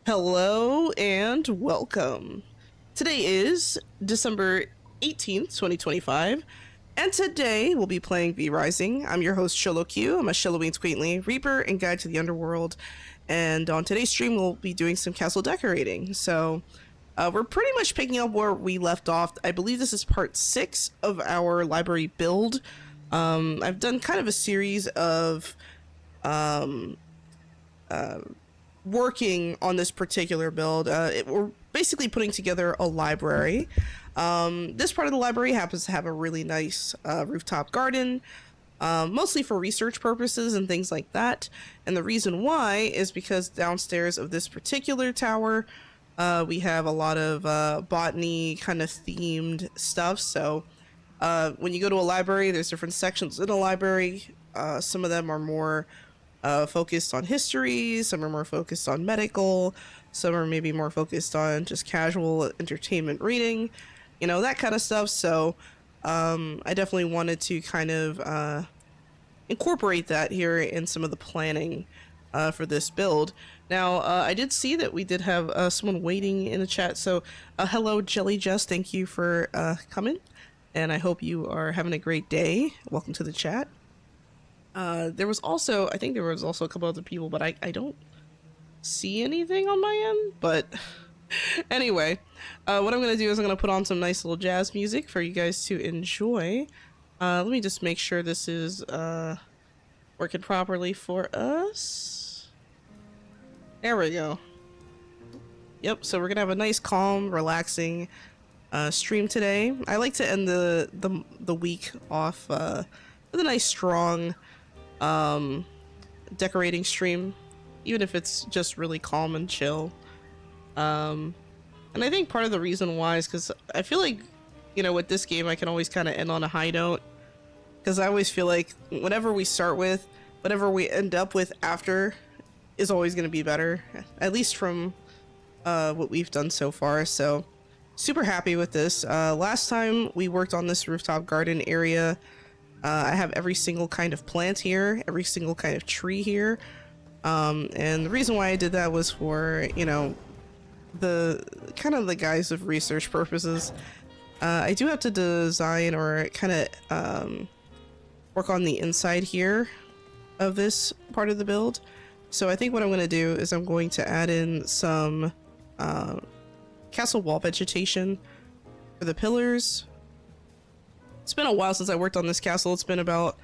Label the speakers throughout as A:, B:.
A: Hello and welcome. Today is December 18th, 2025, and today we'll be playing V Rising. I'm your host, Xolo Q. I'm a Shelloween's Quaintly Reaper and Guide to the Underworld, and on today's stream we'll be doing some castle decorating. So we're pretty much picking up where we left off. I believe this is part 6 of our library build. I've done kind of a series of working on this particular build. We're basically putting together a library. This part of the library happens to have a really nice rooftop garden, mostly for research purposes and things like that. And the reason why is because downstairs of this particular tower, we have a lot of botany kind of themed stuff. So when you go to a library, there's different sections in a library. Some of them are more focused on history, some are more focused on medical, some are maybe more focused on just casual entertainment reading, you know, that kind of stuff. So I definitely wanted to kind of incorporate that here in some of the planning for this build. Now, I did see that we did have someone waiting in the chat, so hello Jelly Jess, thank you for coming, and I hope you are having a great day. Welcome to the chat. There was also, I think there was also a couple other people, but I don't see anything on my end. But anyway, what I'm going to do is I'm going to put on some nice little jazz music for you guys to enjoy. Let me just make sure this is working properly for us. There we go. Yep, so we're going to have a nice, calm, relaxing stream today. I like to end the week off with a nice, strong decorating stream, even if it's just really calm and chill. And I think part of the reason why is because I feel like, you know, with this game I can always kind of end on a high note, because I always feel like whatever we start with, whatever we end up with after is always going to be better, at least from what we've done so far. So super happy with this. Last time we worked on this rooftop garden area, I have every single kind of plant here, every single kind of tree here. And the reason why I did that was for, you know, the kind of the guise of research purposes. I do have to design or kind of work on the inside here of this part of the build. So I think what I'm going to do is I'm going to add in some castle wall vegetation for the pillars. It's been a while since I worked on this castle. It's been about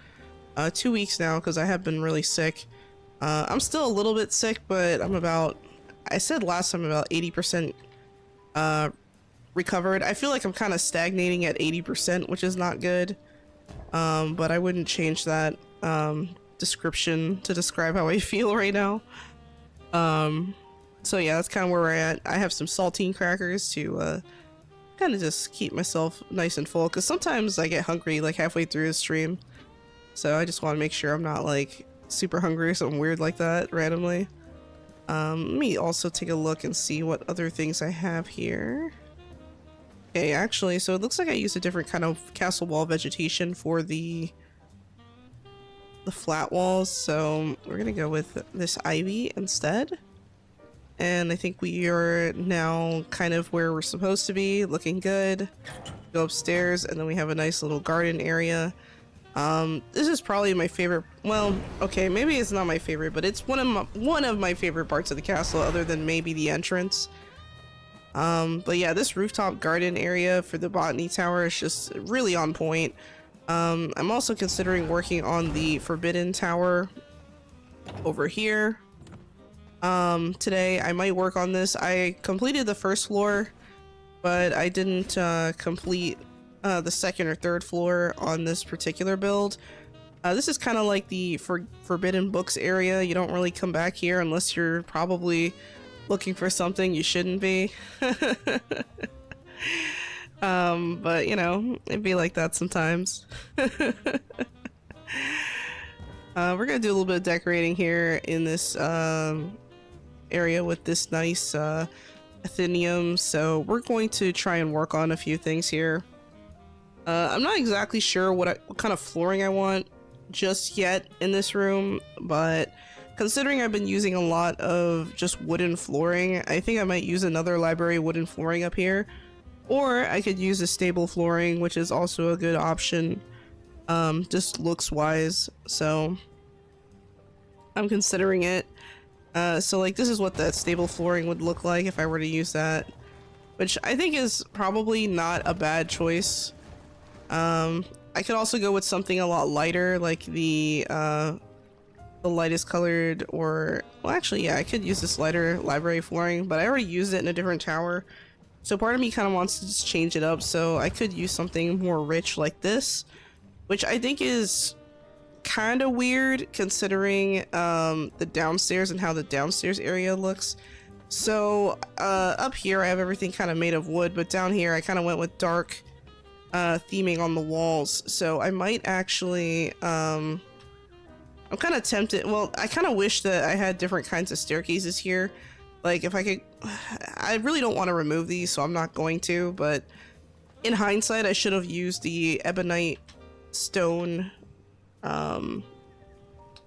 A: 2 weeks now because I have been really sick. I'm still a little bit sick, but I'm about, I said last time, about 80% recovered. I feel like I'm kind of stagnating at 80%, which is not good. But I wouldn't change that description to describe how I feel right now. So yeah, that's kind of where we're at. I have some saltine crackers to kind of just keep myself nice and full, because sometimes I get hungry like halfway through the stream, so I just want to make sure I'm not like super hungry or something weird like that randomly. Let me also take a look and see what other things I have here. Okay, actually, so it looks like I used a different kind of castle wall vegetation for the flat walls, so we're gonna go with this ivy instead. And I think we are now kind of where we're supposed to be, looking good. Go upstairs, and then we have a nice little garden area. This is probably my favorite. Well, okay, maybe it's not my favorite, but it's one of my favorite parts of the castle, other than maybe the entrance. But yeah, this rooftop garden area for the botany tower is just really on point. I'm also considering working on the forbidden tower over here. Today I might work on this. I completed the first floor, but I didn't complete the second or third floor on this particular build. This is kind of like the forbidden books area. You don't really come back here unless you're probably looking for something you shouldn't be. But you know, it'd be like that sometimes. We're gonna do a little bit of decorating here in this area with this nice Athenium, so we're going to try and work on a few things here. I'm not exactly sure what kind of flooring I want just yet in this room, but considering I've been using a lot of just wooden flooring, I think I might use another library wooden flooring up here. Or I could use a stable flooring, which is also a good option, just looks wise. So I'm considering it. So like this is what that stable flooring would look like if I were to use that, which I think is probably not a bad choice. I could also go with something a lot lighter, like the lightest colored, or well actually yeah, I could use this lighter library flooring, but I already used it in a different tower. So part of me kind of wants to just change it up, so I could use something more rich like this, which I think is kind of weird considering the downstairs and how the downstairs area looks. So up here I have everything kind of made of wood, but down here I kind of went with dark theming on the walls. So I might actually I'm kind of tempted. Well, I kind of wish that I had different kinds of staircases here. Like if I could, I really don't want to remove these, so I'm not going to, but in hindsight, I should have used the ebonite stone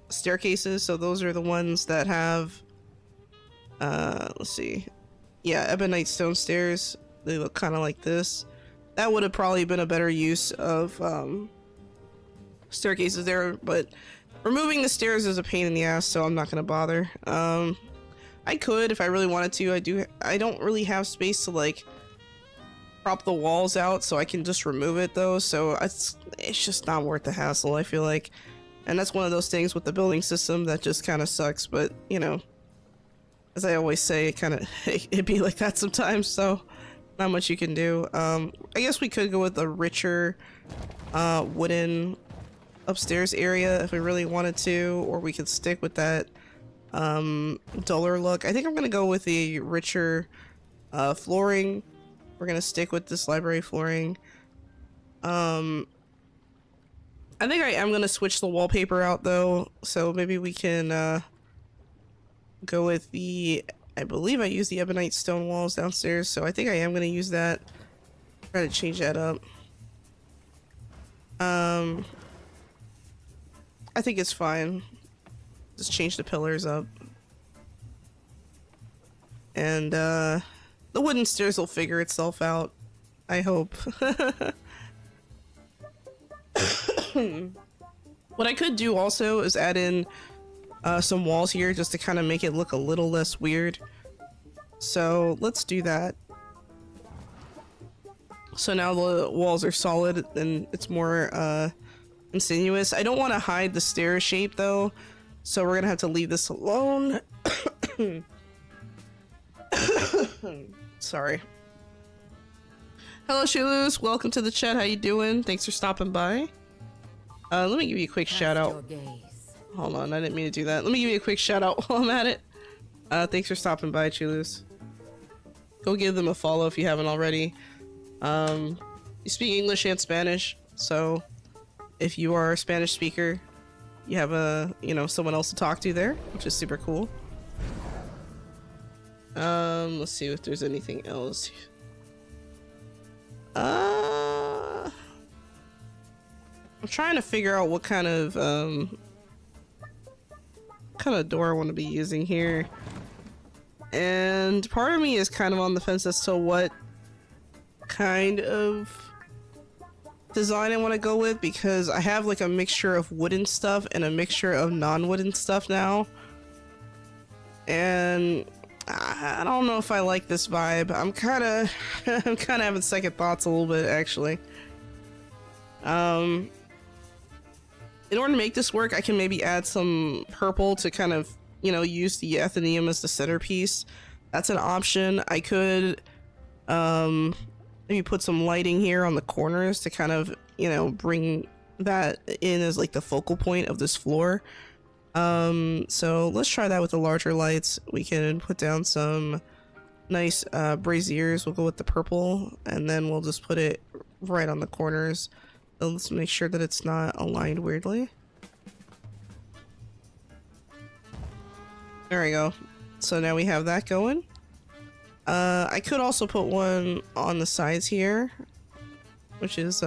A: staircases. So those are the ones that have, let's see. Yeah, ebonite stone stairs. They look kind of like this. That would have probably been a better use of staircases there, but removing the stairs is a pain in the ass, so I'm not going to bother. I could if I really wanted to. I don't really have space to like prop the walls out, so I can just remove it though. So it's just not worth the hassle, I feel like. And that's one of those things with the building system that just kind of sucks. But you know, as I always say, it be like that sometimes. So not much you can do. I guess we could go with a richer wooden upstairs area if we really wanted to, or we could stick with that duller look. I think I'm gonna go with the richer flooring. We're gonna stick with this library flooring. I think I am gonna switch the wallpaper out though, so maybe we can go with the, I believe I used the ebonite stone walls downstairs, so I think I am gonna use that. Try to change that up. I think it's fine. Just change the pillars up. And the wooden stairs will figure itself out, I hope. What I could do also is add in some walls here just to kind of make it look a little less weird. So let's do that. So now the walls are solid and it's more insinuous. I don't want to hide the stair shape though, so we're gonna have to leave this alone. Sorry. Hello Shilus, welcome to the chat. How you doing? Thanks for stopping by. Let me give you a quick shout out. Hold on, I didn't mean to do that. Let me give you a quick shout out while I'm at it. Thanks for stopping by, Chilus. Go give them a follow if you haven't already. You speak English and Spanish, so if you are a Spanish speaker, you have someone else to talk to there, which is super cool. Let's see if there's anything else. I'm trying to figure out what kind of door I want to be using here. And part of me is kind of on the fence as to what kind of design I want to go with, because I have like a mixture of wooden stuff and a mixture of non-wooden stuff now. And I don't know if I like this vibe. I'm kind of having second thoughts a little bit, actually. In order to make this work, I can maybe add some purple to kind of, use the Athenaeum as the centerpiece. That's an option. I could maybe put some lighting here on the corners to kind of, bring that in as like the focal point of this floor. So let's try that with the larger lights. We can put down some nice braziers. We'll go with the purple, and then we'll just put it right on the corners. So let's make sure that it's not aligned weirdly. There we go. So now we have that going. I could also put one on the sides here, which is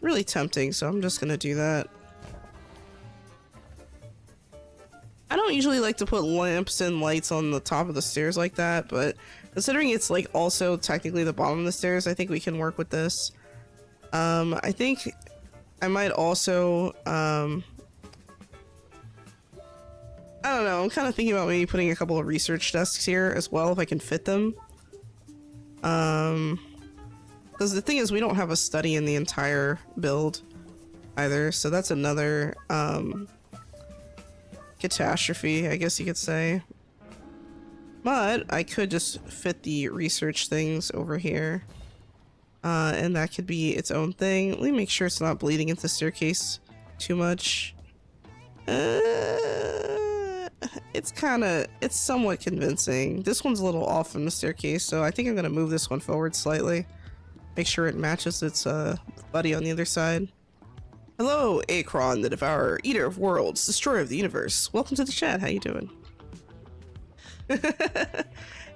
A: really tempting, so I'm just gonna do that. don't usually like to put lamps and lights on the top of the stairs like that, but considering it's like also technically the bottom of the stairs, I think we can work with this. I think I might also, I don't know, I'm kind of thinking about maybe putting a couple of research desks here as well if I can fit them. Because the thing is, we don't have a study in the entire build either, so that's another catastrophe, I guess you could say. But I could just fit the research things over here, and that could be its own thing. Let me make sure it's not bleeding into the staircase too much. It's somewhat convincing. This one's a little off from the staircase, so I think I'm gonna move this one forward slightly. Make sure it matches its buddy on the other side. Hello, Akron, the Devourer, Eater of Worlds, Destroyer of the Universe. Welcome to the chat. How you doing?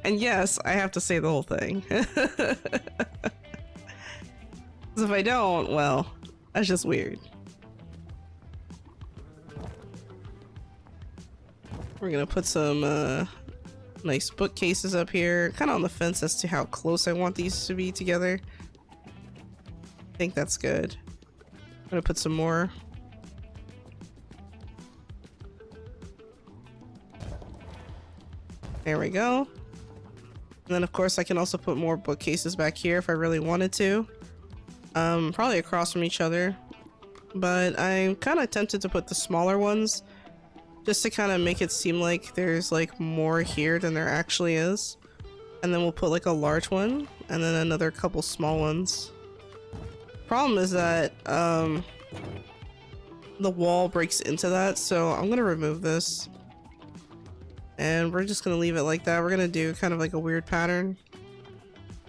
A: And yes, I have to say the whole thing. Because if I don't, well, that's just weird. We're gonna put some nice bookcases up here. Kind of on the fence as to how close I want these to be together. I think that's good. I'm gonna put some more. There we go. And then of course I can also put more bookcases back here if I really wanted to. Probably across from each other. But I'm kind of tempted to put the smaller ones just to kind of make it seem like there's like more here than there actually is. And then we'll put like a large one and then another couple small ones. Problem is that the wall breaks into that, so I'm gonna remove this. And we're just gonna leave it like that. We're gonna do kind of like a weird pattern.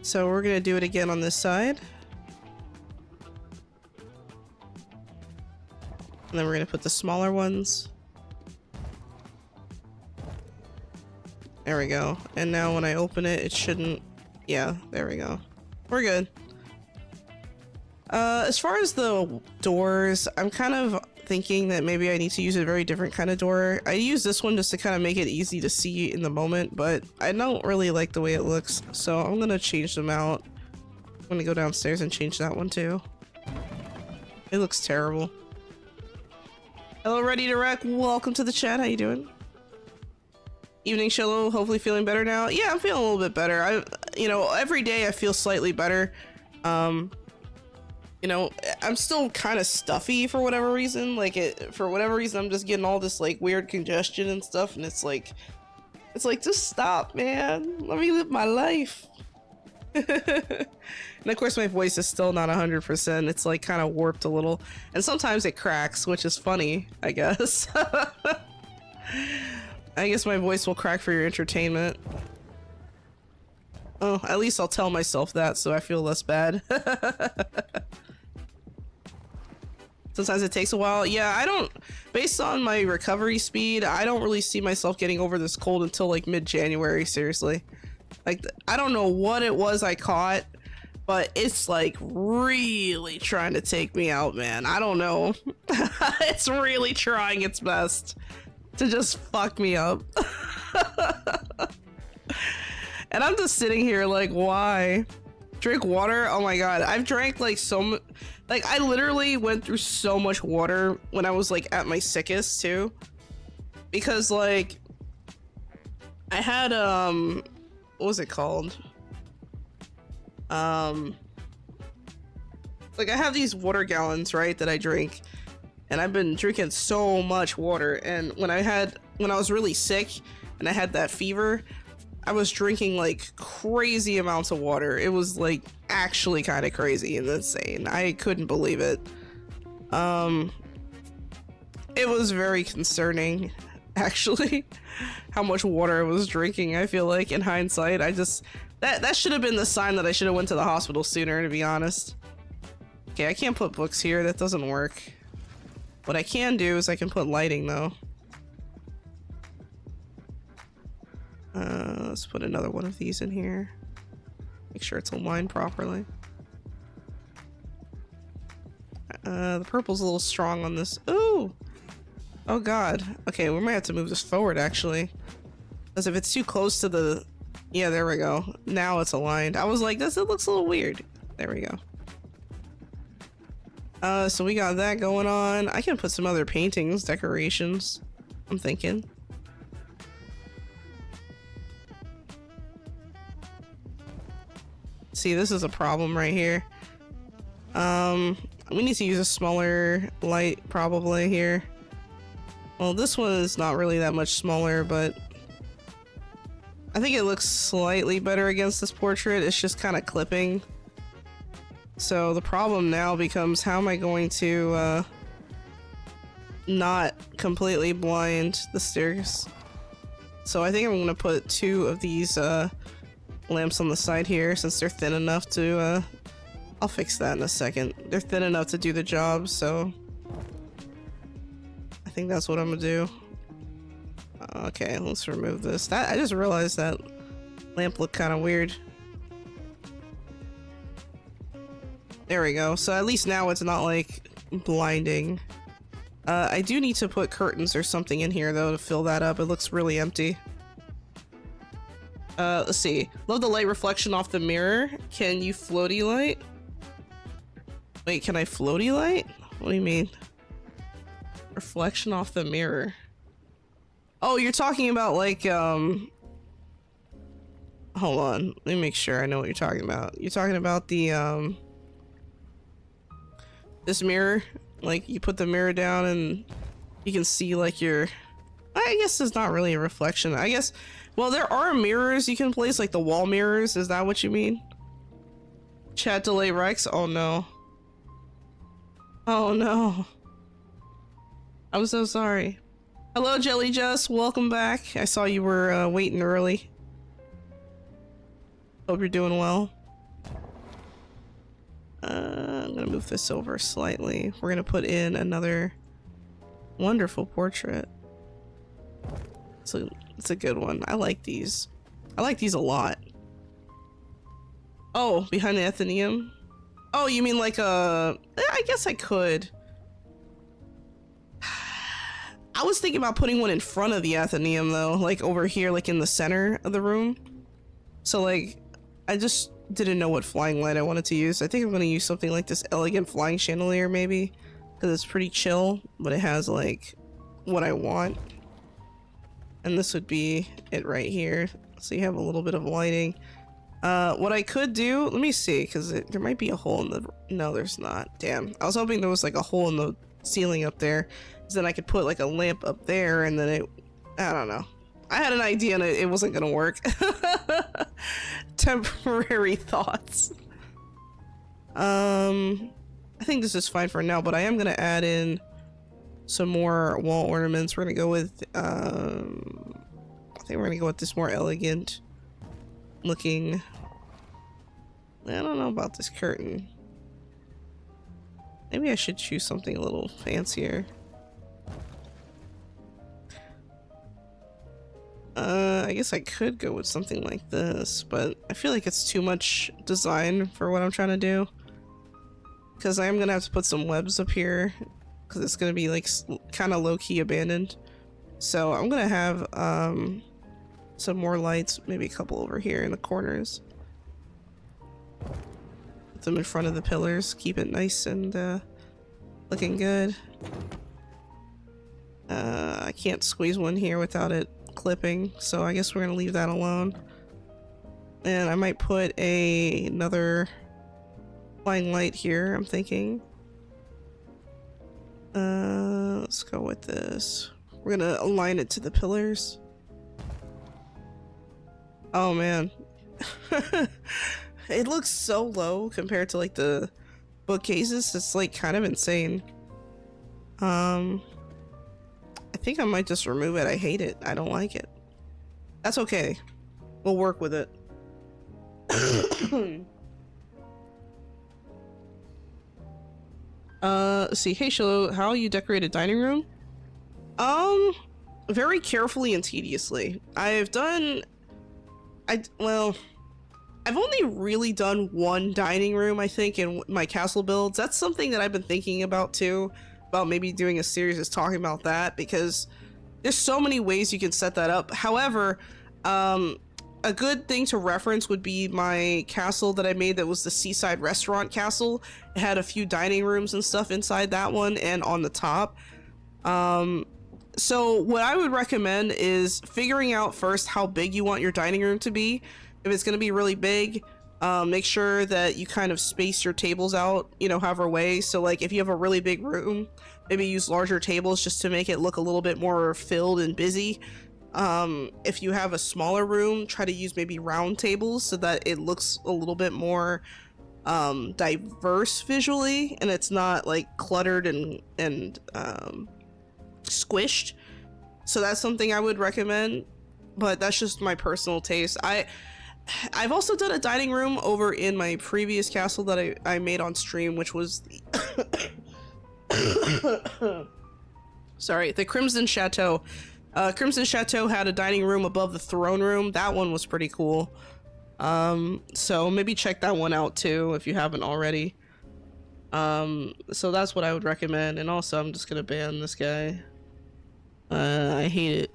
A: So we're gonna do it again on this side. And then we're gonna put the smaller ones. There we go. And now when I open it, it shouldn't... Yeah, there we go. We're good. As far as the doors, I'm kind of thinking that maybe I need to use a very different kind of door. I use this one just to kind of make it easy to see in the moment, but I don't really like the way it looks, so I'm gonna change them out. I'm gonna go downstairs and change that one too. It looks terrible. Hello, Ready to Wreck. Welcome to the chat. How you doing? Evening, Xolo. Hopefully feeling better now. Yeah, I'm feeling a little bit better. You know, every day I feel slightly better. You know, I'm still kind of stuffy for whatever reason. Like, for whatever reason, I'm just getting all this, like, weird congestion and stuff, and it's like, just stop, man. Let me live my life. And of course, my voice is still not 100%. It's, like, kind of warped a little. And sometimes it cracks, which is funny, I guess. I guess my voice will crack for your entertainment. Oh, at least I'll tell myself that so I feel less bad. Sometimes it takes a while. Yeah, I don't... Based on my recovery speed, I don't really see myself getting over this cold until, like, mid-January, seriously. Like, I don't know what it was I caught, but it's, like, really trying to take me out, man. I don't know. It's really trying its best to just fuck me up. And I'm just sitting here like, why? Drink water? Oh my god. I've drank like like I literally went through so much water when I was like at my sickest too. Because like I had what was it called? Like I have these water gallons, right, that I drink. And I've been drinking so much water, and when I was really sick and I had that fever, I was drinking like crazy amounts of water. It was like actually kind of crazy and insane. I couldn't believe it. It was very concerning, actually, how much water I was drinking. I feel like in hindsight, that should have been the sign that I should have went to the hospital sooner, to be honest. Okay, I can't put books here. That doesn't work. What I can do is I can put lighting, though. Let's put another one of these in here. Make sure it's aligned properly. The purple's a little strong on this. Ooh! Oh god. Okay, we might have to move this forward actually. Because if it's too close to the... Yeah, there we go. Now it's aligned. I was like, it looks a little weird. There we go. So we got that going on. I can put some other paintings, decorations, I'm thinking. See, this is a problem right here. We need to use a smaller light probably here. Well, this one is not really that much smaller, but I think it looks slightly better against this portrait. It's just kind of clipping. So the problem now becomes, how am I going to not completely blind the stairs? So I think I'm gonna put 2 of these lamps on the side here, since they're thin enough to I'll fix that in a second. They're thin enough to do the job, so I think that's what I'm gonna do. Okay, let's remove this. I just realized that lamp looked kind of weird. There we go. So at least now it's not like blinding. I do need to put curtains or something in here though to fill that up. It looks really empty. Let's see. Love the light reflection off the mirror. Can you floaty light? Wait, can I floaty light? What do you mean? Reflection off the mirror. Oh, you're talking about like, hold on. Let me make sure I know what you're talking about. You're talking about the, this mirror? Like, you put the mirror down and you can see like your... I guess it's not really a reflection. I guess... Well, there are mirrors you can place, like the wall mirrors. Is that what you mean? Chat delay Rex? Oh no. Oh no. I'm so sorry. Hello, Jelly Jess. Welcome back. I saw you were waiting early. Hope you're doing well. I'm gonna move this over slightly. We're gonna put in another wonderful portrait. So it's a good one. I like these. I like these a lot. Oh, behind the Athenaeum? Oh, you mean like a... I guess I could. I was thinking about putting one in front of the Athenaeum though, like over here, like in the center of the room. So like, I just didn't know what flying light I wanted to use. I think I'm gonna use something like this elegant flying chandelier maybe, because it's pretty chill, but it has like what I want. And this would be it right here. So you have a little bit of lighting. What I could do, let me see, because there might be a hole in the... No, there's not. Damn. I was hoping there was like a hole in the ceiling up there. So then I could put like a lamp up there and then it... I don't know. I had an idea and it wasn't gonna work. Temporary thoughts. I think this is fine for now, but I am gonna add in some more wall ornaments. We're gonna go with, I think we're gonna go with this more elegant looking... I don't know about this curtain. Maybe I should choose something a little fancier. I guess I could go with something like this, but I feel like it's too much design for what I'm trying to do. Because I am gonna have to put some webs up here, because it's gonna be like kind of low-key abandoned. So I'm gonna have some more lights, maybe a couple over here in the corners. Put them in front of the pillars, keep it nice and looking good. I can't squeeze one here without it clipping, so I guess we're gonna leave that alone. And I might put another flying light here, I'm thinking. Let's go with this. We're gonna align it to the pillars. Oh man. It looks so low compared to like the bookcases. It's like kind of insane. I think I might just remove it. I hate it. I don't like it. That's okay. We'll work with it. Let's see. Hey Xolo, how you decorate a dining room? Very carefully and tediously. Well, I've only really done one dining room, I think, in my castle builds. That's something that I've been thinking about too. about maybe doing a series is talking about that, because there's so many ways you can set that up. However, a good thing to reference would be my castle that I made that was the seaside restaurant castle. It had a few dining rooms and stuff inside that one and on the top. So what I would recommend is figuring out first how big you want your dining room to be. If it's going to be really big, make sure that you kind of space your tables out, you know, however way. So like if you have a really big room, maybe use larger tables just to make it look a little bit more filled and busy. If you have a smaller room, try to use maybe round tables so that it looks a little bit more diverse visually, and it's not like cluttered and squished. So that's something I would recommend, but that's just my personal taste. I've also done a dining room over in my previous castle that I made on stream, which was the sorry, the Crimson Chateau. Crimson Chateau had a dining room above the throne room. That one was pretty cool. So maybe check that one out too if you haven't already. So that's what I would recommend. And also I'm just gonna ban this guy. I hate it.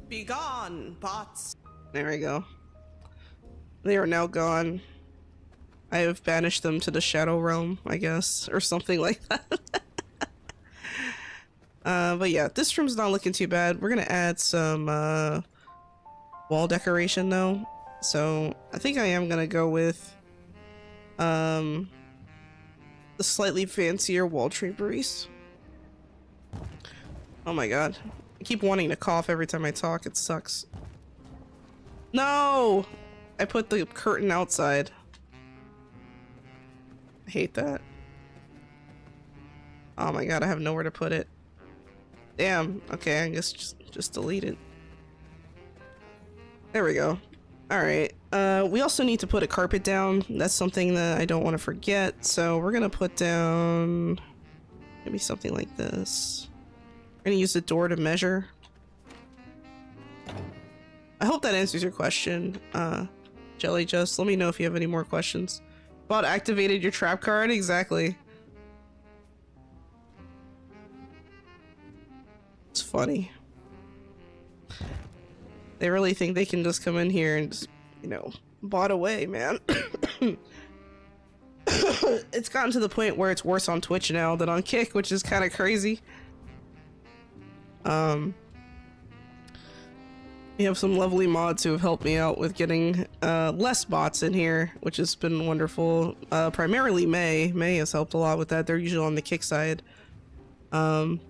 A: Be gone, bots. There we go. They are now gone. I have banished them to the Shadow Realm, I guess, or something like that. But yeah, this room's not looking too bad. We're gonna add some wall decoration though. So I think I am gonna go with the slightly fancier wall draperies. Oh my god. I keep wanting to cough every time I talk. It sucks. No! I put the curtain outside. I hate that. Oh my god, I have nowhere to put it. Damn. Okay, I guess just delete it. There we go. Alright. We also need to put a carpet down. That's something that I don't want to forget. So we're gonna put down maybe something like this. We're gonna use the door to measure. I hope that answers your question. Jelly, just let me know if you have any more questions. Bot activated your trap card? Exactly. It's funny. They really think they can just come in here and just, you know, bot away, man. It's gotten to the point where it's worse on Twitch now than on Kick, which is kind of crazy. We have some lovely mods who have helped me out with getting less bots in here, which has been wonderful. Primarily May. May has helped a lot with that. They're usually on the Kick side. And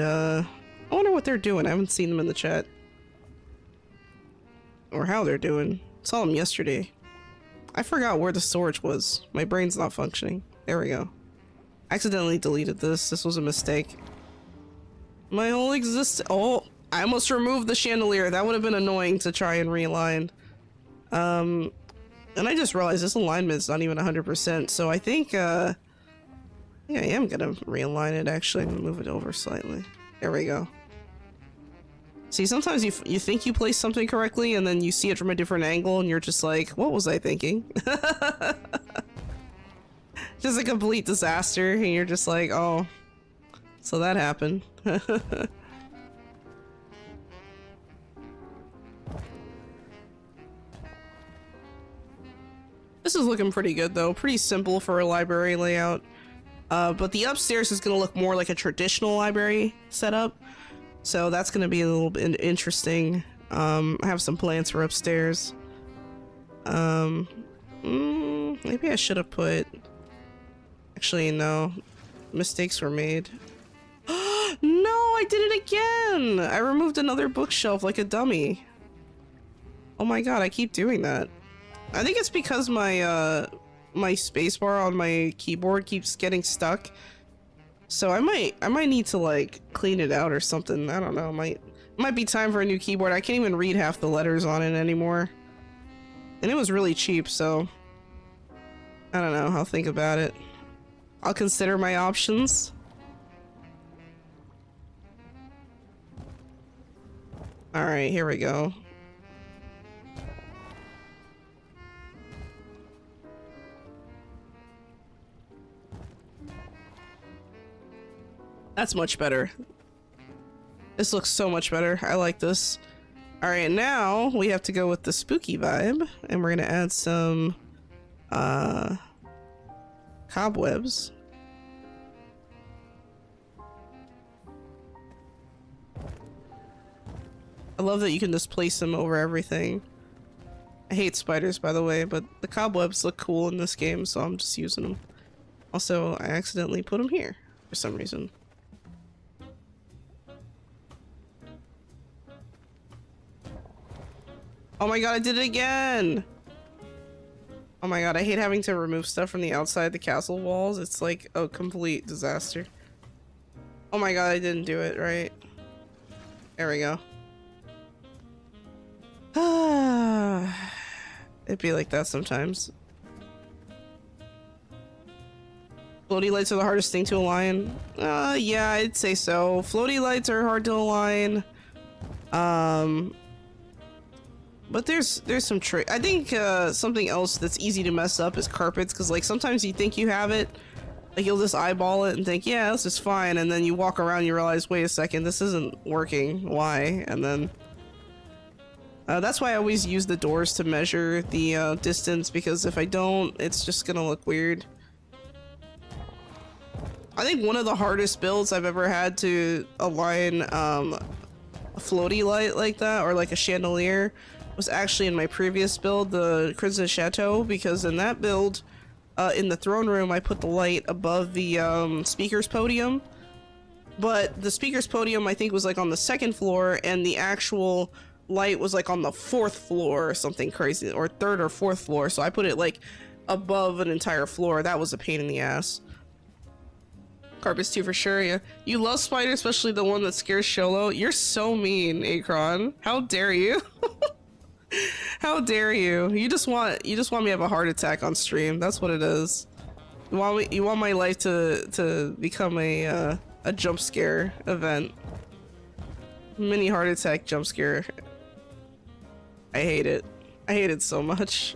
A: I wonder what they're doing. I haven't seen them in the chat. Or how they're doing. Saw them yesterday. I forgot where the storage was. My brain's not functioning. There we go. Accidentally deleted this. This was a mistake. My whole oh, I almost removed the chandelier. That would have been annoying to try and realign. And I just realized this alignment's not even 100%. So I think I am gonna realign it actually. I'm gonna move it over slightly. There we go. See, sometimes you think you placed something correctly and then you see it from a different angle and you're just like, what was I thinking? Just a complete disaster and you're just like, oh, so that happened. This is looking pretty good though, pretty simple for a library layout. But the upstairs is gonna look more like a traditional library setup. So that's gonna be a little bit interesting. I have some plans for upstairs. Maybe I should have put... Actually, no. Mistakes were made. No, I did it again! I removed another bookshelf like a dummy. Oh my god, I keep doing that. I think it's because my, my spacebar on my keyboard keeps getting stuck. So I might need to like clean it out or something. I don't know. Might be time for a new keyboard. I can't even read half the letters on it anymore. And it was really cheap, so I don't know. I'll think about it. I'll consider my options. All right, here we go. That's much better. This looks so much better. I like this. All right, now we have to go with the spooky vibe, and we're gonna add some cobwebs. I love that you can just place them over everything. I hate spiders, by the way, but the cobwebs look cool in this game, so I'm just using them. Also, I accidentally put them here for some reason. Oh my god, I did it again! Oh my god, I hate having to remove stuff from the outside the castle walls. It's like a complete disaster. Oh my god, I didn't do it right. There we go. It'd be like that sometimes. Floaty lights are the hardest thing to align. Yeah, I'd say so. Floaty lights are hard to align. But there's some trick. I think something else that's easy to mess up is carpets, because like sometimes you think you have it, like you'll just eyeball it and think, yeah, this is fine, and then you walk around and you realize, wait a second, this isn't working. Why? And then that's why I always use the doors to measure the distance, because if I don't, it's just gonna look weird. I think one of the hardest builds I've ever had to align a floaty light like that, or like a chandelier, was actually in my previous build, the Crimson Chateau, because in that build, in the throne room, I put the light above the speaker's podium, but the speaker's podium I think was like on the second floor, and the actual light was like on the fourth floor or something crazy, or third or fourth floor, so I put it like above an entire floor. That was a pain in the ass. Carpets too, for sure. Yeah, you love spiders, especially the one that scares Xolo. You're so mean, Akron. How dare you? How dare you? You just want me to have a heart attack on stream. That's what it is. You want my life to become a jump scare event. Mini heart attack jump scare. I hate it. I hate it so much.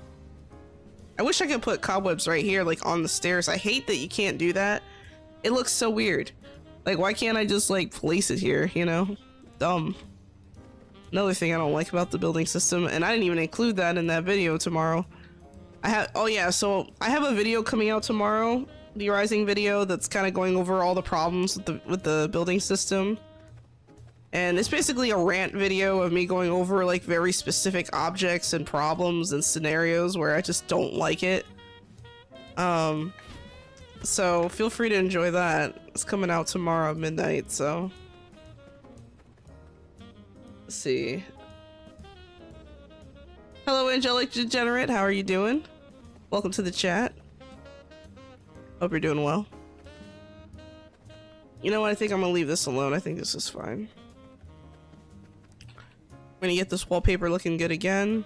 A: I wish I could put cobwebs right here, like on the stairs. I hate that you can't do that. It looks so weird. Like, why can't I just like place it here, you know? Dumb. Another thing I don't like about the building system, and I didn't even include that in that video tomorrow. Oh yeah, so I have a video coming out tomorrow, the Rising video, that's kind of going over all the problems with the building system. And it's basically a rant video of me going over like very specific objects and problems and scenarios where I just don't like it. So feel free to enjoy that. It's coming out tomorrow at midnight, so. Let's see. Hello, Angelic Degenerate. How are you doing? Welcome to the chat. Hope you're doing well. You know what? I think I'm gonna leave this alone. I think this is fine. I'm gonna get this wallpaper looking good again.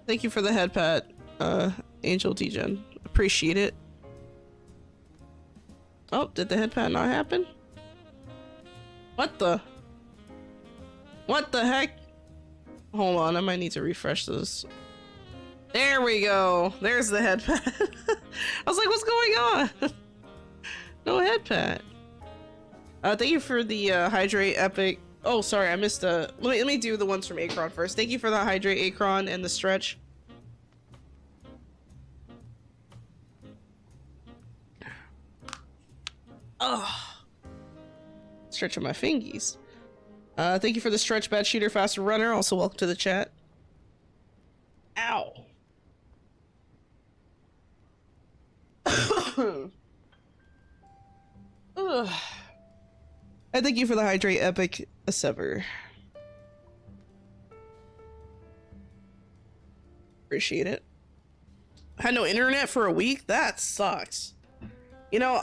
A: Thank you for the head pat, Angel Degen. Appreciate it. Oh, did the head pat not happen? What the heck? Hold on, I might need to refresh this. There we go. There's the head pat. I was like, what's going on? No head pat. Thank you for the hydrate epic. Oh, sorry, I missed let me do the ones from Akron first. Thank you for the hydrate, Akron, and the stretch. Oh, stretching my fingies. Thank you for the stretch, bad shooter, faster runner. Also, welcome to the chat. Ow. Ugh. I thank you for the hydrate epic sever. Appreciate it. Had no internet for a week? That sucks. You know,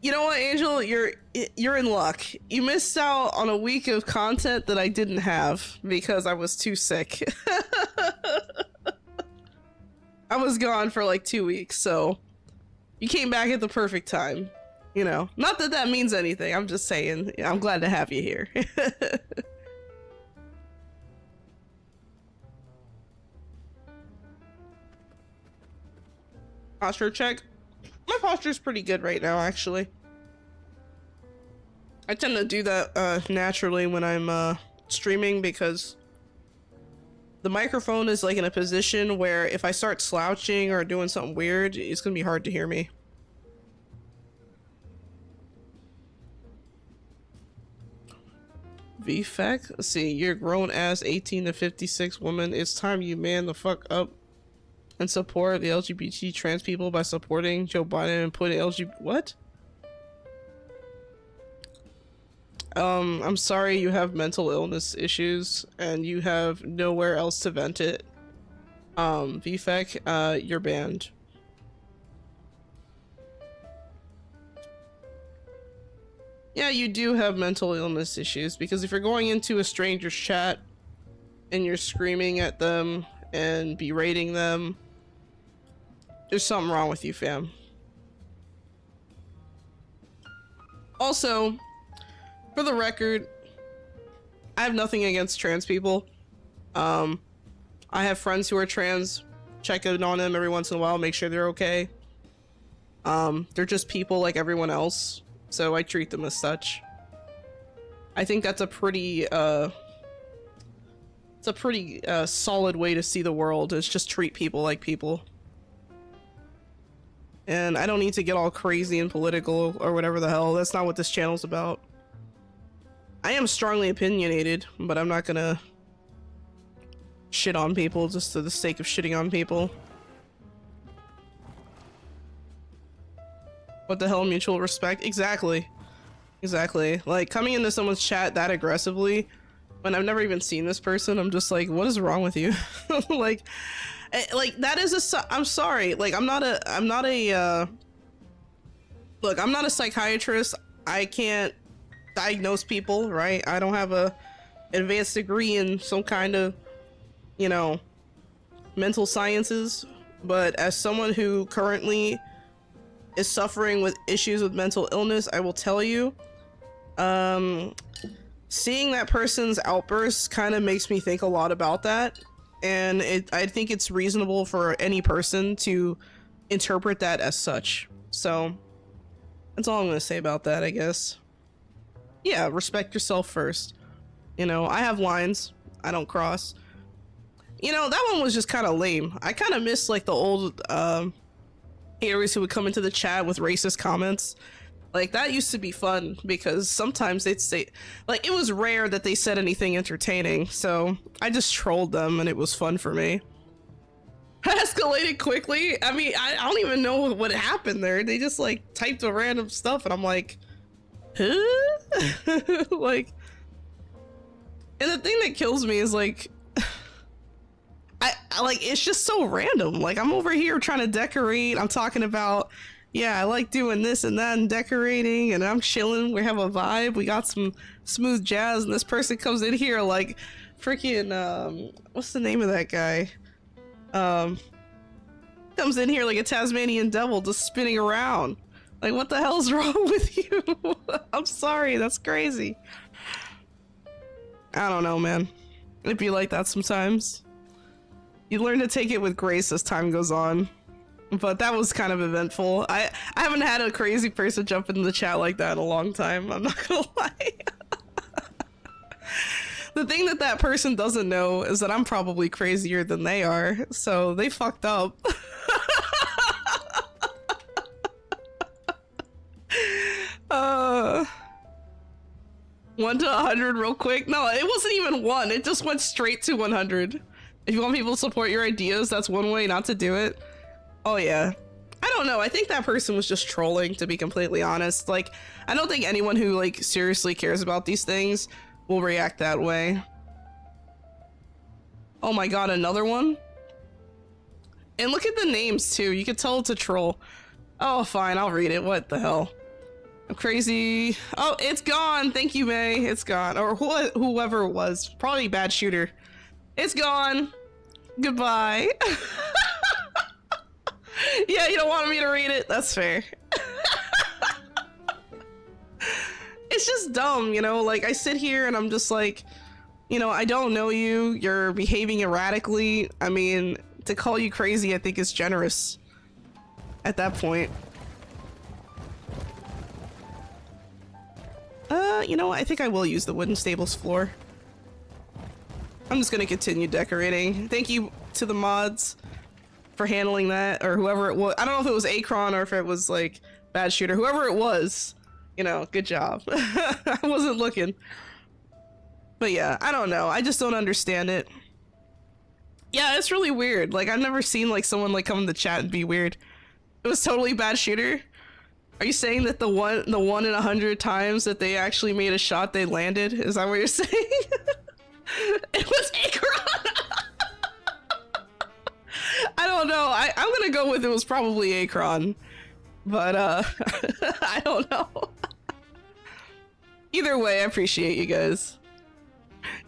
A: you know what, Angel? You're in luck. You missed out on a week of content that I didn't have because I was too sick. I was gone for like 2 weeks, so you came back at the perfect time. You know, not that that means anything. I'm just saying, I'm glad to have you here. Posture check. My posture's pretty good right now, actually. I tend to do that naturally when I'm streaming because the microphone is like in a position where if I start slouching or doing something weird, it's gonna be hard to hear me. VFAC? Let's see, you're grown ass 18 to 56 woman. It's time you man the fuck up and support the LGBT trans people by supporting Joe Biden and putting what? I'm sorry you have mental illness issues and you have nowhere else to vent it. VFAC, you're banned. Yeah, you do have mental illness issues because if you're going into a stranger's chat and you're screaming at them and berating them, there's something wrong with you, fam. Also, for the record, I have nothing against trans people. I have friends who are trans. Check in on them every once in a while, make sure they're okay. They're just people like everyone else, so I treat them as such. I think that's a pretty solid way to see the world, is just treat people like people. And I don't need to get all crazy and political or whatever the hell. That's not what this channel's about. I am strongly opinionated, but I'm not gonna shit on people just for the sake of shitting on people. What the hell, mutual respect? Exactly. Exactly. Like, coming into someone's chat that aggressively, when I've never even seen this person, I'm just like, what is wrong with you? like that is I'm sorry. Like, I'm not a look, I'm not a psychiatrist. I can't diagnose people, right? I don't have a advanced degree in some kind of, you know, mental sciences, but as someone who currently is suffering with issues with mental illness, I will tell you, seeing that person's outbursts kind of makes me think a lot about that, and I think it's reasonable for any person to interpret that as such. So that's all I'm gonna say about that, I guess. Yeah, respect yourself first. You know, I have lines I don't cross. You know, that one was just kind of lame. I kind of miss like the old haters who would come into the chat with racist comments. Like, that used to be fun because sometimes they'd say, like, it was rare that they said anything entertaining, so I just trolled them and it was fun for me. Escalated quickly. I mean, I don't even know what happened there. They just like typed a random stuff and I'm like, huh? Like, and the thing that kills me is like, I like, it's just so random. Like, I'm over here trying to decorate. I'm talking about, yeah, I like doing this and that and decorating, and I'm chilling. We have a vibe. We got some smooth jazz, and this person comes in here like freaking what's the name of that guy? Comes in here like a Tasmanian devil, just spinning around. Like, what the hell's wrong with you? I'm sorry, that's crazy. I don't know, man. It'd be like that sometimes. You learn to take it with grace as time goes on. But that was kind of eventful. I haven't had a crazy person jump into the chat like that in a long time, I'm not gonna lie. The thing that person doesn't know is that I'm probably crazier than they are, so they fucked up. 1 to 100 real quick. No, it wasn't even 1. It just went straight to 100. If you want people to support your ideas, that's one way not to do it. Oh yeah. I don't know. I think that person was just trolling, to be completely honest. Like, I don't think anyone who like seriously cares about these things will react that way. Oh my god, another one? And look at the names too. You can tell it's a troll. Oh, fine. I'll read it. What the hell? I'm crazy. Oh, it's gone. Thank you, May. It's gone. Or whoever it was. Probably bad shooter. It's gone. Goodbye. Yeah, you don't want me to read it. That's fair. It's just dumb, you know? Like, I sit here and I'm just like, you know, I don't know you. You're behaving erratically. I mean, to call you crazy, I think is generous. at that point. You know what? I think I will use the wooden stables floor. I'm just gonna continue decorating. Thank you to the mods for handling that, or whoever it was. I don't know if it was Akron or if it was like Bad Shooter. Whoever it was, you know, good job. I wasn't looking. But yeah, I don't know. I just don't understand it. Yeah, it's really weird. Like, I've never seen like someone like come in the chat and be weird. It was totally Bad Shooter. Are you saying that the one in 100 times that they actually made a shot, they landed? Is that what you're saying? It was Akron. I don't know. I'm gonna go with it was probably Akron, but I don't know. Either way, I appreciate you guys.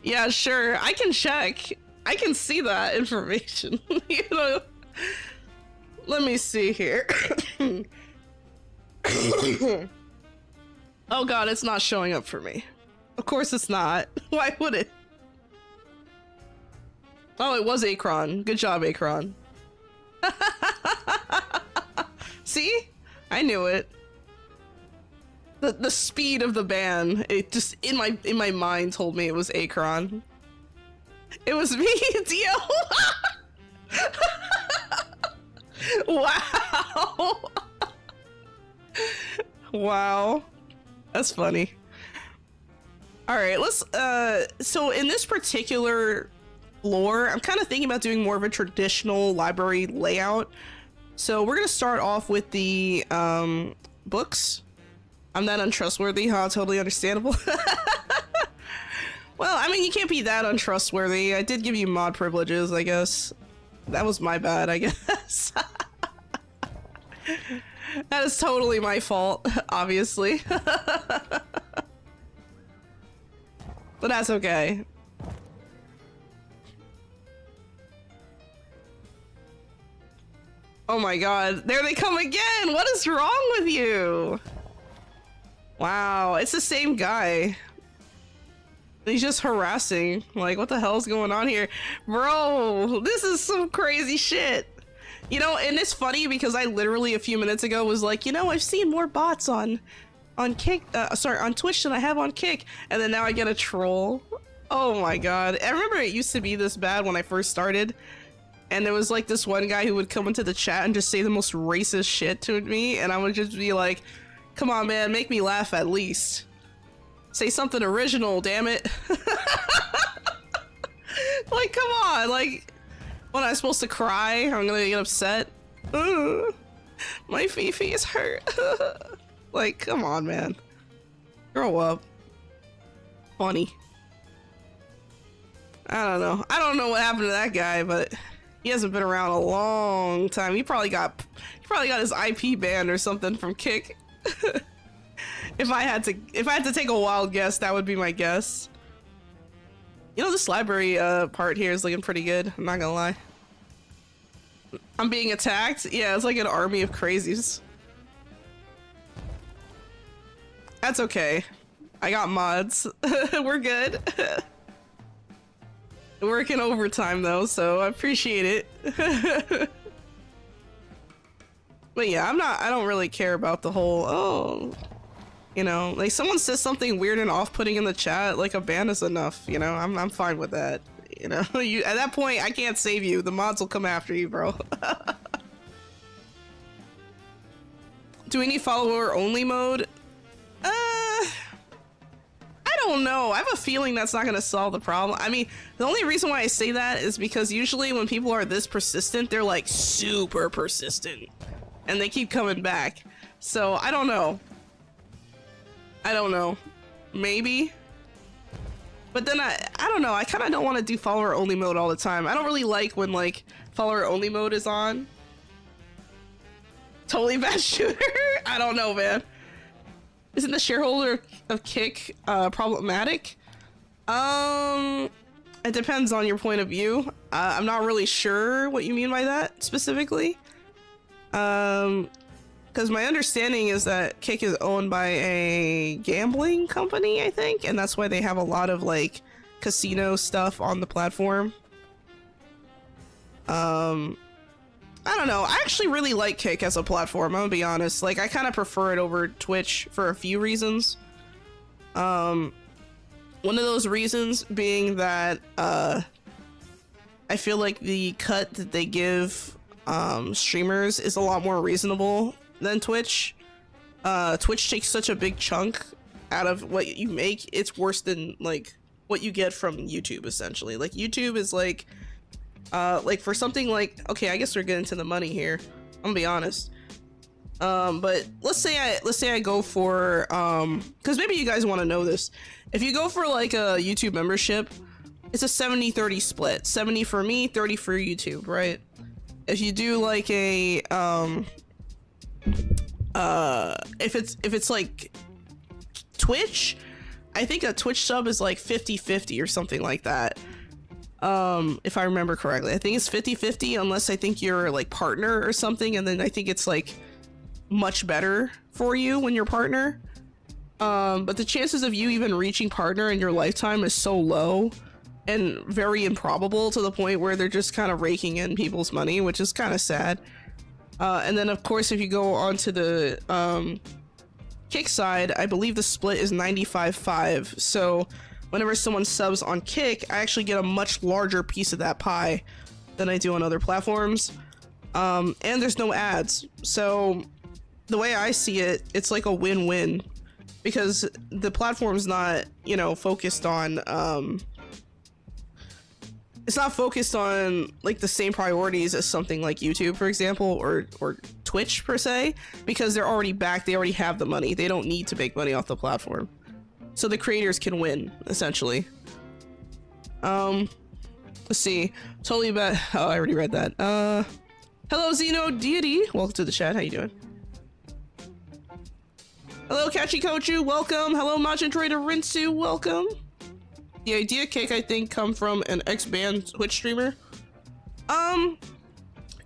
A: Yeah, sure. I can check. I can see that information. You know. Let me see here. Oh god, it's not showing up for me. Of course it's not. Why would it? Oh, it was Akron. Good job, Akron. See? I knew it. The speed of the ban, it just in my mind told me it was Akron. It was me, Dio. Wow. Wow. That's funny. All right, let's so in this particular floor, I'm kind of thinking about doing more of a traditional library layout. So we're gonna start off with the books. I'm that untrustworthy, huh? Totally understandable. Well, I mean, you can't be that untrustworthy. I did give you mod privileges, I guess. That was my bad, I guess. That is totally my fault, obviously. But that's okay. Oh my god, there they come again! What is wrong with you? Wow, it's the same guy. He's just harassing. Like, what the hell's going on here? Bro, this is some crazy shit. You know, and it's funny because I literally a few minutes ago was like, you know, I've seen more bots on Kick, on Twitch than I have on Kick. And then now I get a troll. Oh my god. I remember it used to be this bad when I first started. And there was like this one guy who would come into the chat and just say the most racist shit to me. And I would just be like, come on, man, make me laugh at least. Say something original, damn it. Like, come on, like, when I'm supposed to cry, I'm gonna get upset. My Fifi is hurt. Like, come on, man. Grow up. Funny. I don't know. I don't know what happened to that guy, but he hasn't been around a long time. He probably got his IP banned or something from Kick. If I had to take a wild guess, that would be my guess. You know, this library part here is looking pretty good. I'm not gonna lie. I'm being attacked? Yeah, it's like an army of crazies. That's okay. I got mods. We're good. Working overtime though, so I appreciate it. But yeah, I don't really care about the whole, you know, like someone says something weird and off-putting in the chat, like a ban is enough, you know, I'm fine with that. You know, at that point, I can't save you. The mods will come after you, bro. Do we need follower only mode? I don't know. I have a feeling that's not gonna solve the problem. I mean, the only reason why I say that is because usually when people are this persistent, they're like super persistent. And they keep coming back. So, I don't know. I don't know. Maybe. But then I don't know. I kind of don't want to do follower only mode all the time. I don't really like when like follower only mode is on. Totally Bad Shooter. I don't know, man. Isn't the shareholder of Kick problematic? It depends on your point of view. I'm not really sure what you mean by that specifically. Because my understanding is that Kick is owned by a gambling company, I think, and that's why they have a lot of like casino stuff on the platform. I don't know. I actually really like Kick as a platform. I'm gonna be honest. Like, I kind of prefer it over Twitch for a few reasons. One of those reasons being that I feel like the cut that they give streamers is a lot more reasonable than Twitch. Twitch takes such a big chunk out of what you make. It's worse than like what you get from YouTube, essentially. Like, YouTube is like for something like, okay, I guess we're getting to the money here. I'm gonna be honest. But let's say I go for because maybe you guys want to know this. If you go for like a YouTube membership, it's a 70-30 split. 70 for me, 30 for YouTube, right? If you do like a if it's like Twitch, I think a Twitch sub is like 50-50 or something like that. If I remember correctly, I think it's 50-50 unless I think you're like partner or something, and then I think it's like much better for you when you're partner. But the chances of you even reaching partner in your lifetime is so low and very improbable, to the point where they're just kind of raking in people's money, which is kind of sad. And then of course, if you go onto the Kick side, I believe the split is 95-5. So whenever someone subs on Kick, I actually get a much larger piece of that pie than I do on other platforms. And there's no ads. So the way I see it, it's like a win-win, because the platform's not, you know, focused on it's not focused on like the same priorities as something like YouTube, for example, or Twitch per se, because they're already back, they already have the money, they don't need to make money off the platform. So the creators can win, essentially. Let's see. Totally bad. Oh, I already read that. Hello, Xeno Deity. Welcome to the chat. How you doing? Hello, Kachi Kochu. Welcome. Hello, Majin Trader Rinsu. Welcome. The idea Kick, I think, come from an ex-banned Twitch streamer.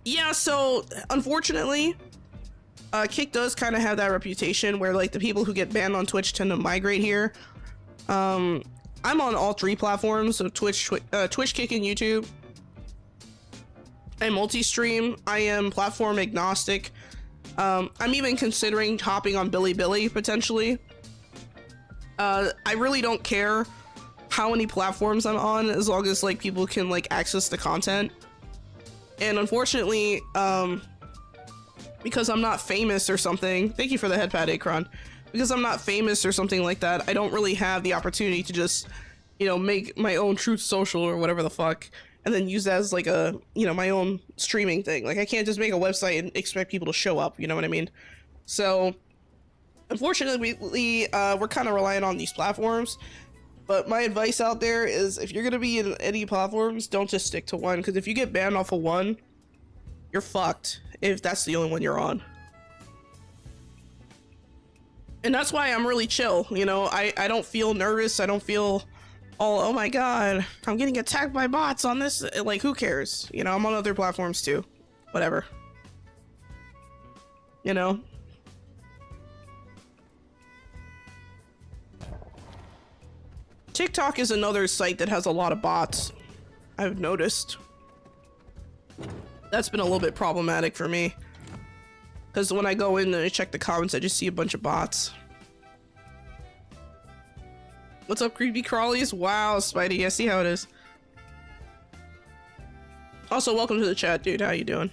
A: Yeah, so unfortunately, Kick does kind of have that reputation where like the people who get banned on Twitch tend to migrate here. I'm on all three platforms, so Twitch, Kick, and YouTube. I multi-stream. I am platform agnostic. I'm even considering hopping on Bilibili potentially. I really don't care how many platforms I'm on, as long as like people can like access the content. And unfortunately, because I'm not famous or something, thank you for the headpat, Akron. Because I'm not famous or something like that, I don't really have the opportunity to just, you know, make my own Truth Social or whatever the fuck, and then use that as like a, you know, my own streaming thing. Like, I can't just make a website and expect people to show up, you know what I mean? So unfortunately, we're kind of relying on these platforms. But my advice out there is, if you're gonna be in any platforms, don't just stick to one, because if you get banned off of one, you're fucked if that's the only one you're on. And that's why I'm really chill, you know? I don't feel nervous, I don't feel all, oh my god, I'm getting attacked by bots on this, like, who cares? You know, I'm on other platforms too. Whatever. You know? TikTok is another site that has a lot of bots, I've noticed. That's been a little bit problematic for me, because when I go in and I check the comments, I just see a bunch of bots. What's up, creepy crawlies? Wow, Spidey, I see how it is. Also, welcome to the chat, dude. How you doing?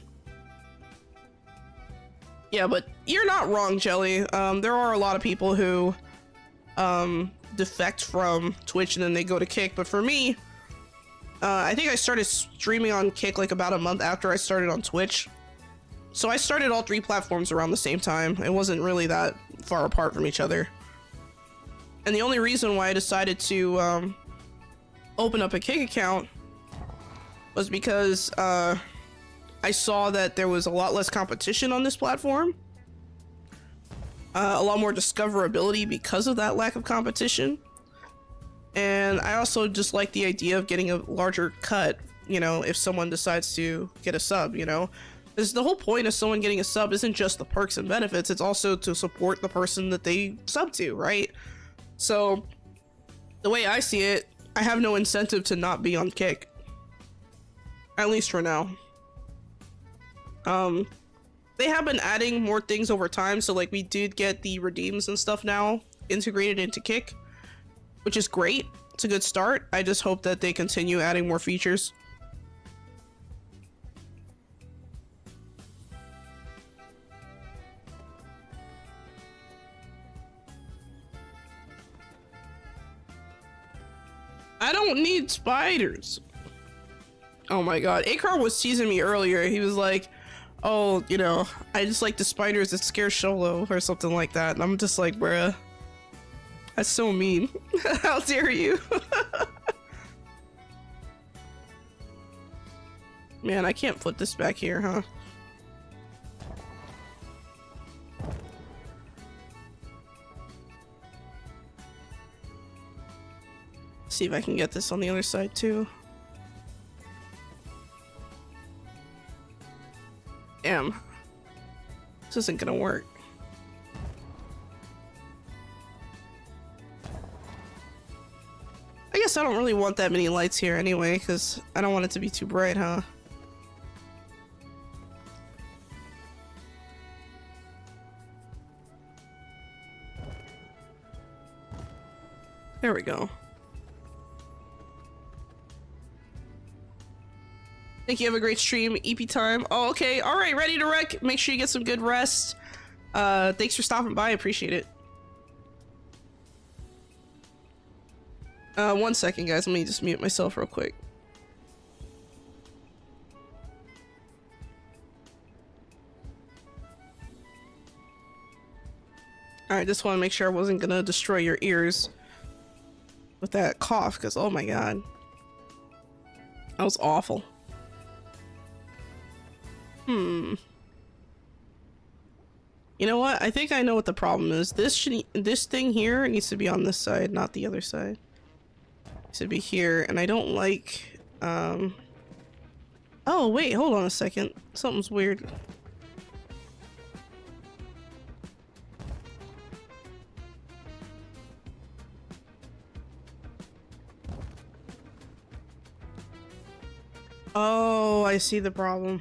A: Yeah, but you're not wrong, Jelly. There are a lot of people who defect from Twitch and then they go to Kick, but for me, I think I started streaming on Kick like about a month after I started on Twitch. So I started all three platforms around the same time. It wasn't really that far apart from each other. And the only reason why I decided to open up a Kick account was because I saw that there was a lot less competition on this platform. A lot more discoverability because of that lack of competition. And I also just like the idea of getting a larger cut, you know, if someone decides to get a sub, you know. Because the whole point of someone getting a sub isn't just the perks and benefits, it's also to support the person that they sub to, right? So, the way I see it, I have no incentive to not be on Kick. At least for now. They have been adding more things over time, so like we did get the redeems and stuff now integrated into Kick, which is great. It's a good start. I just hope that they continue adding more features. I don't need spiders. Oh my god. Akar was teasing me earlier. He was like, oh, you know, I just like the spiders that scare Xolo or something like that. And I'm just like, bruh, that's so mean. How dare you? Man, I can't put this back here, huh? See if I can get this on the other side too. Damn. This isn't gonna work. I guess I don't really want that many lights here anyway, because I don't want it to be too bright, huh? There we go. Thank you. Have a great stream. EP time. Oh, okay. All right. Ready to wreck. Make sure you get some good rest. Thanks for stopping by. I appreciate it. 1 second, guys. Let me just mute myself real quick. All right. Just want to make sure I wasn't going to destroy your ears with that cough, because oh my god. That was awful. You know what? I think I know what the problem is. This thing here needs to be on this side, not the other side. It needs to be here, and I don't like, oh, wait, hold on a second. Something's weird. Oh, I see the problem.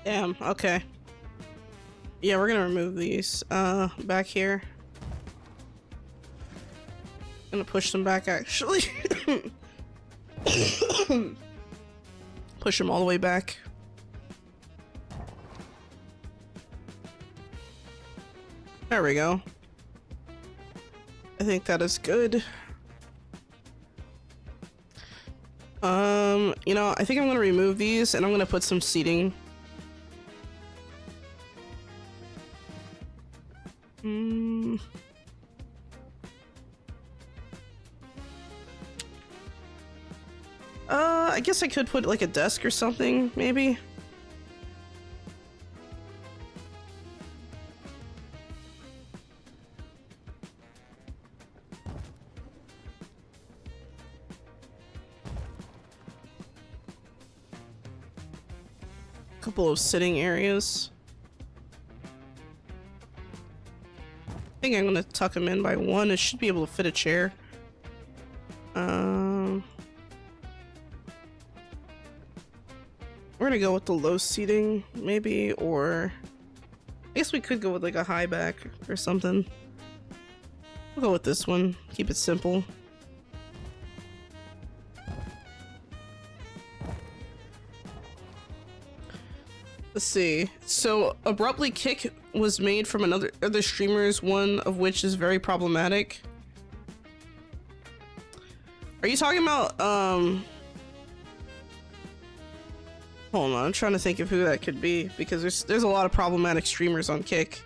A: Damn, okay. Yeah, we're gonna remove these, back here. Gonna push them back, actually. Push them all the way back. There we go. I think that is good. You know, I think I'm gonna remove these and I'm gonna put some seating. I guess I could put like a desk or something, maybe. Couple of sitting areas. I think I'm gonna tuck them in by one. It should be able to fit a chair. We're gonna go with the low seating, maybe, or I guess we could go with like a high back or something. We'll go with this one. Keep it simple. Let's see. So, Abruptly Kick was made from other streamers, one of which is very problematic. Are you talking about, hold on, I'm trying to think of who that could be, because there's a lot of problematic streamers on Kick.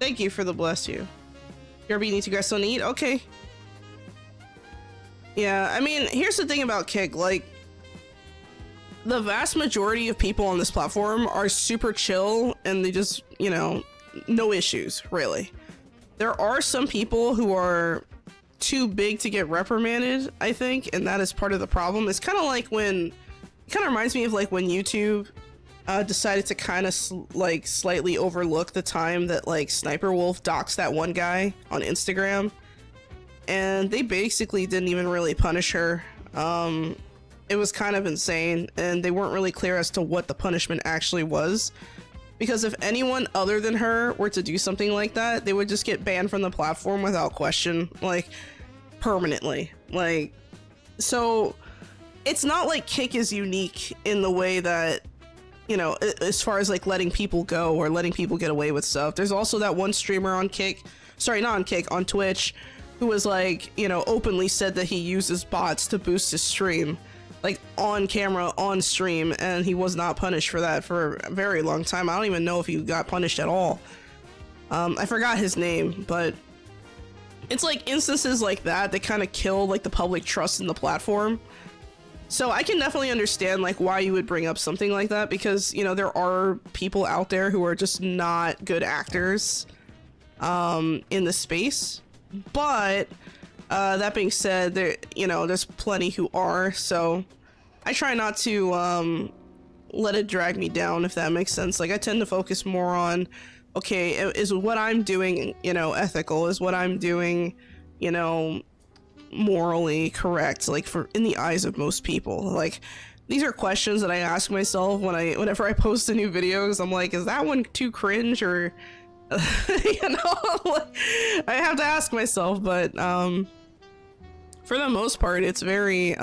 A: Thank you for the bless you. BRB needs to grab something to eat? Okay. Yeah, I mean, here's the thing about Kick, like, the vast majority of people on this platform are super chill and they just, you know, no issues, really. There are some people who are too big to get reprimanded, I think, and that is part of the problem. It's kind of like when, it kind of reminds me of like when YouTube decided to kind of like slightly overlook the time that like Sniper Wolf doxed that one guy on Instagram, and they basically didn't even really punish her. it was kind of insane, and they weren't really clear as to what the punishment actually was. Because if anyone other than her were to do something like that, they would just get banned from the platform without question, like, permanently. Like, so it's not like Kick is unique in the way that, you know, as far as like letting people go or letting people get away with stuff. There's also that one streamer on Kick, sorry, not on Kick, on Twitch, who was like, you know, openly said that he uses bots to boost his stream, like on camera, on stream, and he was not punished for that for a very long time. I don't even know if he got punished at all. I forgot his name, but it's like instances like that that kind of kill like the public trust in the platform. So I can definitely understand like why you would bring up something like that, because, you know, there are people out there who are just not good actors in the space. But that being said, there, you know, there's plenty who are, so I try not to let it drag me down, if that makes sense. Like, I tend to focus more on, okay, is what I'm doing, you know, ethical? Is what I'm doing, you know, morally correct, like, for in the eyes of most people? Like, these are questions that I ask myself whenever I post a new video, because I'm like, is that one too cringe, or you know, like, I have to ask myself. But for the most part, it's very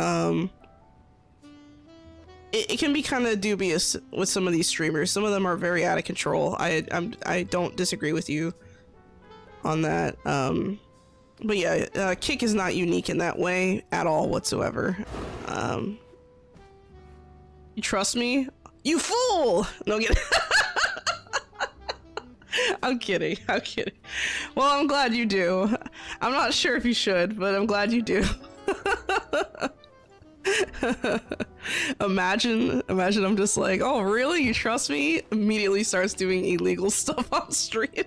A: it can be kind of dubious with some of these streamers. Some of them are very out of control. I don't disagree with you on that. But yeah, Kick is not unique in that way at all whatsoever. You trust me? You fool! No, get I'm kidding. I'm kidding. Well, I'm glad you do. I'm not sure if you should, but I'm glad you do. Imagine I'm just like, oh, really? You trust me? Immediately starts doing illegal stuff on stream.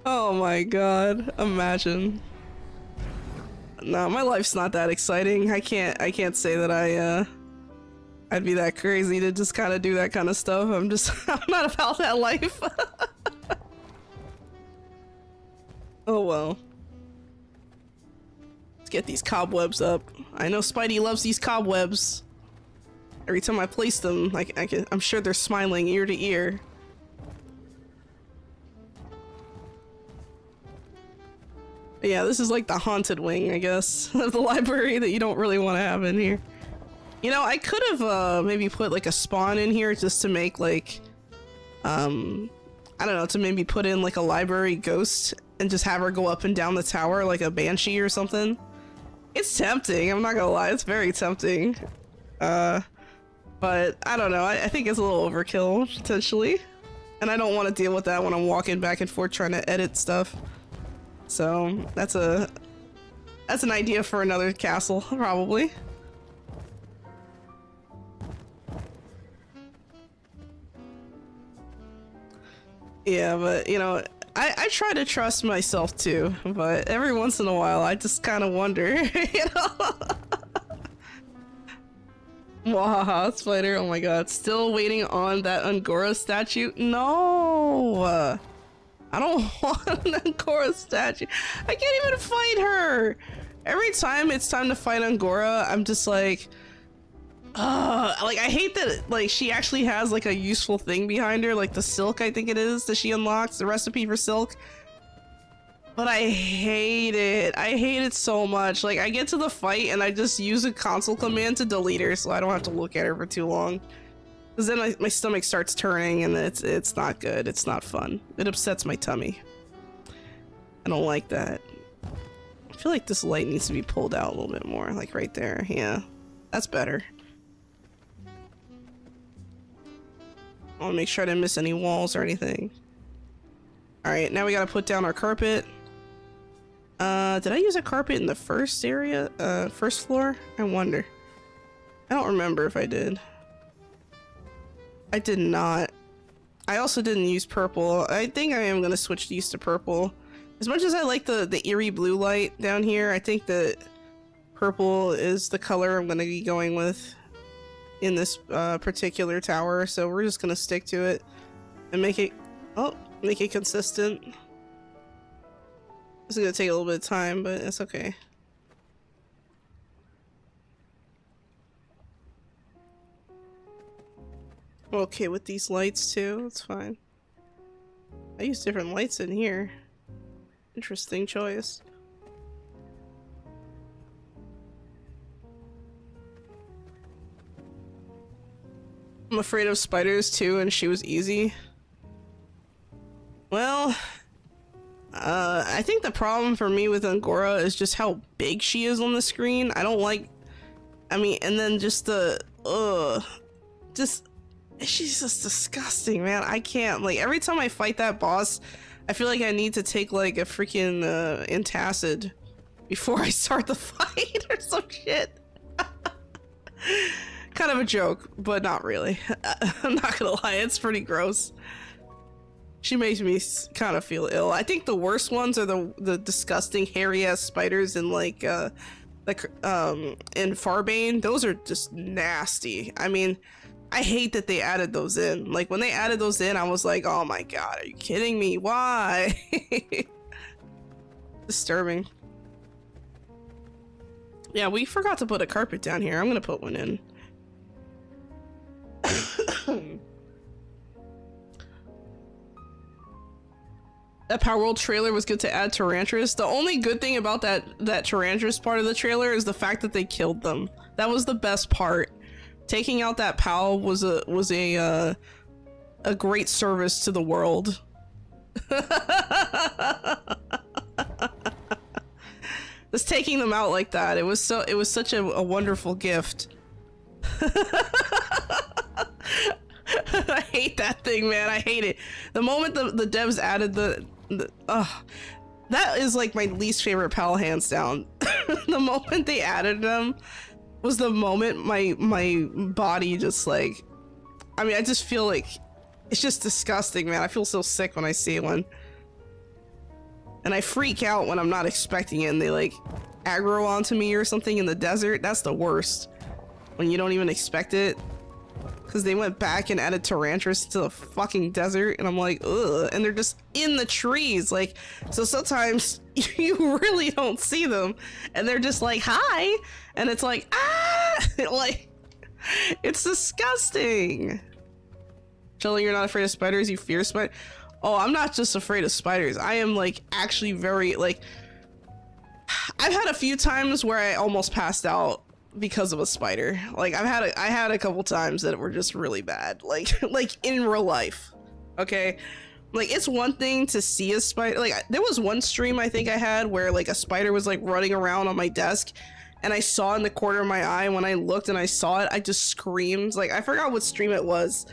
A: Oh my god. Imagine. No, my life's not that exciting. I can't say that I'd be that crazy to just kind of do that kind of stuff. I'm not about that life. Oh well. Let's get these cobwebs up. I know Spidey loves these cobwebs. Every time I place them, like I'm sure they're smiling ear to ear. But yeah, this is like the haunted wing, I guess, of the library that you don't really want to have in here. You know, I could have maybe put like a spawn in here just to make like, I don't know, to maybe put in like a library ghost and just have her go up and down the tower like a banshee or something. It's tempting, I'm not gonna lie, it's very tempting. But I don't know, I think it's a little overkill, potentially. And I don't want to deal with that when I'm walking back and forth trying to edit stuff. So that's an idea for another castle, probably. Yeah, but you know, I try to trust myself too, but every once in a while I just kind of wonder, you know. Wahaha, spider, oh my god, still waiting on that Angora statue? No! I don't want an Angora statue. I can't even fight her! Every time it's time to fight Angora, I'm just like, like, I hate that, like, she actually has, like, a useful thing behind her, like the silk, I think it is, that she unlocks, the recipe for silk. But I hate it. I hate it so much. Like, I get to the fight and I just use a console command to delete her so I don't have to look at her for too long. Because then my stomach starts turning and it's not good. It's not fun. It upsets my tummy. I don't like that. I feel like this light needs to be pulled out a little bit more, like right there. Yeah, that's better. I want to make sure I didn't miss any walls or anything. Alright, now we gotta put down our carpet. Did I use a carpet in the first area? First floor? I wonder. I don't remember if I did. I did not. I also didn't use purple. I think I am gonna switch these to purple. As much as I like the eerie blue light down here, I think that purple is the color I'm gonna be going with in this particular tower, so we're just gonna stick to it and make it consistent. This is gonna take a little bit of time, but it's okay. I'm okay with these lights too, it's fine. I use different lights in here. Interesting choice. I'm afraid of spiders too, and she was easy. Well, I think the problem for me with Angora is just how big she is on the screen. I don't like, I mean, and then just the, she's just disgusting, man. I can't, like, every time I fight that boss, I feel like I need to take, like, a freaking, antacid before I start the fight or some shit. Kind of a joke, but not really. I'm not gonna lie, it's pretty gross. She makes me kind of feel ill. I think the worst ones are the disgusting hairy ass spiders in like in Farbane. Those are just nasty. I mean, I hate that they added those in. Like when they added those in, I was like, oh my god, are you kidding me? Why? Disturbing. Yeah, we forgot to put a carpet down here. I'm gonna put one in. That Power World trailer was good to add Tyrantras. The only good thing about that Tyrantras part of the trailer is the fact that they killed them. That was the best part. Taking out that POW was a great service to the world. Just taking them out like that, it was such a wonderful gift. I hate that thing, man. I hate it. The moment the devs added that is like my least favorite PAL, hands down. The moment they added them was the moment my body just like, I mean, I just feel like it's just disgusting, man. I feel so sick when I see one. And I freak out when I'm not expecting it and they like aggro onto me or something in the desert. That's the worst. When you don't even expect it. Because they went back and added Tyrantras to the fucking desert, and I'm like, ugh, and they're just in the trees, like, so sometimes you really don't see them, and they're just like, hi, and it's like, ah, like, it's disgusting. Xolo, you're not afraid of spiders, you fear spiders? Oh, I'm not just afraid of spiders, I am, like, actually very, like, I've had a few times where I almost passed out because of a spider. Like I had a couple times that were just really bad, like in real life. Okay, like it's one thing to see a spider. Like there was one stream I think I had where like a spider was like running around on my desk and I saw in the corner of my eye. When I looked and I saw it, I just screamed. Like I forgot what stream it was,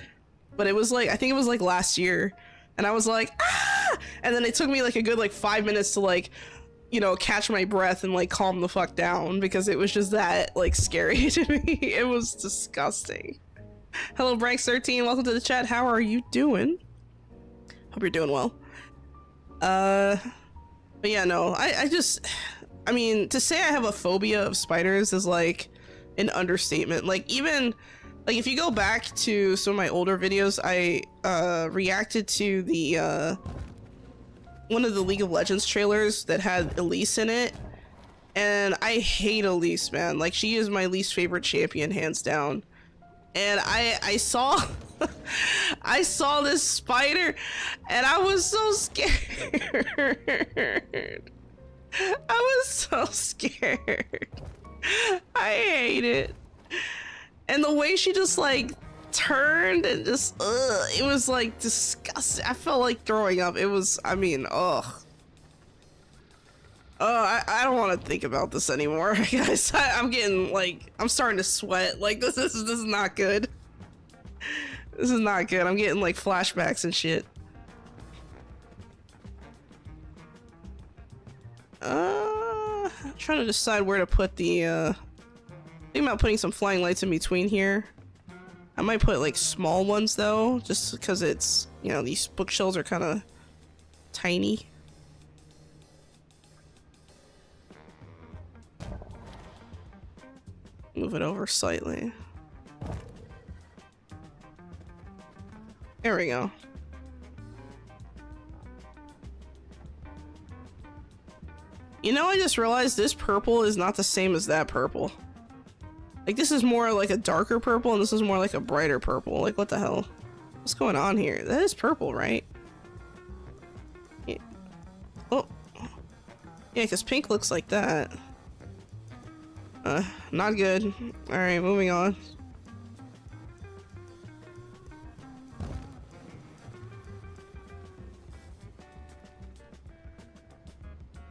A: but it was like, I think it was like last year, and I was like, ah, and then it took me like a good like 5 minutes to like, you know, catch my breath and like calm the fuck down, because it was just that like scary to me. It was disgusting. Hello Branks13, welcome to the chat. How are you doing? Hope you're doing well. But yeah, no, I mean, to say I have a phobia of spiders is like an understatement. Like even like if you go back to some of my older videos, I reacted to the one of the League of Legends trailers that had Elise in it, and I hate Elise, man. Like she is my least favorite champion, hands down. And I saw I saw this spider and I was so scared. I was so scared. I hate it. And the way she just like turned and just it was like disgusting. I felt like throwing up. It was, I mean, ugh. I don't want to think about this anymore, guys. I'm getting like, I'm starting to sweat. Like this is not good. This is not good. I'm getting like flashbacks and shit. I'm trying to decide where to put the think about putting some flying lights in between here. I might put like small ones though, just because it's, you know, these bookshelves are kind of tiny. Move it over slightly. There we go. You know, I just realized this purple is not the same as that purple. Like, this is more like a darker purple, and this is more like a brighter purple. Like, what the hell? What's going on here? That is purple, right? Yeah. Oh. Yeah, because pink looks like that. Not good. Alright, moving on.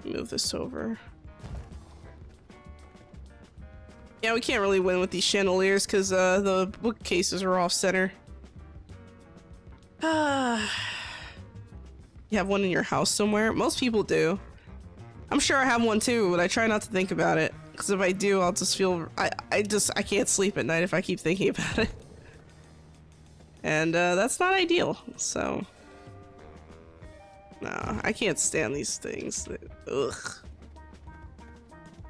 A: Move this over. Yeah, we can't really win with these chandeliers because the bookcases are off center. You have one in your house somewhere? Most people do. I'm sure I have one too, but I try not to think about it. Because if I do, I'll just feel... I can't sleep at night if I keep thinking about it. And that's not ideal, so... No, I can't stand these things. Ugh.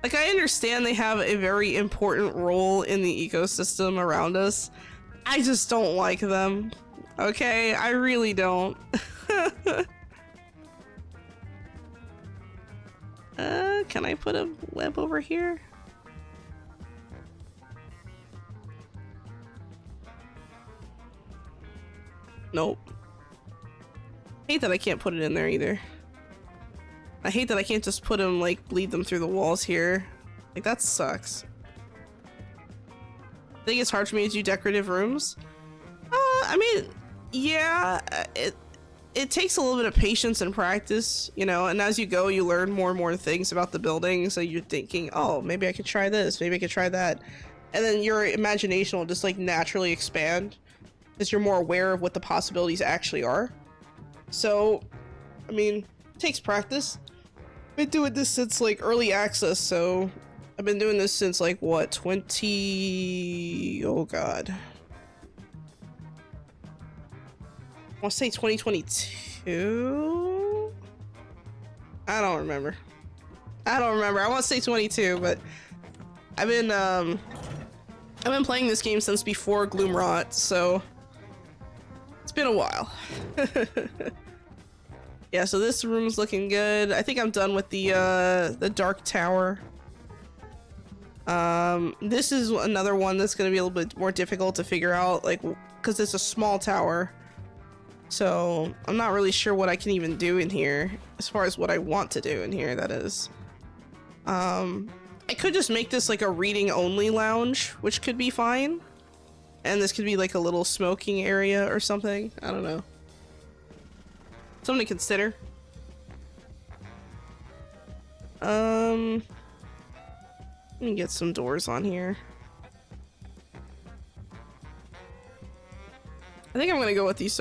A: Like, I understand they have a very important role in the ecosystem around us. I just don't like them. Okay? I really don't. Can I put a web over here? Nope. I hate that I can't put it in there either. I hate that I can't just put them, like, bleed them through the walls here. Like, that sucks. I think it's hard for me to do decorative rooms. I mean, yeah, it takes a little bit of patience and practice, you know, and as you go, you learn more and more things about the building, so you're thinking, oh, maybe I could try this, maybe I could try that. And then your imagination will just, like, naturally expand, as you're more aware of what the possibilities actually are. So, I mean, it takes practice. I've been doing this since, like, early access, so I've been doing this since, like, what, 20... oh god. I want to say 2022? I don't remember. I want to say 22, but I've been playing this game since before Gloomrot, so it's been a while. Yeah, so this room's looking good. I think I'm done with the dark tower. This is another one that's going to be a little bit more difficult to figure out, like, because it's a small tower. So I'm not really sure what I can even do in here, as far as what I want to do in here, that is. I could just make this like a reading only lounge, which could be fine. And this could be like a little smoking area or something. I don't know. Something to consider. Let me get some doors on here. I think I'm gonna go with these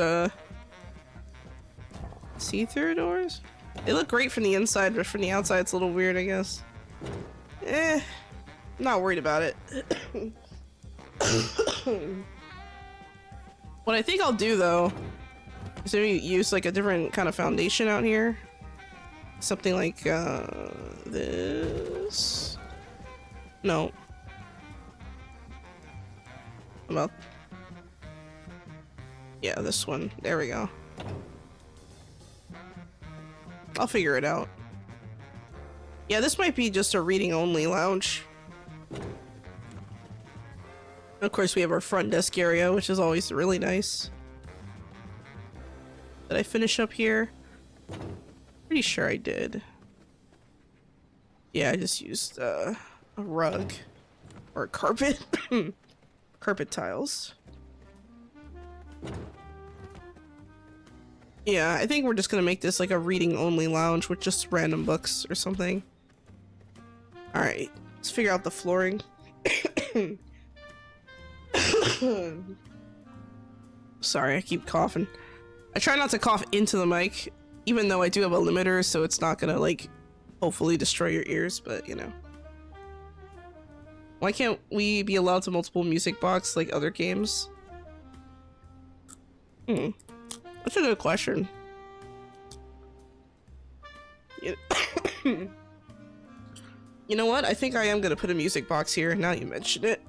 A: see-through doors. They look great from the inside, but from the outside it's a little weird, I guess. I'm not worried about it. What I think I'll do though is maybe use like a different kind of foundation out here. Something like this. No. Well, yeah, this one. There we go. I'll figure it out. Yeah, this might be just a reading only lounge. Of course, we have our front desk area, which is always really nice. Did I finish up here? Pretty sure I did. Yeah, I just used a rug or a carpet. Carpet tiles. Yeah, I think we're just gonna make this like a reading only lounge with just random books or something. Alright, let's figure out the flooring. Sorry, I keep coughing. I try not to cough into the mic, even though I do have a limiter, so it's not gonna like hopefully destroy your ears, but you know. Why can't we be allowed to multiple music box like other games? That's a good question. You know what? I think I am gonna put a music box here now you mention it.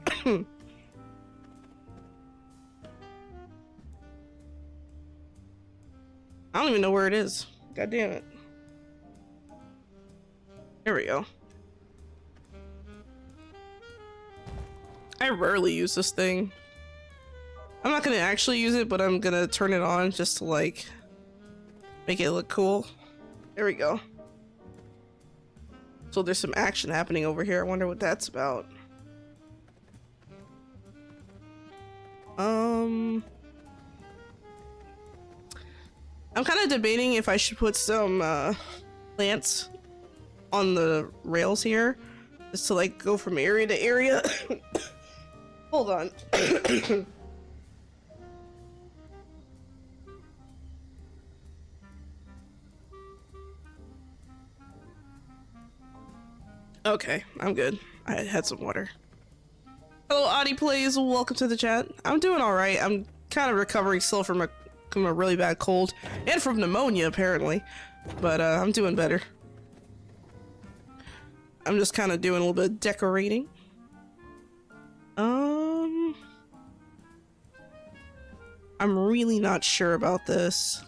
A: I don't even know where it is. God damn it. There we go. I rarely use this thing. I'm not gonna actually use it, but I'm gonna turn it on just to like make it look cool. There we go. So there's some action happening over here. I wonder what that's about. I'm kind of debating if I should put some plants on the rails here, just to like go from area to area. Hold on. Okay, I'm good. I had some water. Hello, Audie Plays. Welcome to the chat. I'm doing all right. I'm kind of recovering still from a really bad cold and from pneumonia apparently, but I'm doing better. I'm just kind of doing a little bit of decorating. I'm really not sure about this.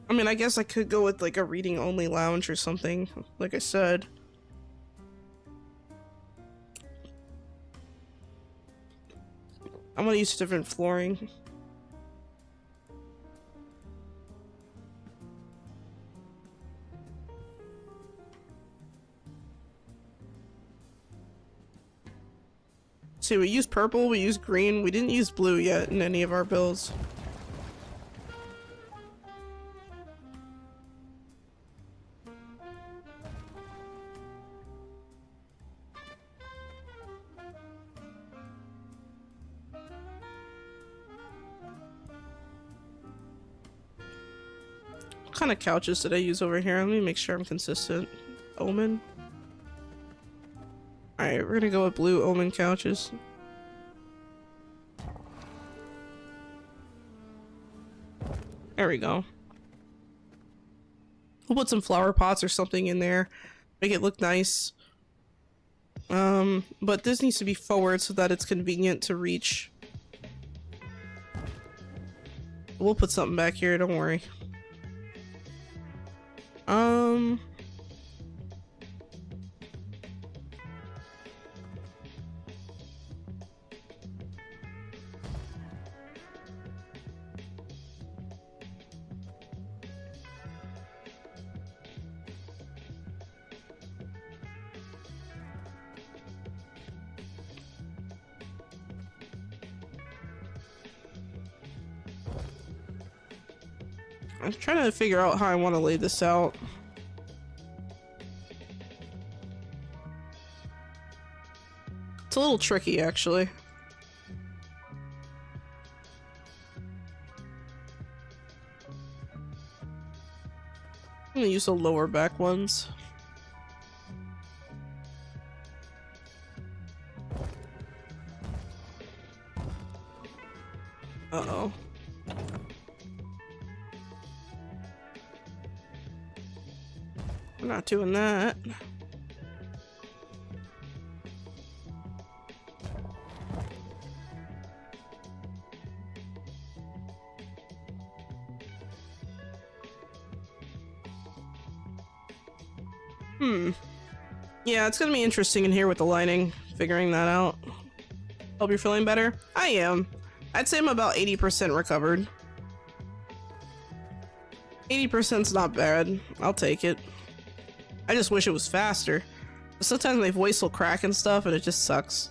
A: I mean, I guess I could go with like a reading only lounge or something, like I said. I'm gonna use different flooring. See, we used purple, we used green, we didn't use blue yet in any of our builds. What kind of couches did I use over here? Let me make sure I'm consistent. Omen. Alright, we're gonna go with blue omen couches. There we go. We'll put some flower pots or something in there. Make it look nice. But this needs to be forward so that it's convenient to reach. We'll put something back here, don't worry. I'm trying to figure out how I want to lay this out. It's a little tricky, actually. I'm gonna use the lower back ones. Uh-oh. We're not doing that. Yeah, it's gonna be interesting in here with the lighting, figuring that out. Hope you're feeling better. I am. I'd say I'm about 80% recovered. 80%'s not bad. I'll take it. I just wish it was faster. Sometimes my voice will crack and stuff, and it just sucks.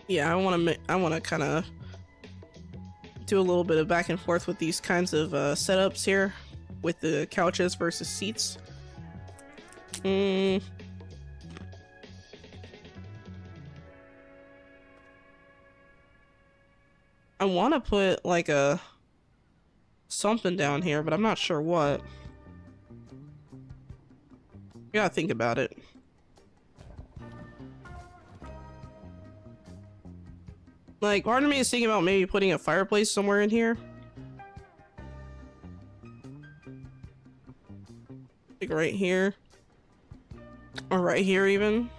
A: Yeah, I want to kind of do a little bit of back and forth with these kinds of setups here with the couches versus seats. I want to put like a something down here, but I'm not sure what. You gotta think about it. Like, part of me is thinking about maybe putting a fireplace somewhere in here. Like right here. Or right here even.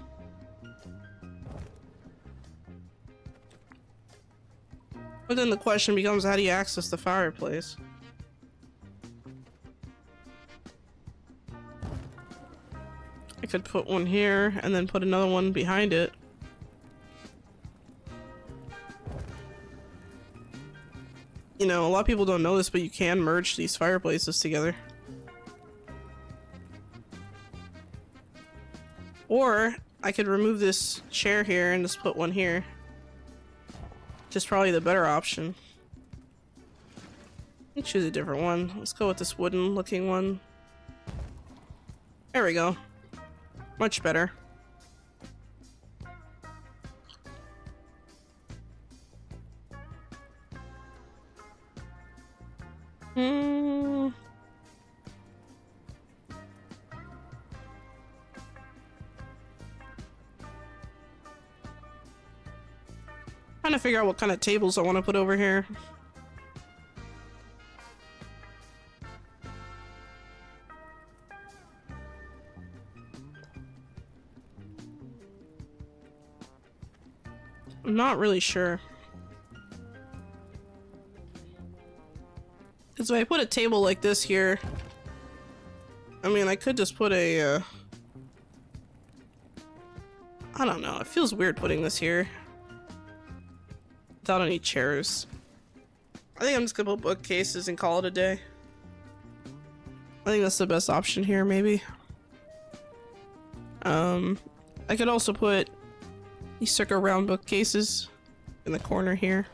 A: But then the question becomes, how do you access the fireplace? I could put one here and then put another one behind it. You know, a lot of people don't know this, but you can merge these fireplaces together. Or I could remove this chair here and just put one here. Which is probably the better option. Let's choose a different one. Let's go with this wooden looking one. There we go. Much better. Trying to figure out what kind of tables I want to put over here. I'm not really sure. Because if I put a table like this here, I mean, I could just put a, I don't know, it feels weird putting this here. Without any chairs. I think I'm just gonna put bookcases and call it a day. I think that's the best option here, maybe. I could also put these circle round bookcases in the corner here.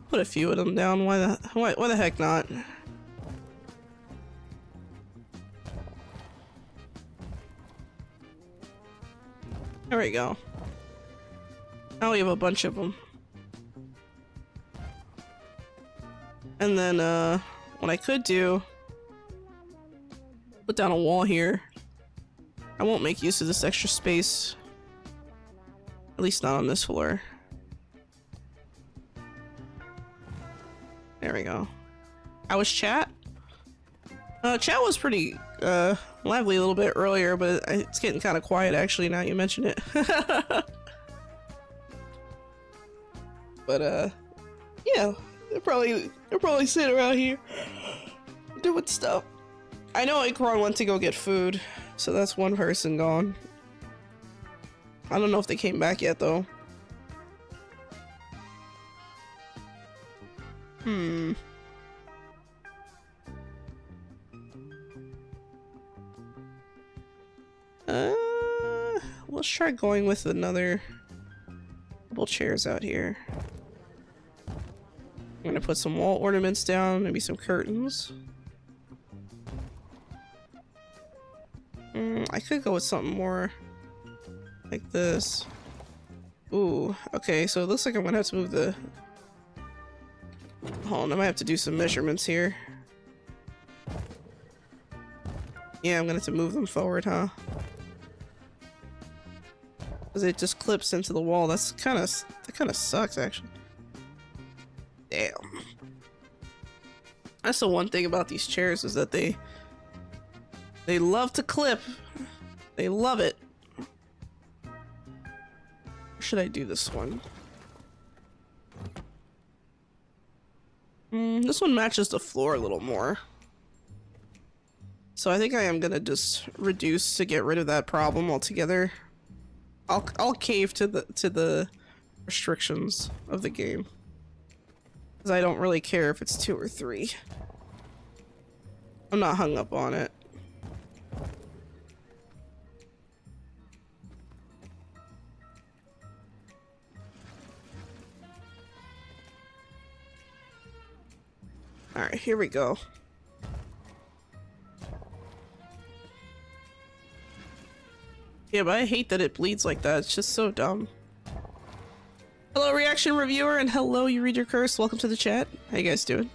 A: Put a few of them down. Why the heck not? There we go. Now we have a bunch of them. And then, what I could do, put down a wall here. I won't make use of this extra space. At least not on this floor. There we go. How was chat? Chat was pretty, lively a little bit earlier, but it's getting kind of quiet actually now you mention it. But yeah, they're probably sitting around here doing stuff. I know Ikron went to go get food, so that's one person gone. I don't know if they came back yet though. Let's try going with another couple chairs out here. I'm gonna put some wall ornaments down, maybe some curtains. I could go with something more like this. Ooh, okay, so it looks like I'm gonna have to move the... Hold on, I might have to do some measurements here. Yeah, I'm gonna have to move them forward, huh? Because it just clips into the wall. That kind of sucks, actually. Damn. That's the one thing about these chairs is that they love to clip. They love it. Or should I do this one? This one matches the floor a little more. So I think I am gonna just reduce to get rid of that problem altogether. I'll cave to the restrictions of the game. Because I don't really care if it's 2 or 3. I'm not hung up on it. Alright, here we go. Yeah, but I hate that it bleeds like that. It's just so dumb. Hello, reaction reviewer, and hello, you read your curse. Welcome to the chat. How you guys doing?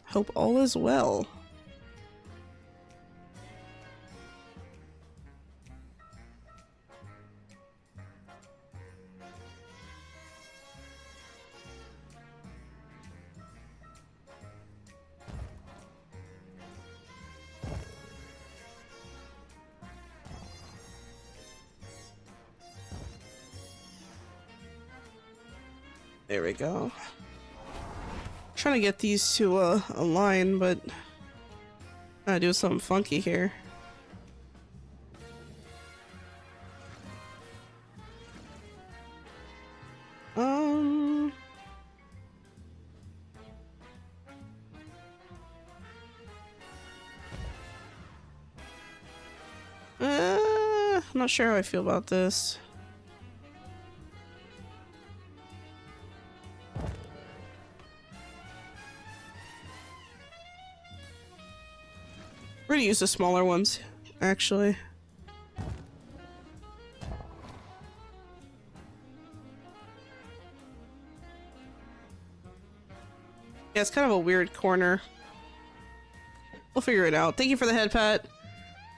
A: Hope all is well. There we go. Trying to get these to align, but I do something funky here. I'm not sure how I feel about this. We're gonna use the smaller ones, actually. Yeah, it's kind of a weird corner. We'll figure it out. Thank you for the headpat.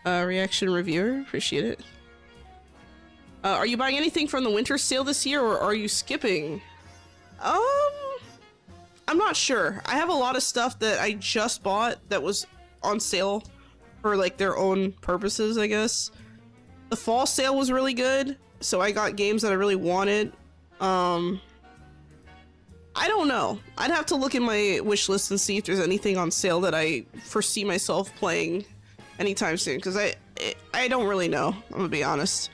A: Reaction reviewer, appreciate it. Are you buying anything from the winter sale this year, or are you skipping? I'm not sure. I have a lot of stuff that I just bought that was on sale for like their own purposes, I guess. The fall sale was really good, so I got games that I really wanted. I don't know. I'd have to look in my wish list and see if there's anything on sale that I foresee myself playing anytime soon, because I don't really know, I'm gonna be honest.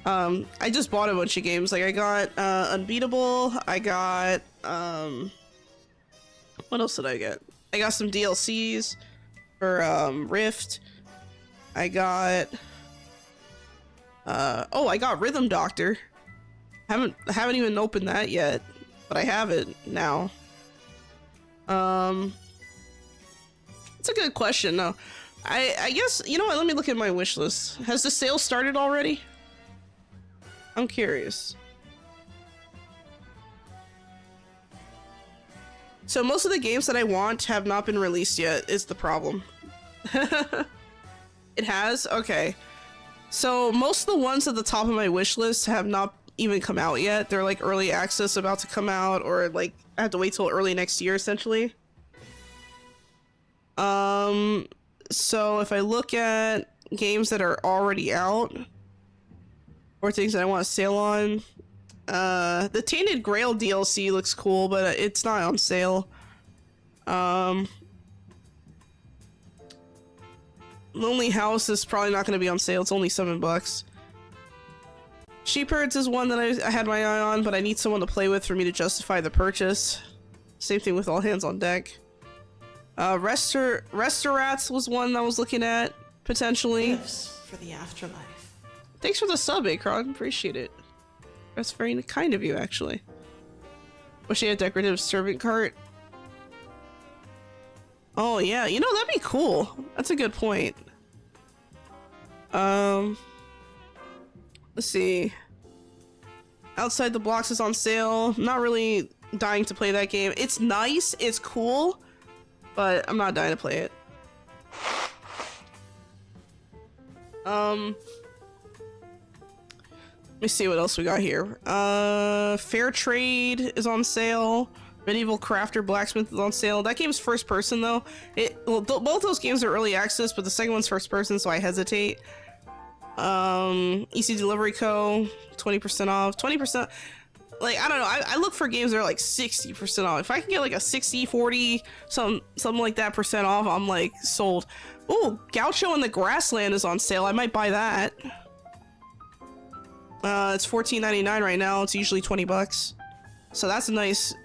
A: I just bought a bunch of games. Like I got Unbeatable, I got what else did I get? I got some DLCs for Rift. I got oh, I got Rhythm Doctor. Haven't even opened that yet, but I have it now. It's a good question. No, I guess, you know what, let me look at my wish list. Has the sale started already? I'm curious. So most of the games that I want have not been released yet, is the problem. It has? Okay. So most of the ones at the top of my wish list have not even come out yet. They're like early access, about to come out, or like I have to wait till early next year, essentially. So if I look at games that are already out, or things that I want to sale on, the Tainted Grail DLC looks cool, but it's not on sale. Lonely House is probably not going to be on sale. It's only $7. Sheepherds is one that I had my eye on, but I need someone to play with for me to justify the purchase. Same thing with All Hands on Deck. Restaurants was one I was looking at, potentially.
B: Gifts for the afterlife.
A: Thanks for the sub, Akron. Appreciate it. That's very kind of you, actually. Wish I had a decorative servant cart. Oh, yeah. You know, that'd be cool. That's a good point. Let's see. Outside the Blocks is on sale. I'm not really dying to play that game. It's nice. It's cool. But I'm not dying to play it. Let me see what else we got here. Fair Trade is on sale. Medieval Crafter Blacksmith is on sale. That game's first person though. Both those games are early access, but the second one's first person, so I hesitate. Easy Delivery Co. 20% off. 20%. Like, I don't know. I look for games that are like 60% off. If I can get like a 60, 40, something like that percent off, I'm like sold. Ooh, Gaucho in the Grassland is on sale. I might buy that. It's $14.99 right now. It's usually $20. So that's a nice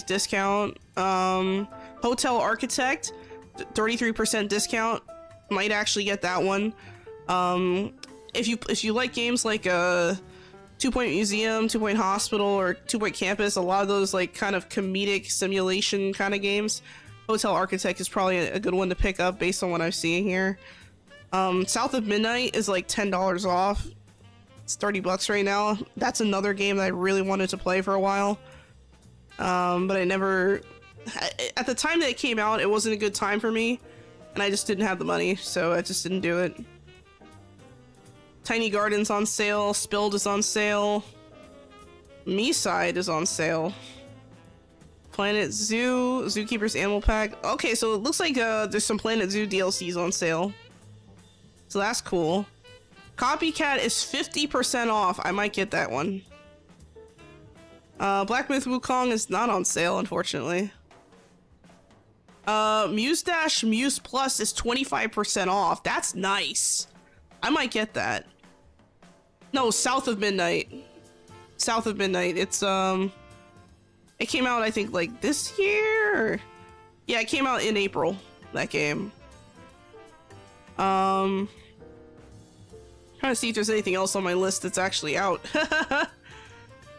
A: discount. Hotel Architect, 33% discount. Might actually get that one. If you like games like 2 Point Museum, 2 Point Hospital, or 2 Point Campus, a lot of those like kind of comedic simulation kind of games, Hotel Architect is probably a good one to pick up based on what I'm seeing here. South of Midnight is like $10 off. It's $30 right now. That's another game that I really wanted to play for a while. But I never... At the time that it came out, it wasn't a good time for me, and I just didn't have the money, so I just didn't do it. Tiny Garden's on sale. Spilled is on sale. Me-Side is on sale. Planet Zoo, Zookeeper's Animal Pack. Okay, so it looks like there's some Planet Zoo DLCs on sale. So that's cool. Copycat is 50% off. I might get that one. Black Myth Wukong is not on sale, unfortunately. Muse Plus is 25% off. That's nice. I might get that. No, South of Midnight. South of Midnight. It's, it came out, I think, like, this year? Yeah, it came out in April, that game. Trying to see if there's anything else on my list that's actually out.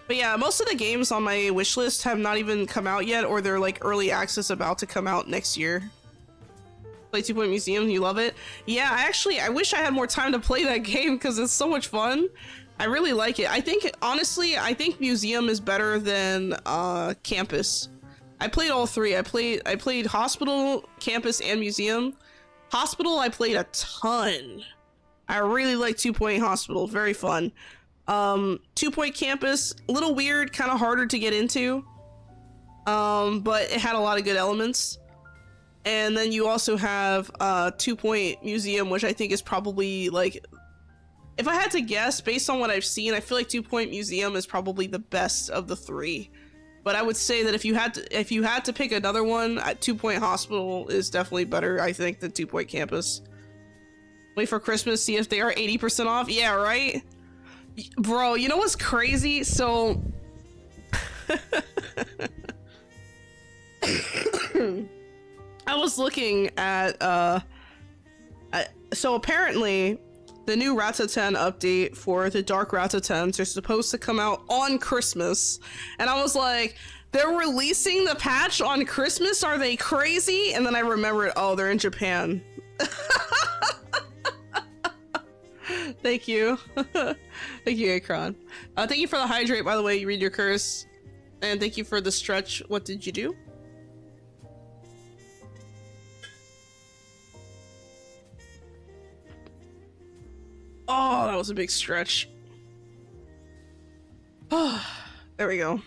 A: But yeah, most of the games on my wish list have not even come out yet, or they're like early access about to come out next year. Play 2 Point Museum, you love it? Yeah, I wish I had more time to play that game because it's so much fun. I really like it. I think, honestly, I think Museum is better than Campus. I played all three. I played Hospital, Campus, and Museum. Hospital, I played a ton. I really like 2 Point Hospital, very fun. 2 Point Campus, a little weird, kind of harder to get into, but it had a lot of good elements. And then you also have 2 Point Museum, which I think is probably, like, if I had to guess based on what I've seen, I feel like 2 Point Museum is probably the best of the three. But I would say that if you had to pick another one, 2 Point Hospital is definitely better, I think, than 2 Point Campus. Wait for Christmas, see if they are 80% off. Yeah, right? Bro, you know what's crazy? So I was looking at so apparently the new Ratatan update for the Dark Ratatans are supposed to come out on Christmas, and I was like, they're releasing the patch on Christmas? Are they crazy? And then I remembered, oh, they're in Japan. Thank you. Thank you, Akron. Thank you for the hydrate, by the way. You read your curse. And thank you for the stretch. What did you do? Oh, that was a big stretch. Oh, there we go.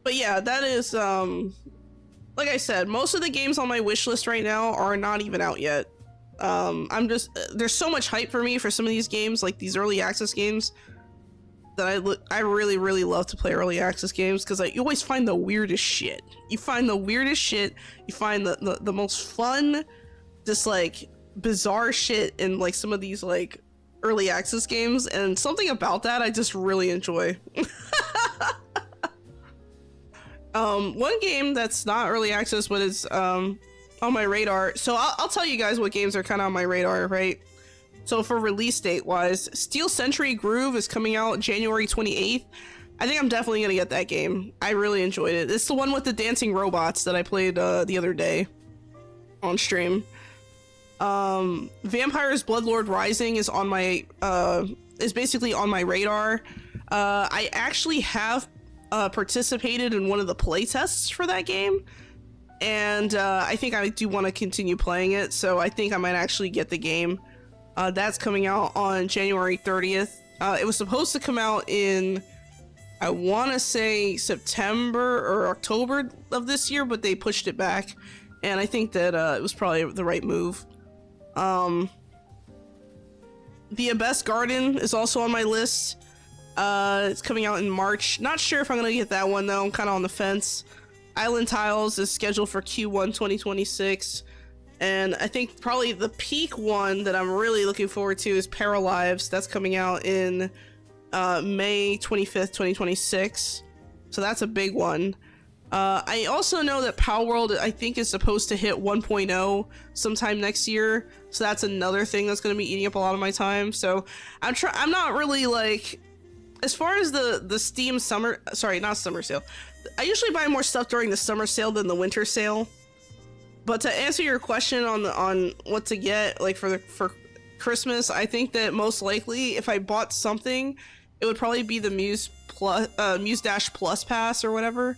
A: But yeah, that is, like I said, most of the games on my wish list right now are not even out yet. There's so much hype for me for some of these games, like these early access games, that I really, really love to play early access games, because you always find the weirdest shit. You find the weirdest shit, you find the most fun, just like bizarre shit in like some of these like early access games, and something about that I just really enjoy. One game that's not early access but is on my radar, so I'll tell you guys what games are kind of on my radar, right? So for release date wise, Steel Century Groove is coming out January 28th. I think I'm definitely gonna get that game. I really enjoyed it. It's the one with the dancing robots that I played the other day on stream. Vampire's Bloodlord Rising is on my is basically on my radar. I actually have participated in one of the playtests for that game, and I think I do want to continue playing it, so I think I might actually get the game. That's coming out on January 30th. It was supposed to come out in, I want to say September or October of this year, but they pushed it back, and I think that it was probably the right move. The Abyss Garden is also on my list. It's coming out in March. Not sure if I'm gonna get that one though. I'm kind of on the fence. Island Tiles is scheduled for Q1 2026. And I think probably the peak one that I'm really looking forward to is Paralives. That's coming out in May 25th, 2026. So that's a big one. I also know that Palworld, I think, is supposed to hit 1.0 sometime next year. So that's another thing that's going to be eating up a lot of my time. So I'm not really like, as far as the Steam summer, sorry, not summer sale. I usually buy more stuff during the summer sale than the winter sale. But to answer your question on what to get, like for Christmas, I think that most likely if I bought something, it would probably be the Muse Plus pass or whatever,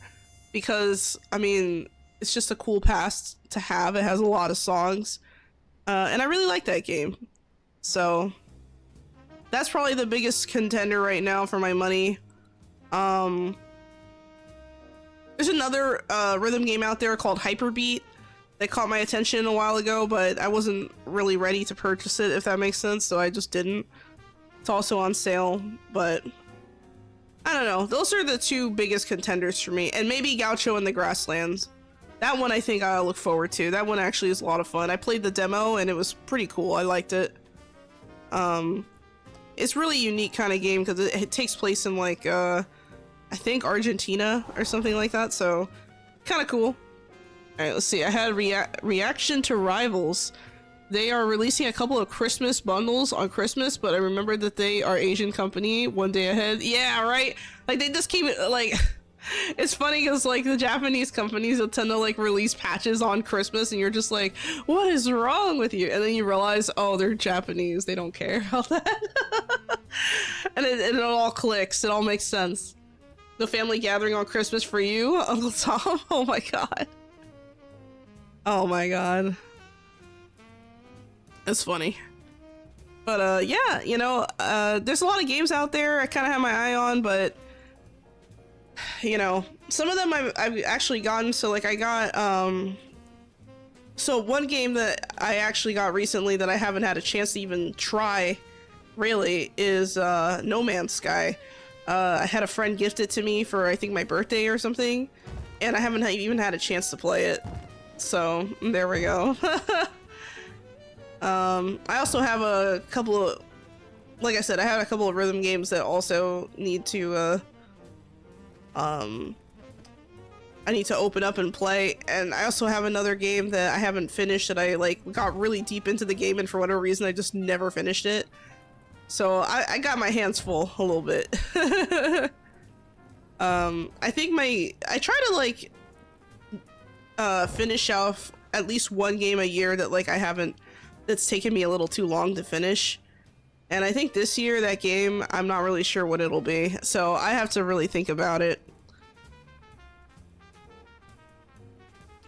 A: because I mean it's just a cool pass to have. It has a lot of songs, and I really like that game. So that's probably the biggest contender right now for my money. There's another rhythm game out there called Hyperbeat that caught my attention a while ago, but I wasn't really ready to purchase it, if that makes sense, so I just didn't. It's also on sale, but I don't know. Those are the two biggest contenders for me. And maybe Gaucho and the Grasslands. That one I think I'll look forward to. That one actually is a lot of fun. I played the demo and it was pretty cool. I liked it. It's really unique kind of game because it takes place in like, I think Argentina or something like that. So kind of cool. All right, let's see. I had reaction to Rivals. They are releasing a couple of Christmas bundles on Christmas, but I remembered that they are Asian company one day ahead. Yeah, right? Like, they just keep it, like... It's funny because, like, the Japanese companies will tend to, like, release patches on Christmas, and you're just like, what is wrong with you? And then you realize, oh, they're Japanese. They don't care about that. And it all clicks. It all makes sense. The family gathering on Christmas for you, Uncle Tom? Oh my god. Oh my god. It's funny. But, yeah, you know, there's a lot of games out there I kind of have my eye on, but, you know, some of them I've actually gotten. So, like, I got, so one game that I actually got recently that I haven't had a chance to even try, really, is, No Man's Sky. I had a friend gift it to me for, I think, my birthday or something, and I haven't even had a chance to play it. So, there we go. I also have a couple of, like I said, I have a couple of rhythm games that also need to, I need to open up and play, and I also have another game that I haven't finished that I, like, got really deep into the game, and for whatever reason, I just never finished it. So, I got my hands full a little bit. I think I try to, like, finish off at least one game a year that, like, that's taken me a little too long to finish. And I think this year, that game, I'm not really sure what it'll be. So I have to really think about it.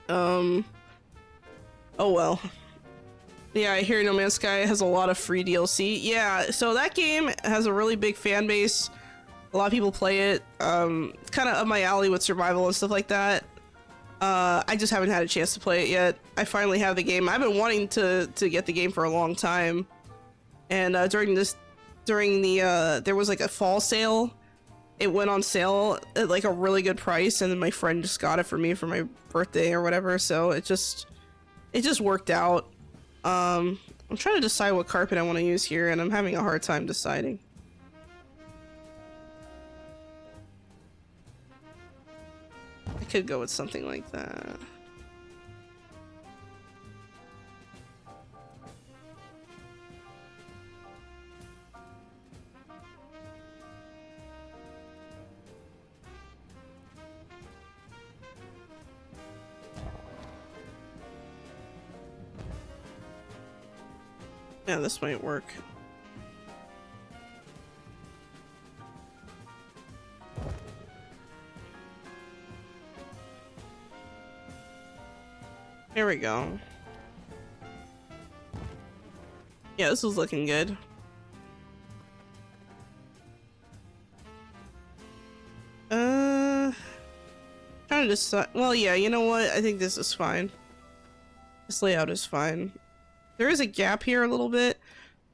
A: Oh well. Yeah, I hear No Man's Sky has a lot of free DLC. Yeah, so that game has a really big fan base. A lot of people play it. It's kind of up my alley with survival and stuff like that. I just haven't had a chance to play it yet. I finally have the game. I've been wanting to get the game for a long time. And there was like a fall sale. It went on sale at like a really good price, and then my friend just got it for me for my birthday or whatever, so it just worked out. I'm trying to decide what carpet I want to use here, and I'm having a hard time deciding. I could go with something like that. Yeah, this might work. Here we go. Yeah, this is looking good. Trying to decide. Well, yeah, you know what? I think this is fine. This layout is fine. There is a gap here a little bit,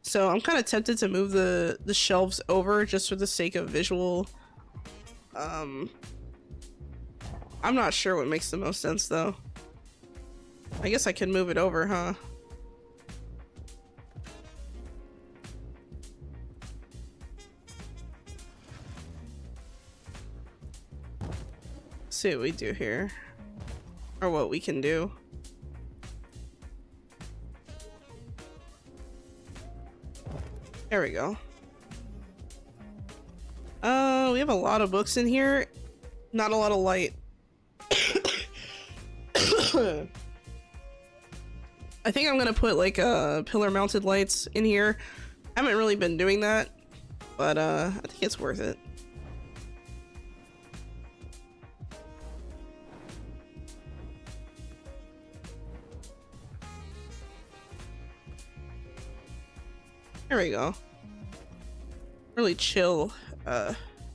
A: so I'm kind of tempted to move the shelves over just for the sake of visual. I'm not sure what makes the most sense though. I guess I can move it over, huh? Let's see what we do here, or what we can do. There we go. We have a lot of books in here. Not a lot of light. I think I'm gonna put like pillar mounted lights in here. I haven't really been doing that, but I think it's worth it. There we go. Really chill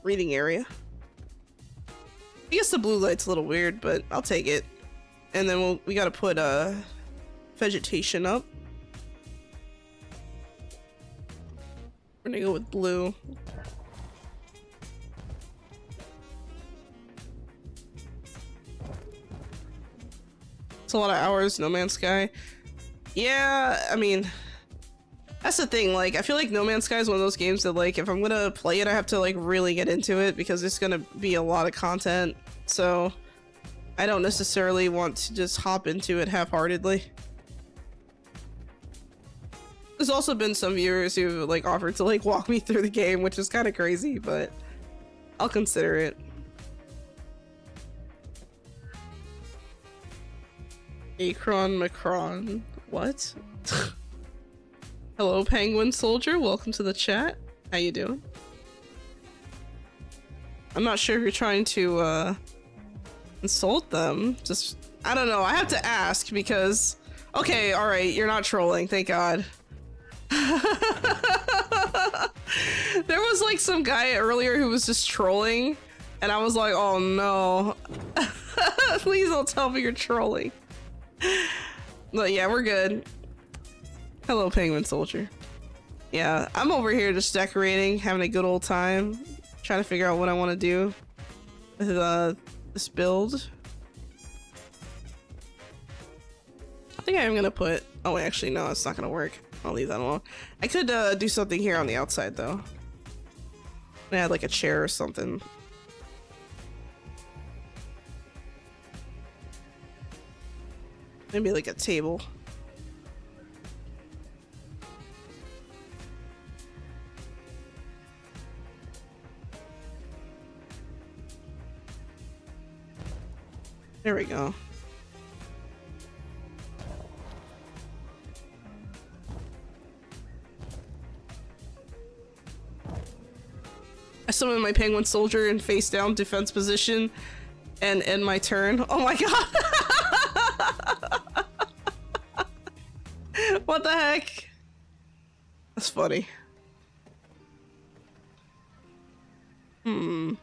A: reading area. I guess the blue light's a little weird, but I'll take it. And then we gotta put vegetation up. We're gonna go with blue. It's a lot of hours, No Man's Sky. Yeah, I mean, that's the thing, like, I feel like No Man's Sky is one of those games that, like, if I'm gonna play it, I have to, like, really get into it because there's gonna be a lot of content, so I don't necessarily want to just hop into it half-heartedly. There's also been some viewers who, like, offered to, like, walk me through the game, which is kind of crazy, but I'll consider it. Akron Macron. What? Hello, Penguin Soldier. Welcome to the chat. How you doing? I'm not sure if you're trying to, insult them. Just, I don't know. I have to ask because... Okay, alright. You're not trolling. Thank God. There was, like, some guy earlier who was just trolling, and I was like, oh no. Please don't tell me you're trolling. But yeah, we're good. Hello, Penguin Soldier. Yeah, I'm over here just decorating, having a good old time, trying to figure out what I want to do with this build. I think I'm gonna put... Oh, wait, actually, no, it's not gonna work. I'll leave that alone. I could do something here on the outside, though. I had like a chair or something. Maybe like a table. There we go. I summon my Penguin Soldier in face down defense position and end my turn. Oh my god! What the heck? That's funny. I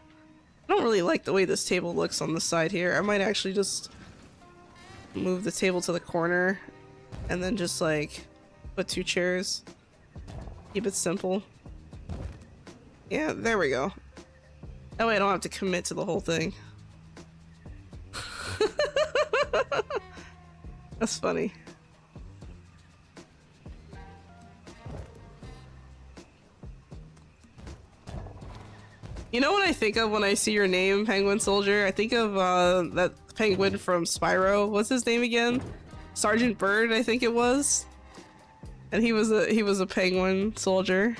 A: don't really like the way this table looks on the side here. I might actually just move the table to the corner and then just like put 2 chairs. Keep it simple. Yeah, there we go. That way I don't have to commit to the whole thing. That's funny. You know what I think of when I see your name, Penguin Soldier? I think of that penguin from Spyro. What's his name again? Sergeant Bird, I think it was. And he was a penguin soldier.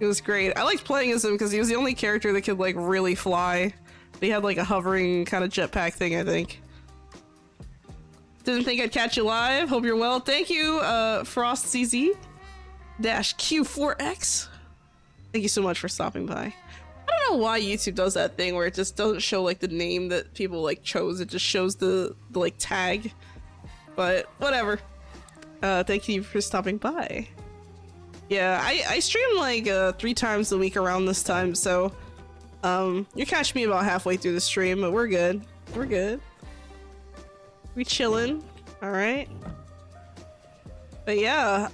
A: It was great. I liked playing as him because he was the only character that could like really fly. He had like a hovering kind of jetpack thing, I think. Didn't think I'd catch you live. Hope you're well. Thank you, FrostCZ-Q4X. Thank you so much for stopping by. I don't know why YouTube does that thing where it just doesn't show like the name that people like chose. It just shows the like tag. But whatever. Thank you for stopping by. Yeah, I stream like 3 times a week around this time, so you catch me about halfway through the stream, but we're good. We're good. We chillin', all right. But yeah,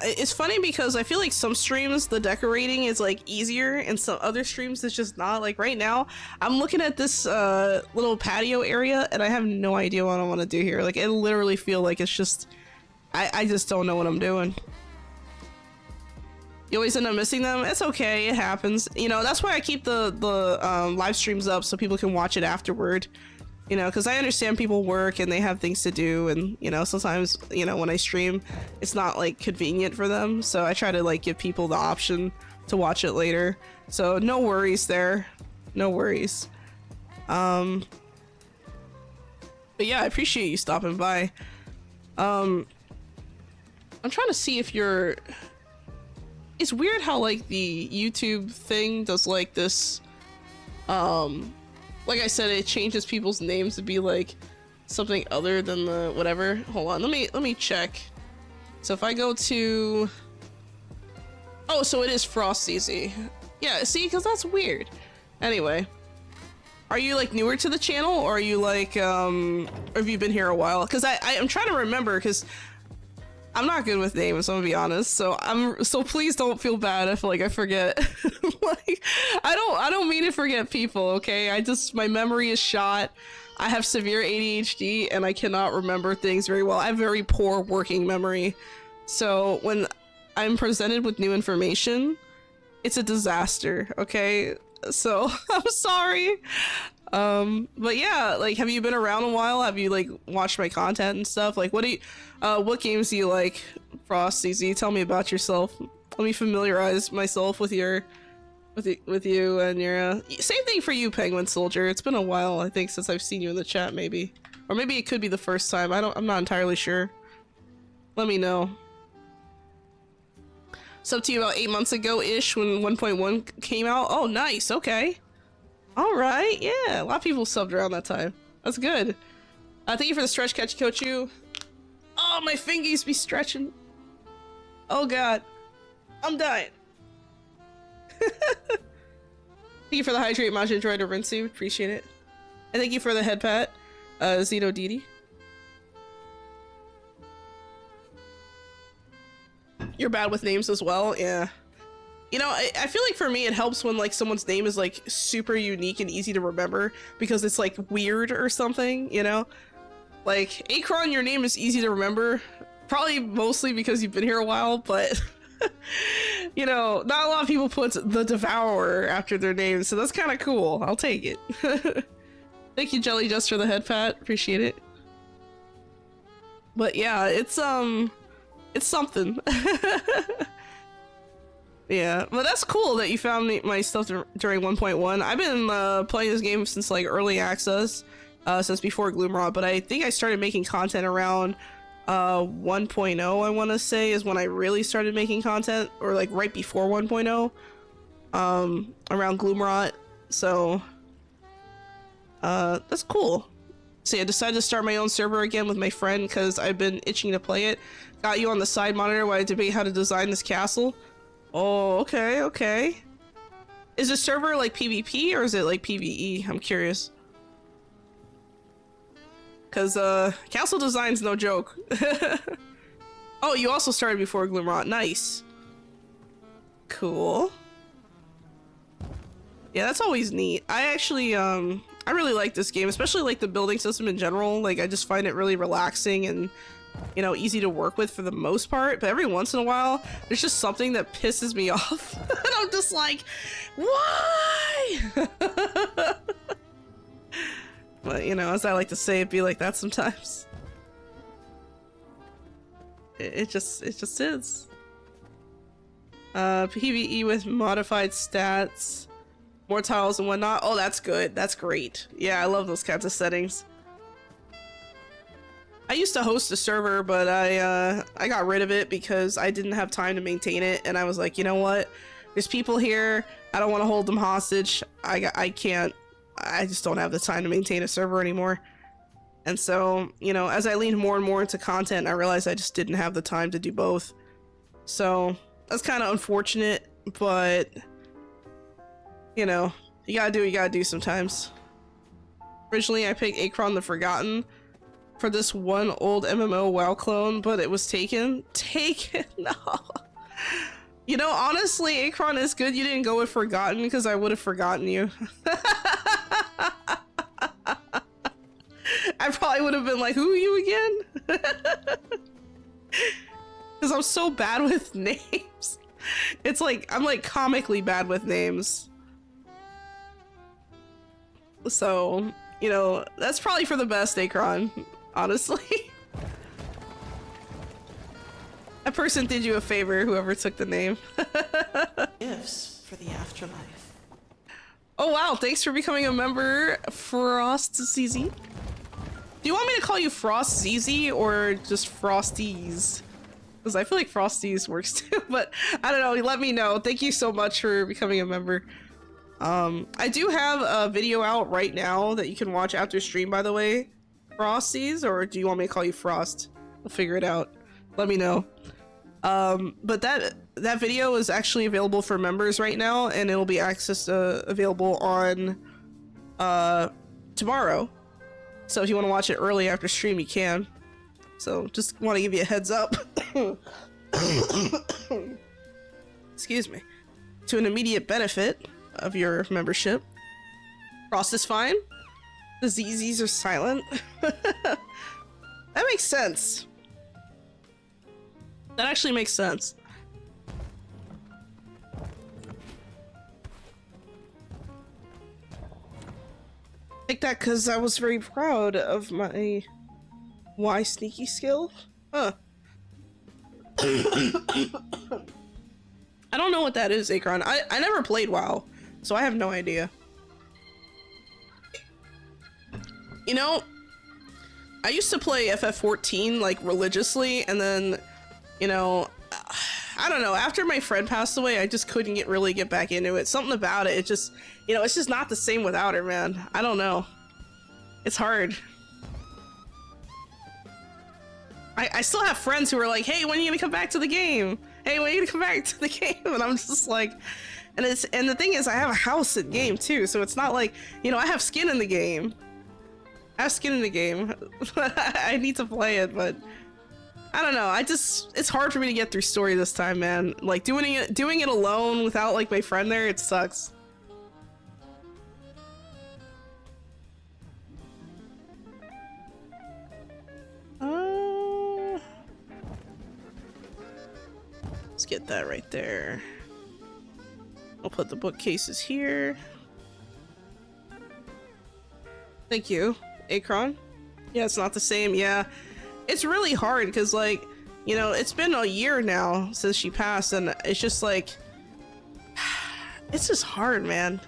A: it's funny because I feel like some streams the decorating is like easier and some other streams it's just not. Like right now I'm looking at this little patio area and I have no idea what I want to do here. Like I literally feel like it's just I just don't know what I'm doing. You always end up missing them. It's okay, it happens. You know, that's why I keep the live streams up so people can watch it afterward. You know, because I understand people work and they have things to do, and you know, sometimes, you know, when I stream it's not like convenient for them, so I try to like give people the option to watch it later. So no worries there, no worries. But yeah, I appreciate you stopping by. I'm trying to see if you're... It's weird how like the YouTube thing does like this like I said, it changes people's names to be like something other than the whatever. Hold on, let me check. So if I go to... Oh, so it is FrostCZ. Yeah, see, because that's weird. Anyway, are you like newer to the channel, or are you like have you been here a while? Because I'm trying to remember, because I'm not good with names, I'm gonna be honest. So please don't feel bad if like I forget. Like I don't don't mean to forget people, okay? My memory is shot. I have severe ADHD and I cannot remember things very well. I have very poor working memory. So when I'm presented with new information, it's a disaster, okay? So I'm sorry. But yeah, like, have you been around a while? Have you like watched my content and stuff? Like, what games do you like, Frost CZ? Tell me about yourself. Let me familiarize myself with you and your same thing for you, Penguin Soldier. It's been a while, I think, since I've seen you in the chat, maybe. Or maybe it could be the first time. I'm not entirely sure. Let me know. Subbed to you about 8 months ago-ish when 1.1 came out. Oh, nice. Okay. All right. Yeah, a lot of people subbed around that time. That's good. Thank you for the stretch, Catchy Kochu. Oh, my fingies be stretching. Oh, God. I'm dying. Thank you for the hydrate, Majin Droid or Rinsu. Appreciate it. And thank you for the headpat, Zeno Didi. You're bad with names as well, yeah. You know, I feel like for me it helps when like someone's name is like super unique and easy to remember because it's like weird or something, you know? Like, Akron, your name is easy to remember, probably mostly because you've been here a while, but you know, not a lot of people put the Devourer after their name, so that's kind of cool. I'll take it. Thank you, Jelly, just for the head pat. Appreciate it. But yeah, it's something. Yeah, but that's cool that you found my stuff during 1.1. I've been playing this game since like early access, since before Gloomrot, but I think I started making content around 1.0, I want to say, is when I really started making content, or like right before 1.0, around Gloomrot. So that's cool. So yeah, I decided to start my own server again with my friend because I've been itching to play it. Got you on the side monitor while I debate how to design this castle. Oh, okay, okay. Is the server like PvP or is it like PvE? I'm curious. Cause castle design's no joke. Oh, you also started before Gloomrot. Nice. Cool. Yeah, that's always neat. I actually I really like this game, especially like the building system in general. Like, I just find it really relaxing and, you know, easy to work with for the most part. But every once in a while, there's just something that pisses me off. And I'm just like, why? But, you know, as I like to say, it be like that sometimes. It just is. PvE with modified stats, more tiles and whatnot. Oh, that's good. That's great. Yeah, I love those kinds of settings. I used to host a server, but I got rid of it because I didn't have time to maintain it, and I was like, you know what? There's people here. I don't want to hold them hostage. I can't. I just don't have the time to maintain a server anymore. And so, you know, as I leaned more and more into content, I realized I just didn't have the time to do both. So that's kind of unfortunate, but you know, you gotta do what you gotta do sometimes. Originally, I picked Akron the Forgotten for this one old MMO WoW clone, but it was taken. Taken? No. You know, honestly, Akron is good you didn't go with Forgotten because I would have forgotten you. I probably would have been like, who are you again? Because I'm so bad with names. It's like, I'm like comically bad with names. So, you know, that's probably for the best, Akron, honestly. That person did you a favor, whoever took the name.
B: Gifts for the afterlife.
A: Oh wow, thanks for becoming a member, Frost ZZ. Do you want me to call you Frost ZZ or just Frosties? Because I feel like Frosties works too, but I don't know, let me know. Thank you so much for becoming a member. I do have a video out right now that you can watch after stream, by the way. Frosties, or do you want me to call you Frost? We'll figure it out. Let me know. But that video is actually available for members right now, and it'll be accessed available on tomorrow. So if you want to watch it early after stream, you can. So just want to give you a heads up. Excuse me. To an immediate benefit of your membership. Frost is fine. The ZZs are silent. That makes sense. That actually makes sense. Like that because I was very proud of my Y sneaky skill. Huh. I don't know what that is, Akron. I never played WoW, so I have no idea. You know, I used to play FF14 like religiously, and then, you know, I don't know, after my friend passed away, I just couldn't really get back into it. Something about it, it just, you know, it's just not the same without her, man. I don't know. It's hard. I still have friends who are like, hey, when are you gonna come back to the game? Hey, when are you gonna come back to the game? And I'm just like, and the thing is, I have a house in game too, so it's not like, you know, I have skin in the game. I have skin in the game. I need to play it, but I don't know. It's hard for me to get through story this time, man. Like doing it alone without like my friend there, it sucks. Let's get that right there. I'll put the bookcases here. Thank you, Akron. Yeah, it's not the same. Yeah, it's really hard because, like, you know, it's been a year now since she passed, and it's just like, it's just hard, man.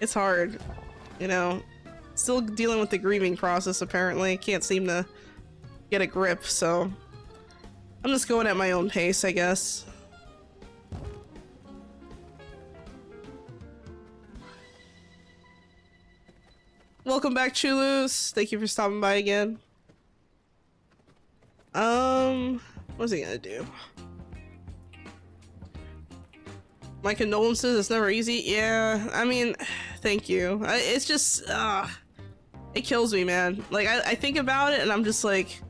A: It's hard, you know. Still dealing with the grieving process, apparently. Can't seem to get a grip, so I'm just going at my own pace, I guess. Welcome back, Chulus. Thank you for stopping by again. What was he gonna do? My condolences, it's never easy. Yeah, I mean, thank you. It's just, it kills me, man. Like, I think about it and I'm just like,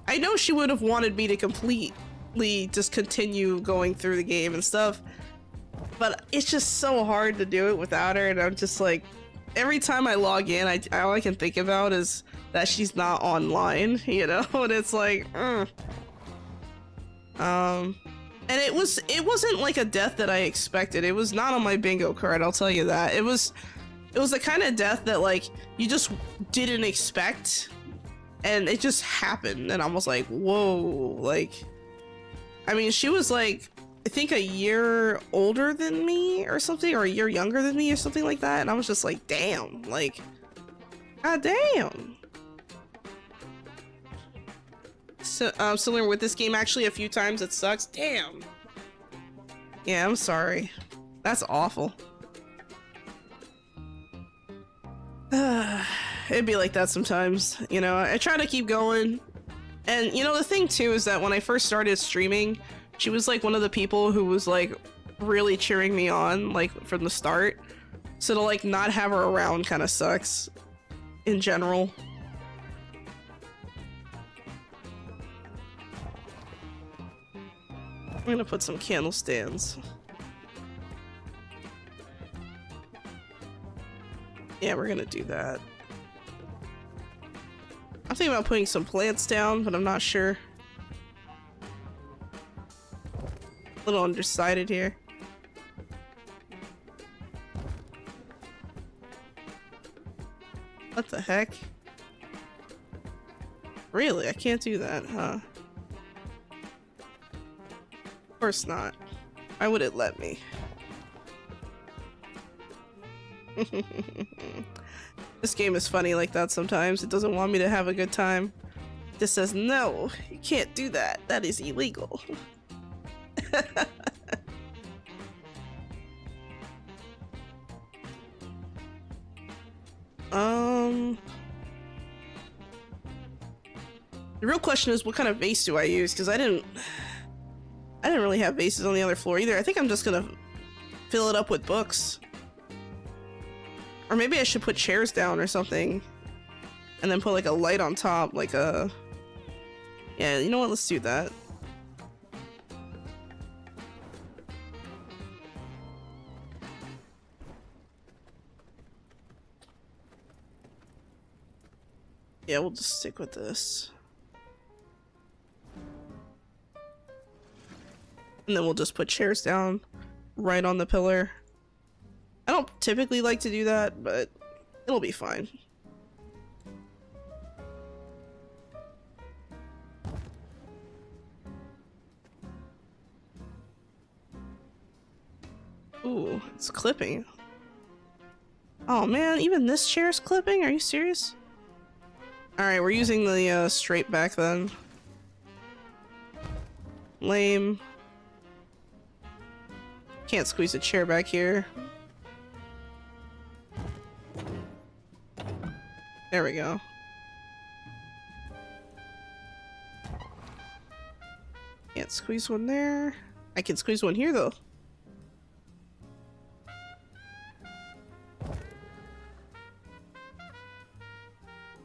A: I know she would have wanted me to completely just continue going through the game and stuff, but it's just so hard to do it without her, and I'm just like, every time I log in, all I can think about is that she's not online, you know? And it's like, and it wasn't like a death that I expected. It was not on my bingo card, I'll tell you that. It was the kind of death that, like, you just didn't expect, and it just happened, and I was like, whoa. Like, I mean, she was like, I think a year older than me or something, or a year younger than me or something like that, and I was just like, damn, like, god damn. So I'm still learning with this game actually a few times. It sucks. Damn. Yeah, I'm sorry. That's awful. It'd be like that sometimes, you know. I try to keep going, and you know, the thing too is that when I first started streaming, she was like one of the people who was like really cheering me on, like, from the start. So to like not have her around kind of sucks in general. I'm gonna put some candle stands. Yeah, we're gonna do that. I'm thinking about putting some plants down, but I'm not sure. A little undecided here. What the heck? Really? I can't do that, huh? Of course not. Why would it let me? This game is funny like that sometimes. It doesn't want me to have a good time. It just says, no, you can't do that. That is illegal. The real question is, what kind of vase do I use? Because I didn't really have vases on the other floor either. I think I'm just gonna fill it up with books. Or maybe I should put chairs down or something, and then put like a light on top, like a... Yeah, you know what? Let's do that. Yeah, we'll just stick with this. And then we'll just put chairs down right on the pillar. I don't typically like to do that, but it'll be fine. Ooh, it's clipping. Oh man, even this chair's clipping? Are you serious? Alright, we're using the straight back then. Lame. Can't squeeze a chair back here. There we go. Can't squeeze one there. I can squeeze one here though.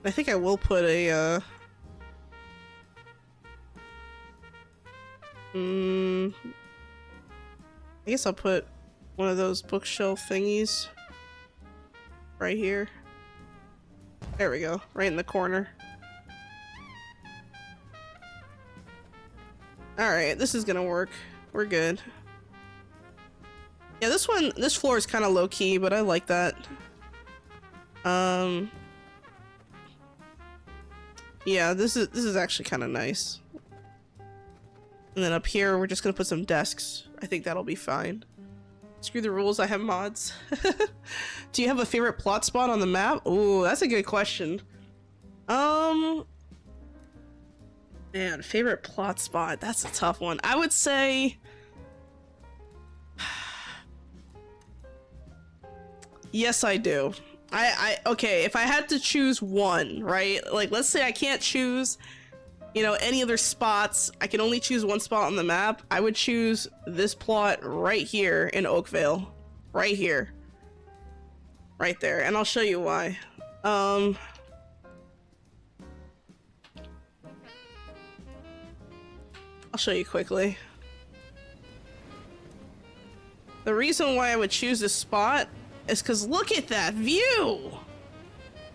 A: I think I will put a I guess I'll put one of those bookshelf thingies right here. There we go, right in the corner. Alright, this is gonna work. We're good. Yeah, this floor is kind of low-key, but I like that. Yeah, this is actually kind of nice. And then up here, we're just gonna put some desks. I think that'll be fine. Screw the rules, I have mods. Do you have a favorite plot spot on the map? Ooh, that's a good question. Man, favorite plot spot. That's a tough one. I would say... Yes, I do. Okay, if I had to choose one, right? Like, let's say I can't choose, you know, any other spots. I can only choose one spot on the map. I would choose this plot right here in Oakvale. Right here. Right there. And I'll show you why. I'll show you quickly. The reason why I would choose this spot is because look at that view!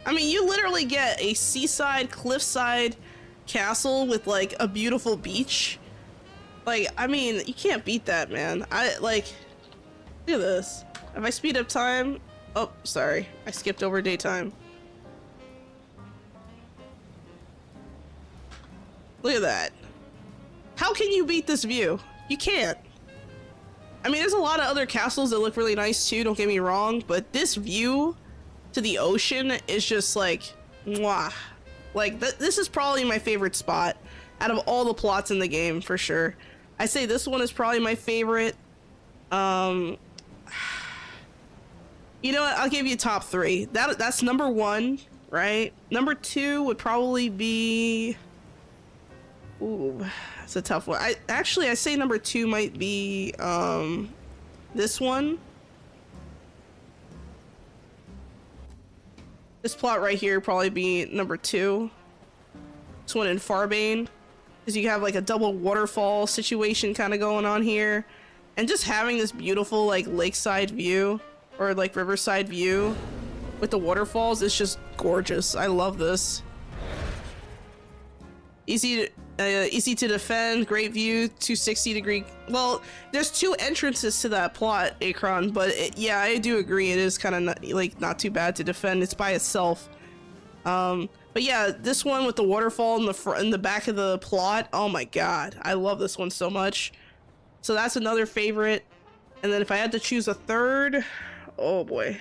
A: I mean, you literally get a seaside, cliffside castle with like a beautiful beach. Like, I mean, you can't beat that, man. Look at this. If I speed up time, oh, sorry, I skipped over daytime. Look at that. How can you beat this view? You can't. I mean, there's a lot of other castles that look really nice too, don't get me wrong, but this view to the ocean is just like, mwah. Like, this is probably my favorite spot out of all the plots in the game, for sure. I say this one is probably my favorite. You know what? I'll give you top three. That's number one, right? Number two would probably be... Ooh, that's a tough one. I say number two might be this one. This plot right here would probably be number two. This one in Farbane, because you have like a double waterfall situation kind of going on here, and just having this beautiful like lakeside view or like riverside view with the waterfalls is just gorgeous. I love this. Easy to defend, great view, 260-degree. Well, there's two entrances to that plot, Akron, but yeah, I do agree. It is kind of not too bad to defend. It's by itself. But yeah, this one with the waterfall in the back of the plot. Oh my god, I love this one so much. So that's another favorite. And then if I had to choose a third, oh boy,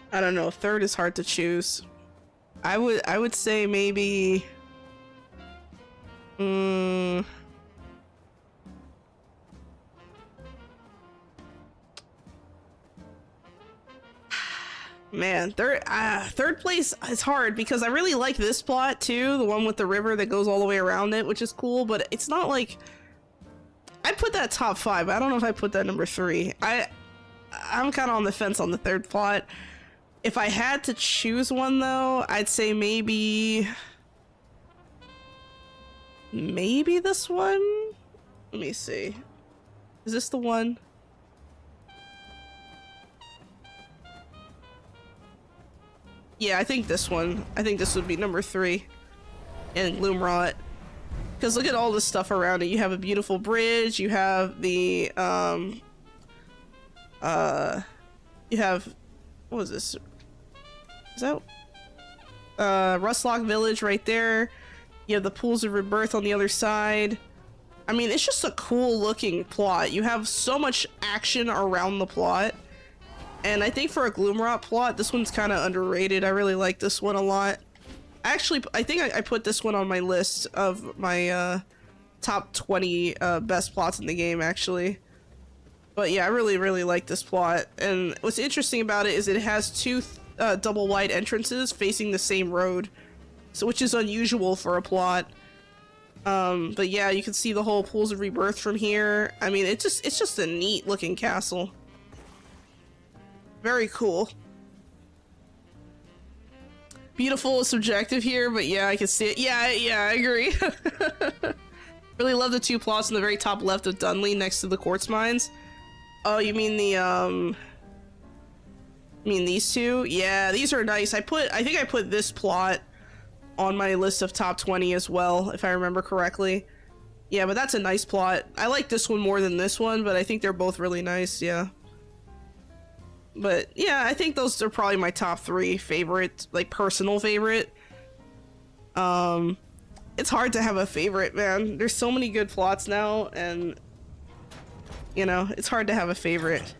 A: I don't know. Third is hard to choose. I would say maybe. Man, third place is hard because I really like this plot too, the one with the river that goes all the way around it, which is cool. But it's not like I put that top five. I don't know if I put that number three. I'm kind of on the fence on the third plot. If I had to choose one though, I'd say maybe this one? Let me see. Is this the one? Yeah, I think this one. I think this would be number 3 in Gloomrot. Because look at all this stuff around it. You have a beautiful bridge. You have the, you have, what was this? Is that, Rustlock Village right there. You have the Pools of Rebirth on the other side. I mean, it's just a cool looking plot. You have so much action around the plot. And I think for a Gloomrot plot, this one's kind of underrated. I really like this one a lot. Actually, I think I put this one on my list of my top 20 best plots in the game, actually. But yeah, I really, really like this plot. And what's interesting about it is it has 2 double wide entrances facing the same road, so which is unusual for a plot. But yeah, you can see the whole Pools of Rebirth from here. I mean, it's just a neat looking castle. Very cool. Beautiful is subjective here, but yeah, I can see it. Yeah, I agree. Really love the 2 plots in the very top left of Dunley next to the quartz mines. Oh, you mean the, you mean these 2? Yeah, these are nice. I think I put this plot on my list of top 20 as well, if I remember correctly. Yeah, but that's a nice plot. I like this one more than this one, but I think they're both really nice, yeah. But yeah, I think those are probably my top 3 favorite, like personal favorite. It's hard to have a favorite, man. There's so many good plots now, and you know, it's hard to have a favorite.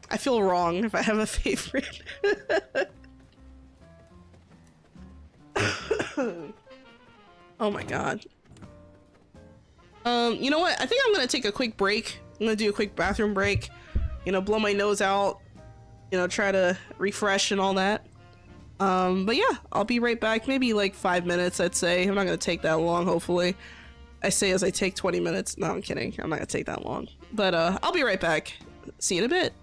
A: I feel wrong if I have a favorite. Oh my god. You know what? I think I'm gonna take a quick break. I'm gonna do a quick bathroom break. You know, blow my nose out. You know, try to refresh and all that. But yeah, I'll be right back. Maybe like 5 minutes, I'd say. I'm not gonna take that long, hopefully. I say as I take 20 minutes. No, I'm kidding. I'm not gonna take that long. But I'll be right back. See you in a bit.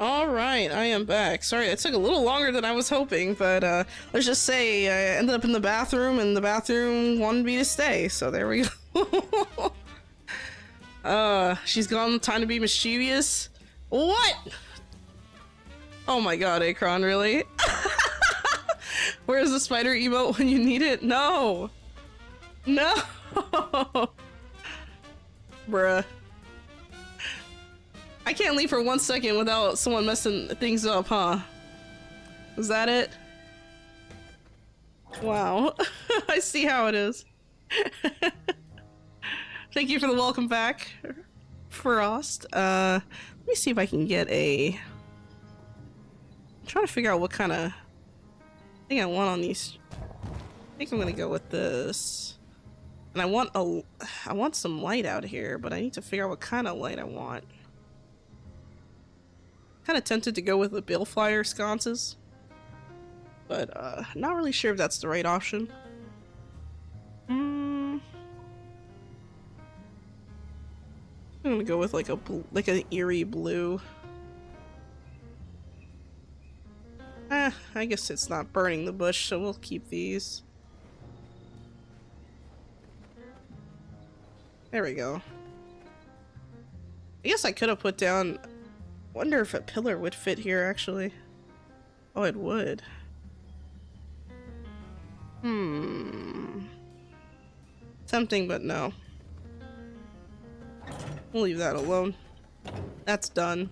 A: All right, I am back. Sorry, it took a little longer than I was hoping, but let's just say I ended up in the bathroom, and the bathroom wanted me to stay, so there we go. She's gone. Time to be mischievous. What? Oh my god, Akron, really? Where's the spider emote when you need it? No! No! Bruh. I can't leave for 1 second without someone messing things up, huh? Is that it? Wow. I see how it is. Thank you for the welcome back, Frost. Let me see if I can get a... I'm trying to figure out what kind of thing I want on these. I think I'm gonna go with this. And I want some light out here, but I need to figure out what kind of light I want. Kind of tempted to go with the bill flyer sconces, but not really sure if that's the right option. I'm gonna go with like an eerie blue. I guess it's not burning the bush, so we'll keep these. There we go. I guess I could have put down... Wonder if a pillar would fit here, actually. Oh, it would. Tempting, but no. We'll leave that alone. That's done.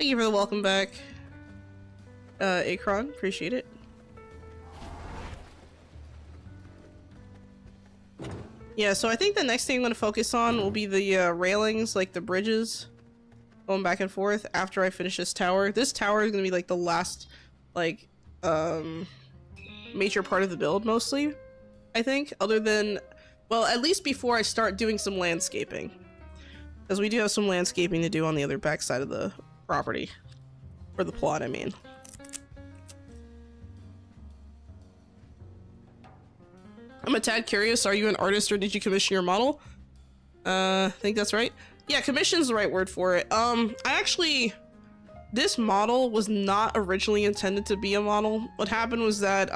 A: Thank you for the welcome back, Akron. Appreciate it. Yeah, so I think the next thing I'm going to focus on will be the railings, like the bridges. Going back and forth after I finish this tower. This tower is gonna be like the last, like, major part of the build, mostly, I think. Other than, well, at least before I start doing some landscaping. Because we do have some landscaping to do on the other back side of the property. Or the plot, I mean. I'm a tad curious, are you an artist or did you commission your model? I think that's right. Yeah, commission's the right word for it. This model was not originally intended to be a model. What happened was that,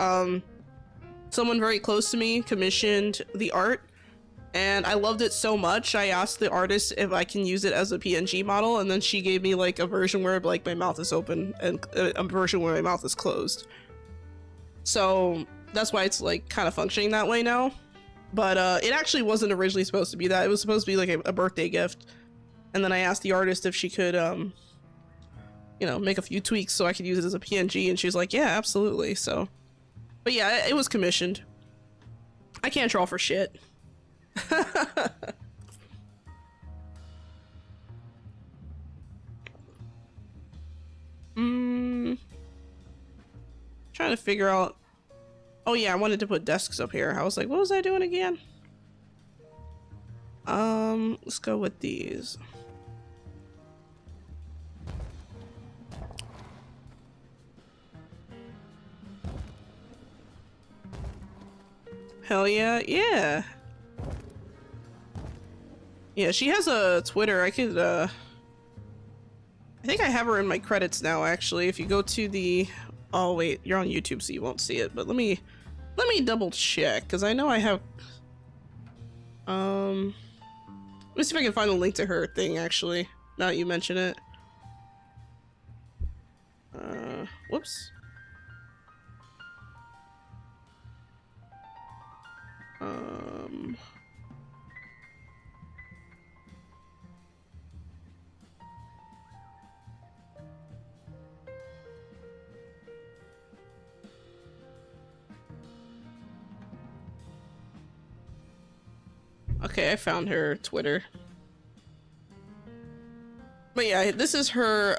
A: someone very close to me commissioned the art, and I loved it so much, I asked the artist if I can use it as a PNG model, and then she gave me, like, a version where, like, my mouth is open, and a version where my mouth is closed. So, that's why it's, like, kind of functioning that way now. But, it actually wasn't originally supposed to be that. It was supposed to be, like, a birthday gift. And then I asked the artist if she could, you know, make a few tweaks so I could use it as a PNG, and she was like, yeah, absolutely, so. But yeah, it was commissioned. I can't draw for shit. Trying to figure out... Oh yeah, I wanted to put desks up here. I was like, what was I doing again? Let's go with these. Hell yeah, yeah. Yeah, she has a Twitter. I could, I think I have her in my credits now, actually. If you go to the... Oh, wait, you're on YouTube, so you won't see it. But let me double check, because I know I have... Let me see if I can find a link to her thing, actually. Now that you mention it. Whoops. Okay, I found her Twitter. But yeah, this is her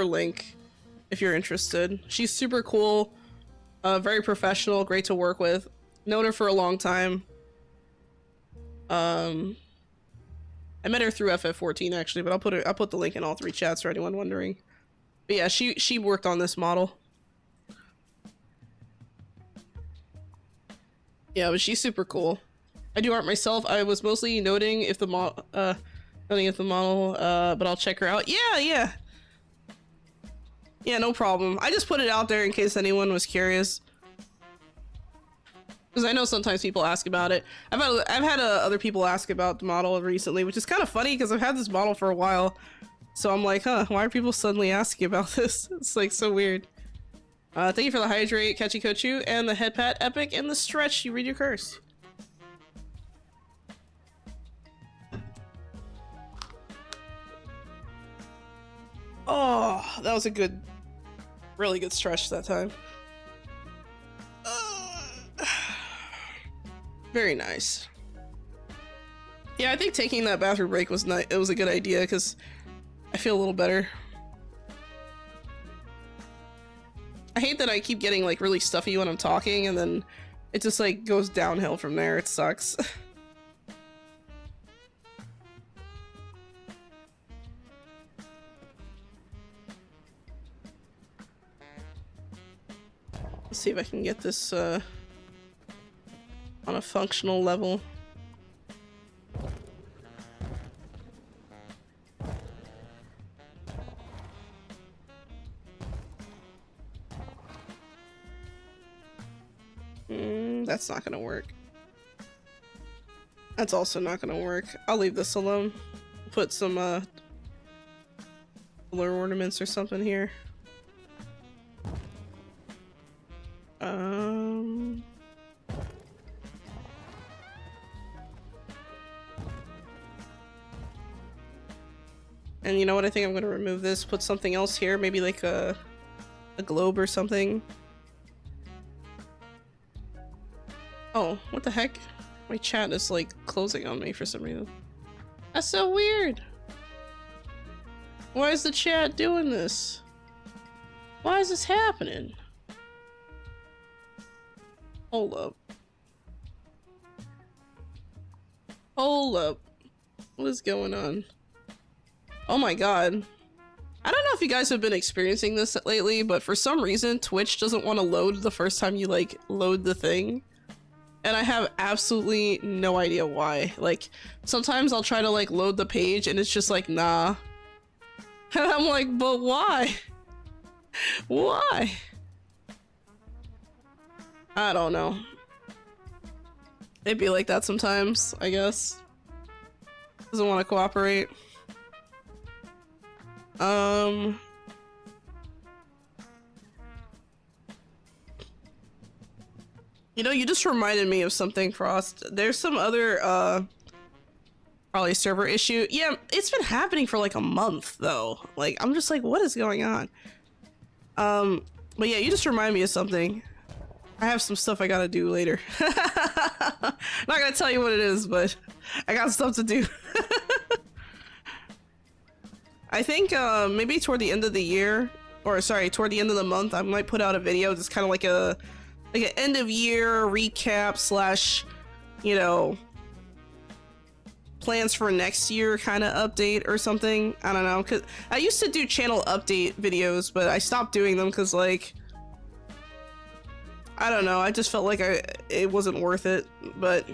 A: link if you're interested. She's super cool, very professional, great to work with. Known her for a long time. I met her through FF14 actually, but I'll put the link in all three chats for anyone wondering. But yeah, she worked on this model. Yeah, but she's super cool. I do art myself. I was mostly noting if the Don't get the model, but I'll check her out. Yeah, no problem. I just put it out there in case anyone was curious. Because I know sometimes people ask about it. I've had other people ask about the model recently, which is kind of funny because I've had this model for a while. So I'm like, huh, why are people suddenly asking about this? It's like so weird. Thank you for the hydrate, Kachikochu, and the headpat epic, and the stretch. You read your curse. Oh, that was a good, really good stretch that time. Very nice. Yeah, I think taking that bathroom break was nice. It was a good idea because I feel a little better. I hate that I keep getting like really stuffy when I'm talking and then it just like goes downhill from there. It sucks. Let's see if I can get this on a functional level. That's not gonna work. That's also not gonna work. I'll leave this alone. Put some color ornaments or something here. And you know what? I think I'm gonna remove this. Put something else here. Maybe like a globe or something. Oh, what the heck? My chat is like closing on me for some reason. That's so weird. Why is the chat doing this? Why is this happening? Hold up. Hold up. What is going on? Oh my god. I don't know if you guys have been experiencing this lately, but for some reason Twitch doesn't want to load the first time you like load the thing. And I have absolutely no idea why. Like, sometimes I'll try to like load the page and it's just like, nah. And I'm like, but why? Why? I don't know. It'd be like that sometimes, I guess. Doesn't want to cooperate. You know, you just reminded me of something, Frost. There's some other, probably server issue. Yeah, it's been happening for like a month, though. Like, I'm just like, what is going on? But yeah, you just remind me of something. I have some stuff I gotta do later. Not gonna tell you what it is, but I got stuff to do. I think, maybe toward the end of the year, or sorry, toward the end of the month, I might put out a video, just kind of like an end of year recap slash, you know, plans for next year kind of update or something. I don't know, because I used to do channel update videos, but I stopped doing them because, like, I don't know, I just felt like it wasn't worth it. But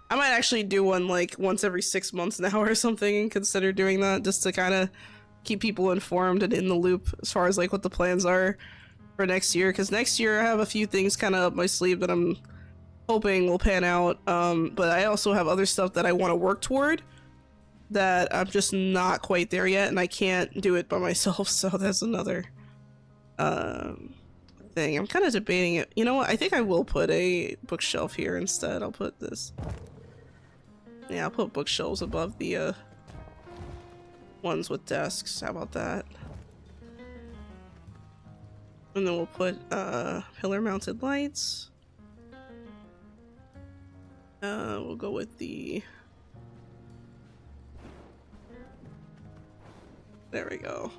A: I might actually do one like once every 6 months now or something and consider doing that, just to kind of keep people informed and in the loop as far as like what the plans are for next year. Because next year I have a few things kind of up my sleeve that I'm hoping will pan out, but I also have other stuff that I want to work toward that I'm just not quite there yet, and I can't do it by myself. So that's another thing. I'm kind of debating it. You know what? I think I will put a bookshelf here instead. I'll put this. Yeah, I'll put bookshelves above the ones with desks. How about that? And then we'll put pillar mounted lights. We'll go with the... There we go.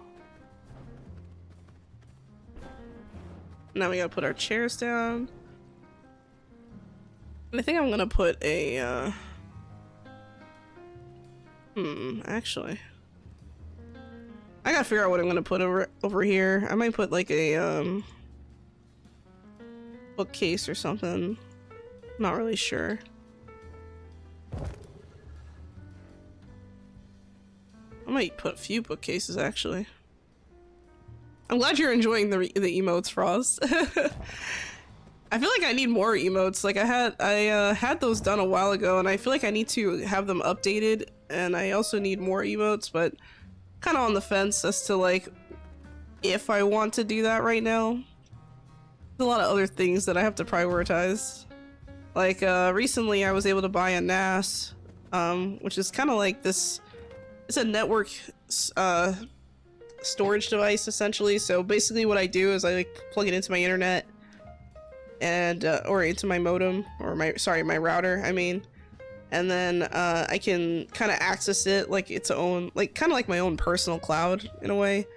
A: Now we gotta put our chairs down. And I think I'm gonna put a, actually. I gotta figure out what I'm gonna put over here. I might put like a, bookcase or something. Not really sure. I might put a few bookcases, actually. I'm glad you're enjoying the emotes, Frost. I feel like I need more emotes. Like I had those done a while ago, and I feel like I need to have them updated, and I also need more emotes, but kind of on the fence as to like if I want to do that right now. There's a lot of other things that I have to prioritize. Like recently I was able to buy a NAS, which is kind of like this, it's a network storage device essentially. So basically what I do is I like plug it into my internet and or into my modem, or my router, I mean, and then I can kind of access it like its own, like kind of like my own personal cloud in a way.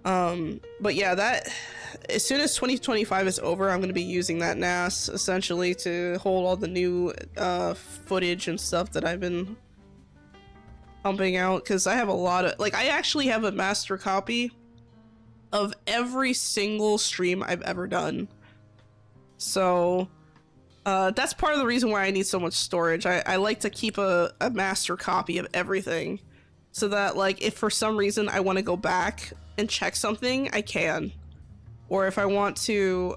A: But yeah, that as soon as 2025 is over, I'm going to be using that NAS essentially to hold all the new footage and stuff that I've been pumping out, because I have a lot of, like, I actually have a master copy of every single stream I've ever done. So that's part of the reason why I need so much storage. I like to keep a master copy of everything, so that like if for some reason I want to go back and check something, I can. Or if I want to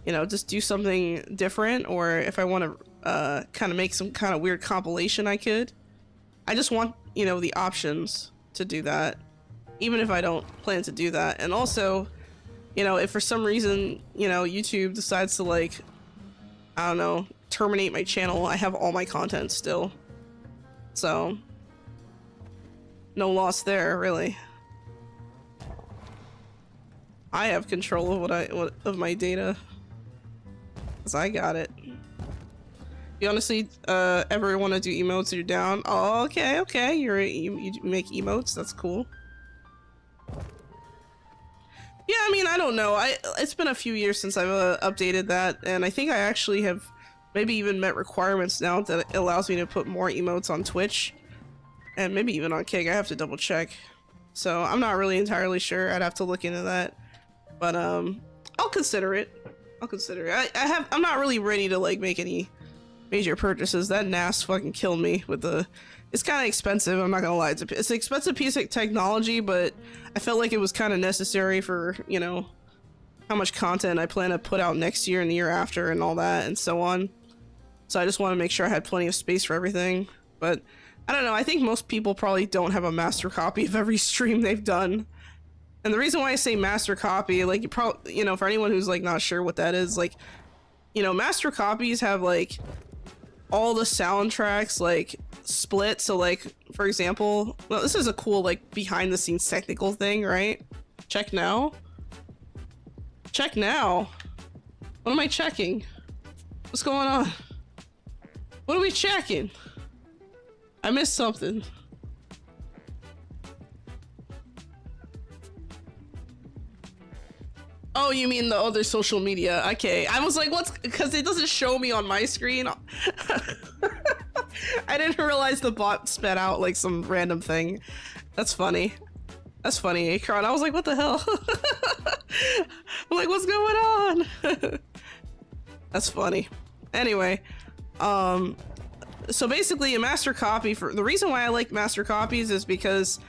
A: you know, just do something different, or if I want to kind of make some kind of weird compilation, I could. I just want, you know, the options to do that, even if I don't plan to do that. And also, you know, if for some reason, you know, YouTube decides to like, I don't know, terminate my channel, I have all my content still. So no loss there, really. I have control of of my data, 'cause I got it. You honestly ever want to do emotes or you're down? Oh, okay. You make emotes. That's cool. Yeah, I mean, I don't know. It's been a few years since I've updated that, and I think I actually have maybe even met requirements now that it allows me to put more emotes on Twitch, and maybe even on Kick. I have to double check. So I'm not really entirely sure. I'd have to look into that, but I'll consider it. I'm not really ready to like make any major purchases. That NAS fucking killed me with the, it's kind of expensive, I'm not gonna lie. It's an expensive piece of technology, but I felt like it was kind of necessary for, you know, how much content I plan to put out next year and the year after and all that and so on. So I just want to make sure I had plenty of space for everything. But I don't know, I think most people probably don't have a master copy of every stream they've done. And the reason why I say master copy, like, you know, for anyone who's like not sure what that is, like, you know, master copies have like all the soundtracks like split. So like, for example, well, this is a cool like behind the scenes technical thing, right? Check now. What am I checking? What's going on? What are we checking? I missed something. Oh, you mean the other social media? Okay, I was like, what's, because it doesn't show me on my screen. I didn't realize the bot spat out like some random thing. That's funny. That's funny, Akron. I was like, what the hell? I'm like, what's going on? That's funny. Anyway, so basically a master copy, for the reason why I like master copies is because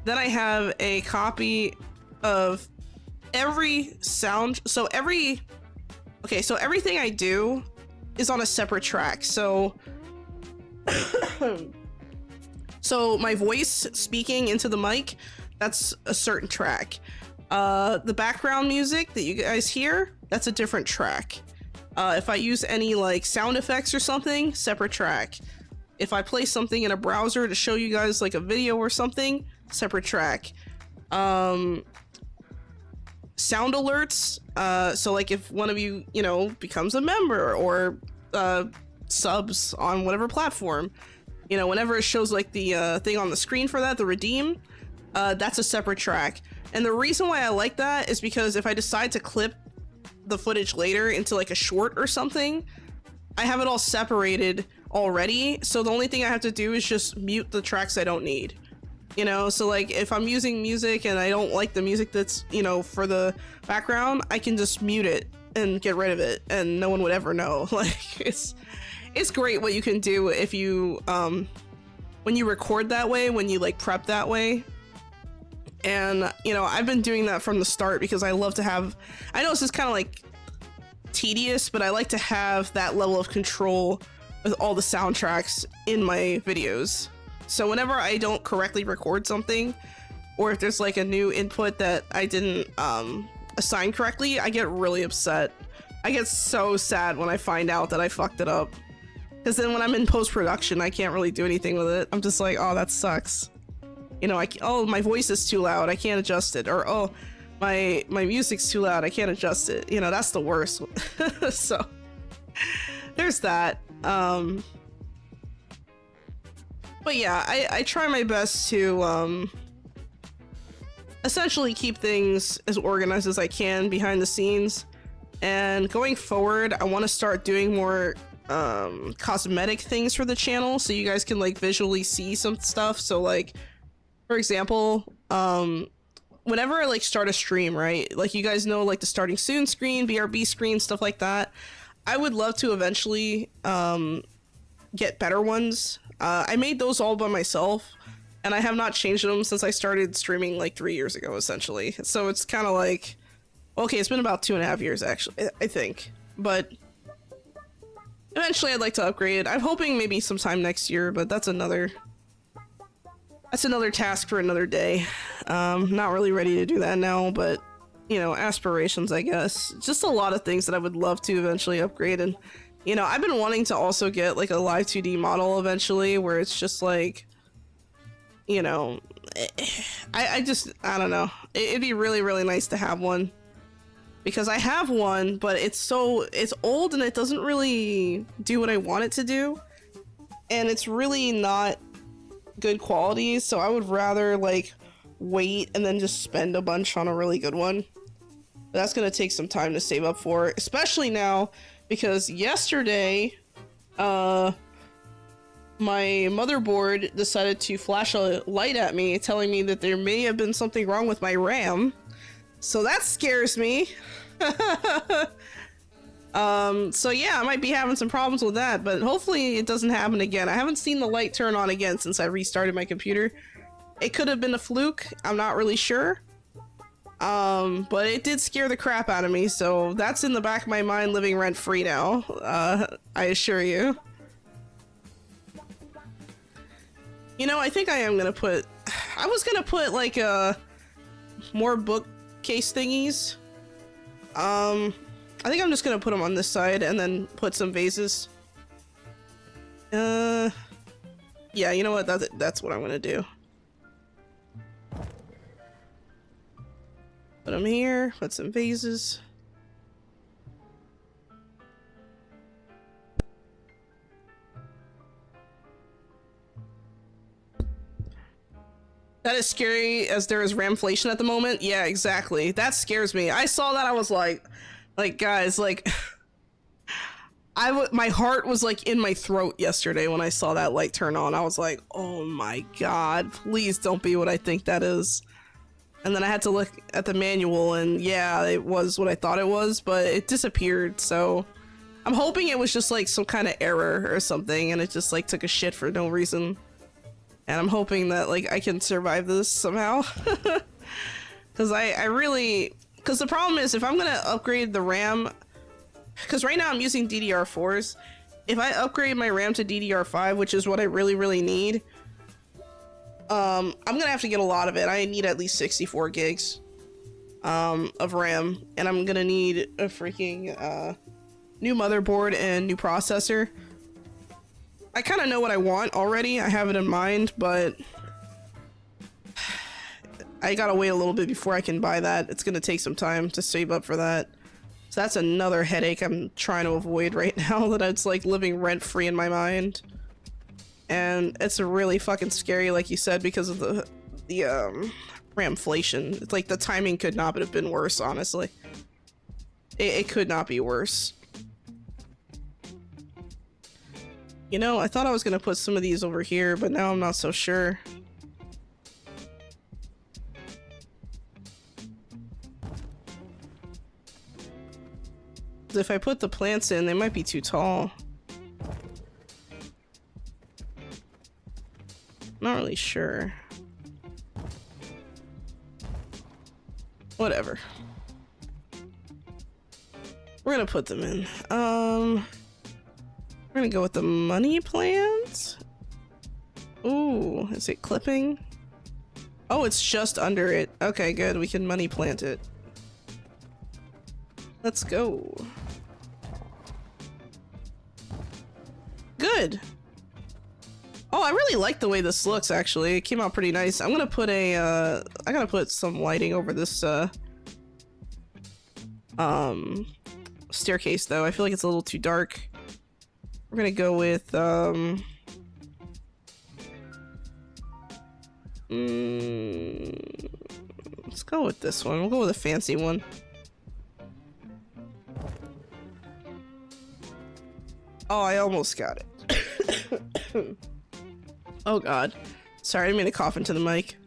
A: then I have a copy of every sound. So everything I do is on a separate track. So so my voice speaking into the mic, that's a certain track. The background music that you guys hear, that's a different track. If I use any like sound effects or something, separate track. If I play something in a browser to show you guys like a video or something, separate track. Sound alerts, so like if one of you, you know, becomes a member or subs on whatever platform, you know, whenever it shows like the thing on the screen for that, the redeem, that's a separate track. And the reason why I like that is because if I decide to clip the footage later into like a short or something, I have it all separated already, so the only thing I have to do is just mute the tracks I don't need. You know, so like if I'm using music and I don't like the music that's, you know, for the background, I can just mute it and get rid of it and no one would ever know. Like it's great what you can do if you when you record that way, when you like prep that way. And, you know, I've been doing that from the start because I love to have, I know this is kind of like tedious, but I like to have that level of control with all the soundtracks in my videos. So whenever I don't correctly record something, or if there's like a new input that I didn't assign correctly, I get really upset. I get so sad when I find out that I fucked it up. Because then when I'm in post-production, I can't really do anything with it. I'm just like, oh, that sucks. You know, oh, my voice is too loud, I can't adjust it. Or, oh, my music's too loud, I can't adjust it. You know, that's the worst. So, there's that. But yeah, I try my best to essentially keep things as organized as I can behind the scenes. And going forward, I want to start doing more cosmetic things for the channel so you guys can like visually see some stuff. So like, for example, whenever I like start a stream, right? Like you guys know like the starting soon screen, BRB screen, stuff like that. I would love to eventually get better ones. I made those all by myself and I have not changed them since I started streaming like 3 years ago, essentially. So it's kind of like, okay, it's been about 2.5 years actually, I think. But eventually I'd like to upgrade it. I'm hoping maybe sometime next year, but that's another task for another day. Not really ready to do that now, but you know, aspirations, I guess. Just a lot of things that I would love to eventually upgrade. And you know, I've been wanting to also get like a live 2D model eventually where it's just like, you know, I don't know. It'd be really, really nice to have one. Because I have one, but it's old and it doesn't really do what I want it to do. And it's really not good quality, so I would rather like wait and then just spend a bunch on a really good one. But that's gonna take some time to save up for, especially now because yesterday my motherboard decided to flash a light at me telling me that there may have been something wrong with my RAM, so that scares me. So yeah, I might be having some problems with that, but hopefully it doesn't happen again. I haven't seen the light turn on again since I restarted my computer. It could have been a fluke, I'm not really sure. But it did scare the crap out of me, so that's in the back of my mind living rent-free now, I assure you. You know, I think I am gonna put... I was gonna put, like, more bookcase thingies. I think I'm just gonna put them on this side and then put some vases. Yeah, you know what? That's what I'm gonna do. Put them here, put some vases. That is scary as there is ramflation at the moment. Yeah, exactly. That scares me. I saw that, I was like guys, like my heart was like in my throat yesterday when I saw that light turn on. I was like, oh my god, please don't be what I think that is. And then I had to look at the manual and yeah, it was what I thought it was, but it disappeared. So I'm hoping it was just like some kind of error or something and it just like took a shit for no reason. And I'm hoping that like I can survive this somehow. Because I really... Because the problem is if I'm going to upgrade the RAM... Because right now I'm using DDR4s. If I upgrade my RAM to DDR5, which is what I really, really need... I'm going to have to get a lot of it. I need at least 64 gigs of RAM. And I'm going to need a freaking new motherboard and new processor. I kind of know what I want already. I have it in mind, but I gotta wait a little bit before I can buy that. It's gonna take some time to save up for that. So that's another headache I'm trying to avoid right now, that it's like living rent-free in my mind. And it's really fucking scary, like you said, because of the ramflation. It's like the timing could not have been worse, honestly. It could not be worse. You know, I thought I was gonna put some of these over here, but now I'm not so sure. If I put the plants in, they might be too tall. Not really sure. Whatever. We're gonna put them in. We're gonna go with the money plant. Ooh, is it clipping? Oh, it's just under it. Okay, good. We can money plant it. Let's go. Good. Oh, I really like the way this looks, actually. It came out pretty nice. I'm gonna put a, I gotta put some lighting over this, staircase, though. I feel like it's a little too dark. We're gonna go with, let's go with this one. We'll go with a fancy one. Oh, I almost got it. Oh god. Sorry, I didn't mean to cough into the mic.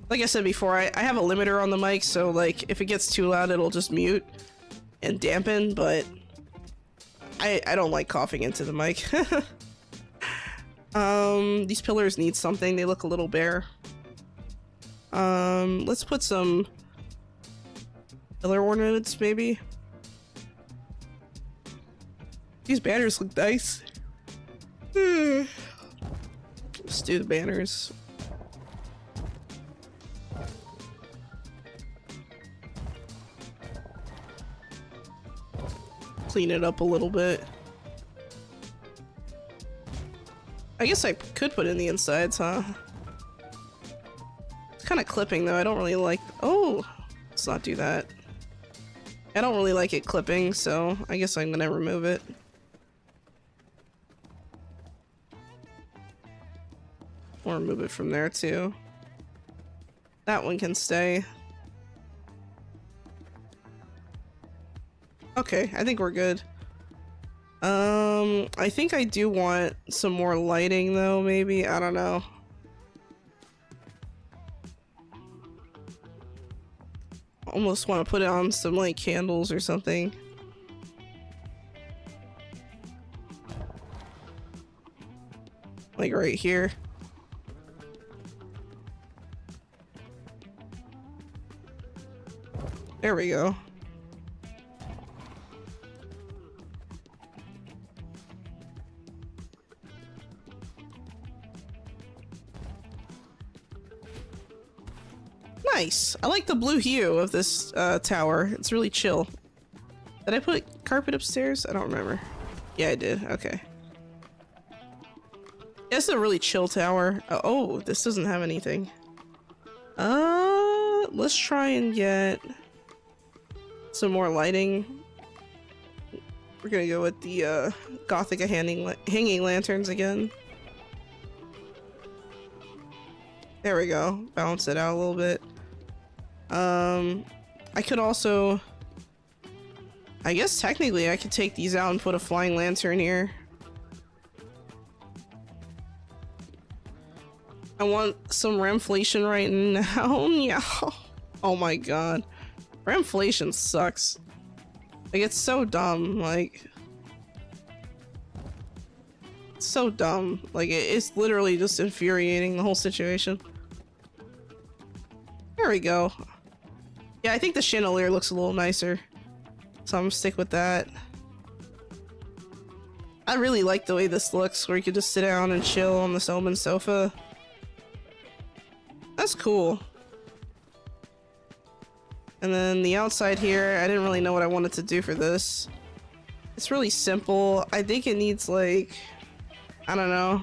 A: Like I said before, I have a limiter on the mic, so like if it gets too loud, it'll just mute and dampen, but I don't like coughing into the mic. These pillars need something. They look a little bare. Let's put some pillar ornaments, maybe. These banners look nice. Let's do the banners. Clean it up a little bit. I guess I could put in the insides, huh? It's kind of clipping, though. I don't really like... Oh! Let's not do that. I don't really like it clipping, so I guess I'm gonna remove it. Or remove it from there, too. That one can stay. Okay, I think we're good. I think I do want some more lighting, though, maybe? I don't know. Almost want to put on some, like, candles or something. Like, right here. There we go. Nice. I like the blue hue of this tower. It's really chill. Did I put carpet upstairs? I don't remember. Yeah, I did. Okay. It's a really chill tower. Oh, this doesn't have anything. Let's try and get some more lighting. We're gonna go with the gothic hanging lanterns again. There we go. Balance it out a little bit. I could also... I guess technically I could take these out and put a flying lantern here. I want some ramflation right now. Yeah. Oh my god. Ramflation sucks. Like, it's so dumb. Like... It's so dumb. Like, it's literally just infuriating, the whole situation. There we go. Yeah, I think the chandelier looks a little nicer. So I'm gonna stick with that. I really like the way this looks, where you could just sit down and chill on the open sofa. That's cool. And then the outside here, I didn't really know what I wanted to do for this. It's really simple. I think it needs, like, I don't know,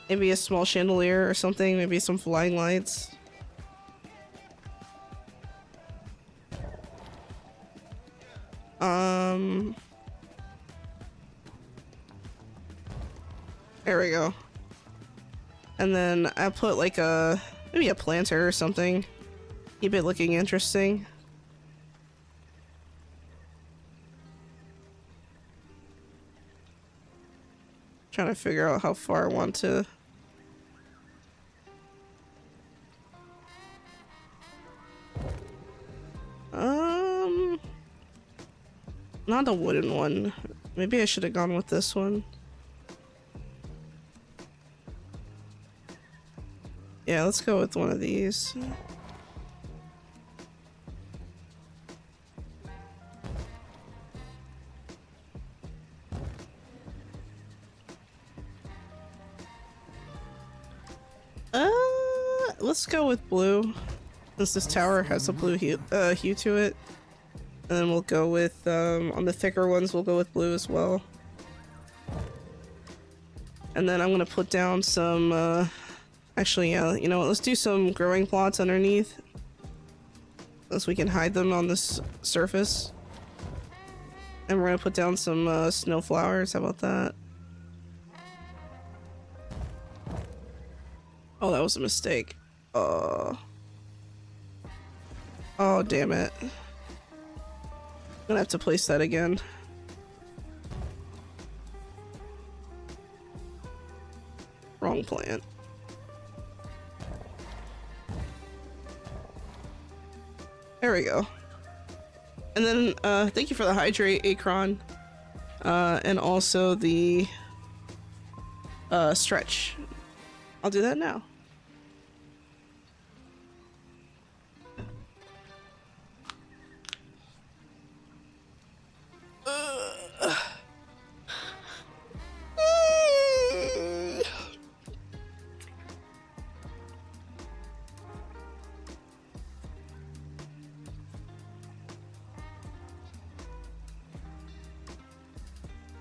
A: maybe a small chandelier or something, maybe some flying lights. There we go. And then I put like maybe a planter or something. Keep it looking interesting. Trying to figure out how far I want to. Not a wooden one. Maybe I should have gone with this one. Yeah, let's go with one of these. Let's go with blue, since this tower has a blue hue to it. And then we'll go with, on the thicker ones, we'll go with blue as well. And then I'm gonna put down some, actually, yeah, you know what, let's do some growing plots underneath. So we can hide them on this surface. And we're gonna put down some, snow flowers, how about that? Oh, that was a mistake. Oh, damn it. I'm gonna have to place that again. Wrong plant. There we go. And then, thank you for the hydrate, Akron. And also the, stretch. I'll do that now.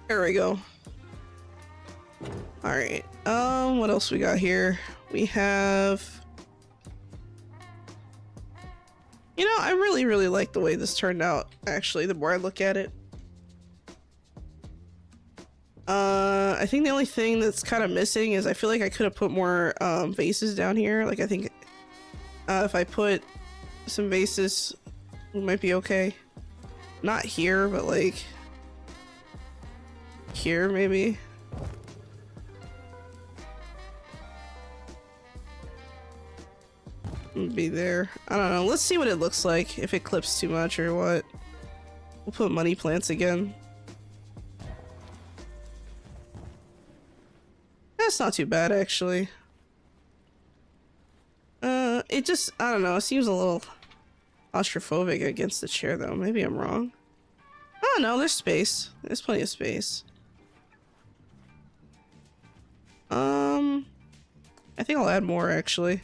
A: There we go. All right. What else we got here? We have. You know, I really like the way this turned out. Actually, the more I look at it. I think the only thing that's kind of missing is I feel like I could have put more vases down here. Like I think if I put some vases, it might be okay. Not here, but like here maybe. Be there. I don't know. Let's see what it looks like, if it clips too much or what. We'll put money plants again. That's not too bad, actually. It just, I don't know, it seems a little claustrophobic against the chair, though. Maybe I'm wrong. Oh, no, there's space. There's plenty of space. I think I'll add more, actually.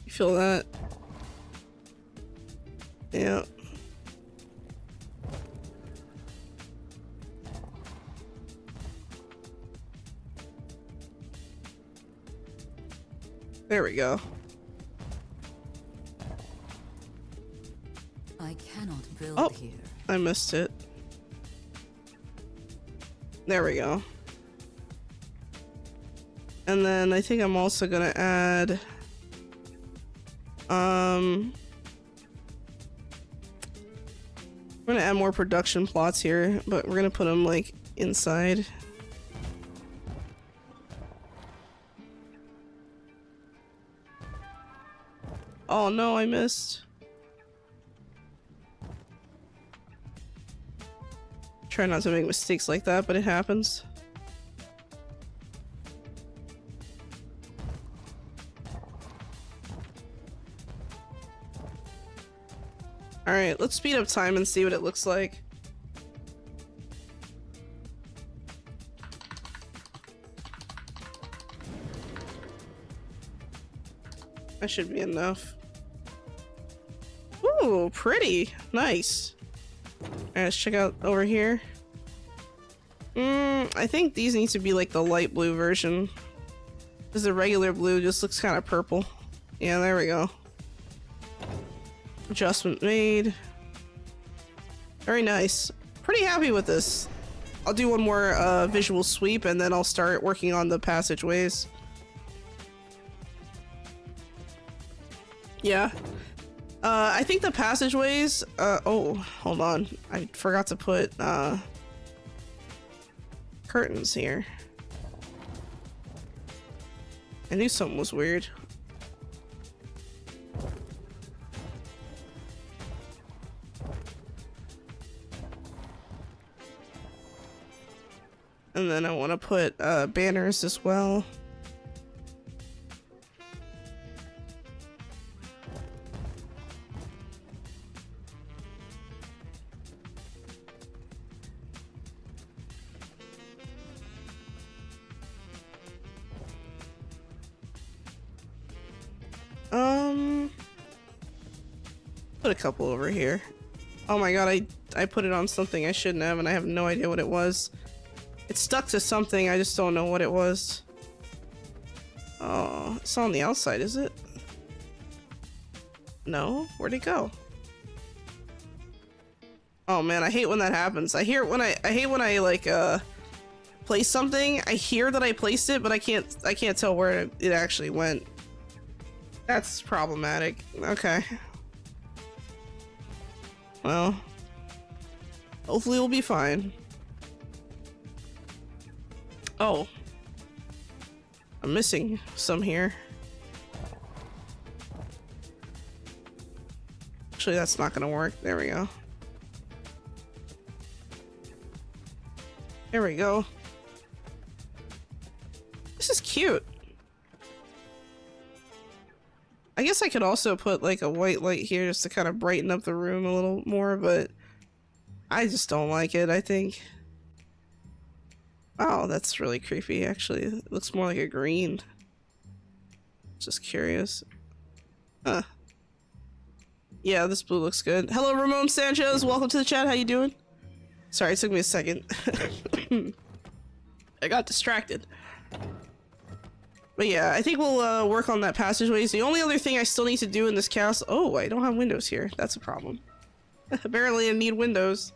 A: You feel that? Yeah. There we go.
C: I cannot build here.
A: I missed it. There we go. And then I think I'm also gonna add we're gonna add more production plots here, but we're gonna put them like inside. Oh no, I missed. Try not to make mistakes like that, but it happens. Alright, let's speed up time and see what it looks like. That should be enough. Ooh, pretty. Nice. Alright, let's check out over here. I think these need to be like the light blue version. Because the regular blue just looks kind of purple. Yeah, there we go. Adjustment made. Very nice. Pretty happy with this. I'll do one more visual sweep and then I'll start working on the passageways. Yeah. I think the passageways, oh, hold on. I forgot to put, curtains here. I knew something was weird. And then I want to put, banners as well. put a couple over here. Oh my god, I put it on something I shouldn't have, and I have no idea what it was. It stuck to something, I just don't know what it was. Oh, it's on the outside, is it? No? Where'd it go? Oh man, I hate when that happens. I hate when I like place something. I hear that I placed it, but I can't tell where it actually went. That's problematic. Okay. Well, hopefully we'll be fine. Oh. I'm missing some here. Actually, that's not gonna work. There we go. There we go. This is cute. I guess I could also put like a white light here just to kind of brighten up the room a little more, but I just don't like it, I think. Oh, that's really creepy, actually. It looks more like a green. Just curious. Huh. Yeah, this blue looks good. Hello, Ramon Sanchez. Welcome to the chat. How you doing? Sorry, it took me a second. I got distracted. But yeah, I think we'll work on that passageways. The only other thing I still need to do in this castle... Oh, I don't have windows here. That's a problem. Apparently I need windows.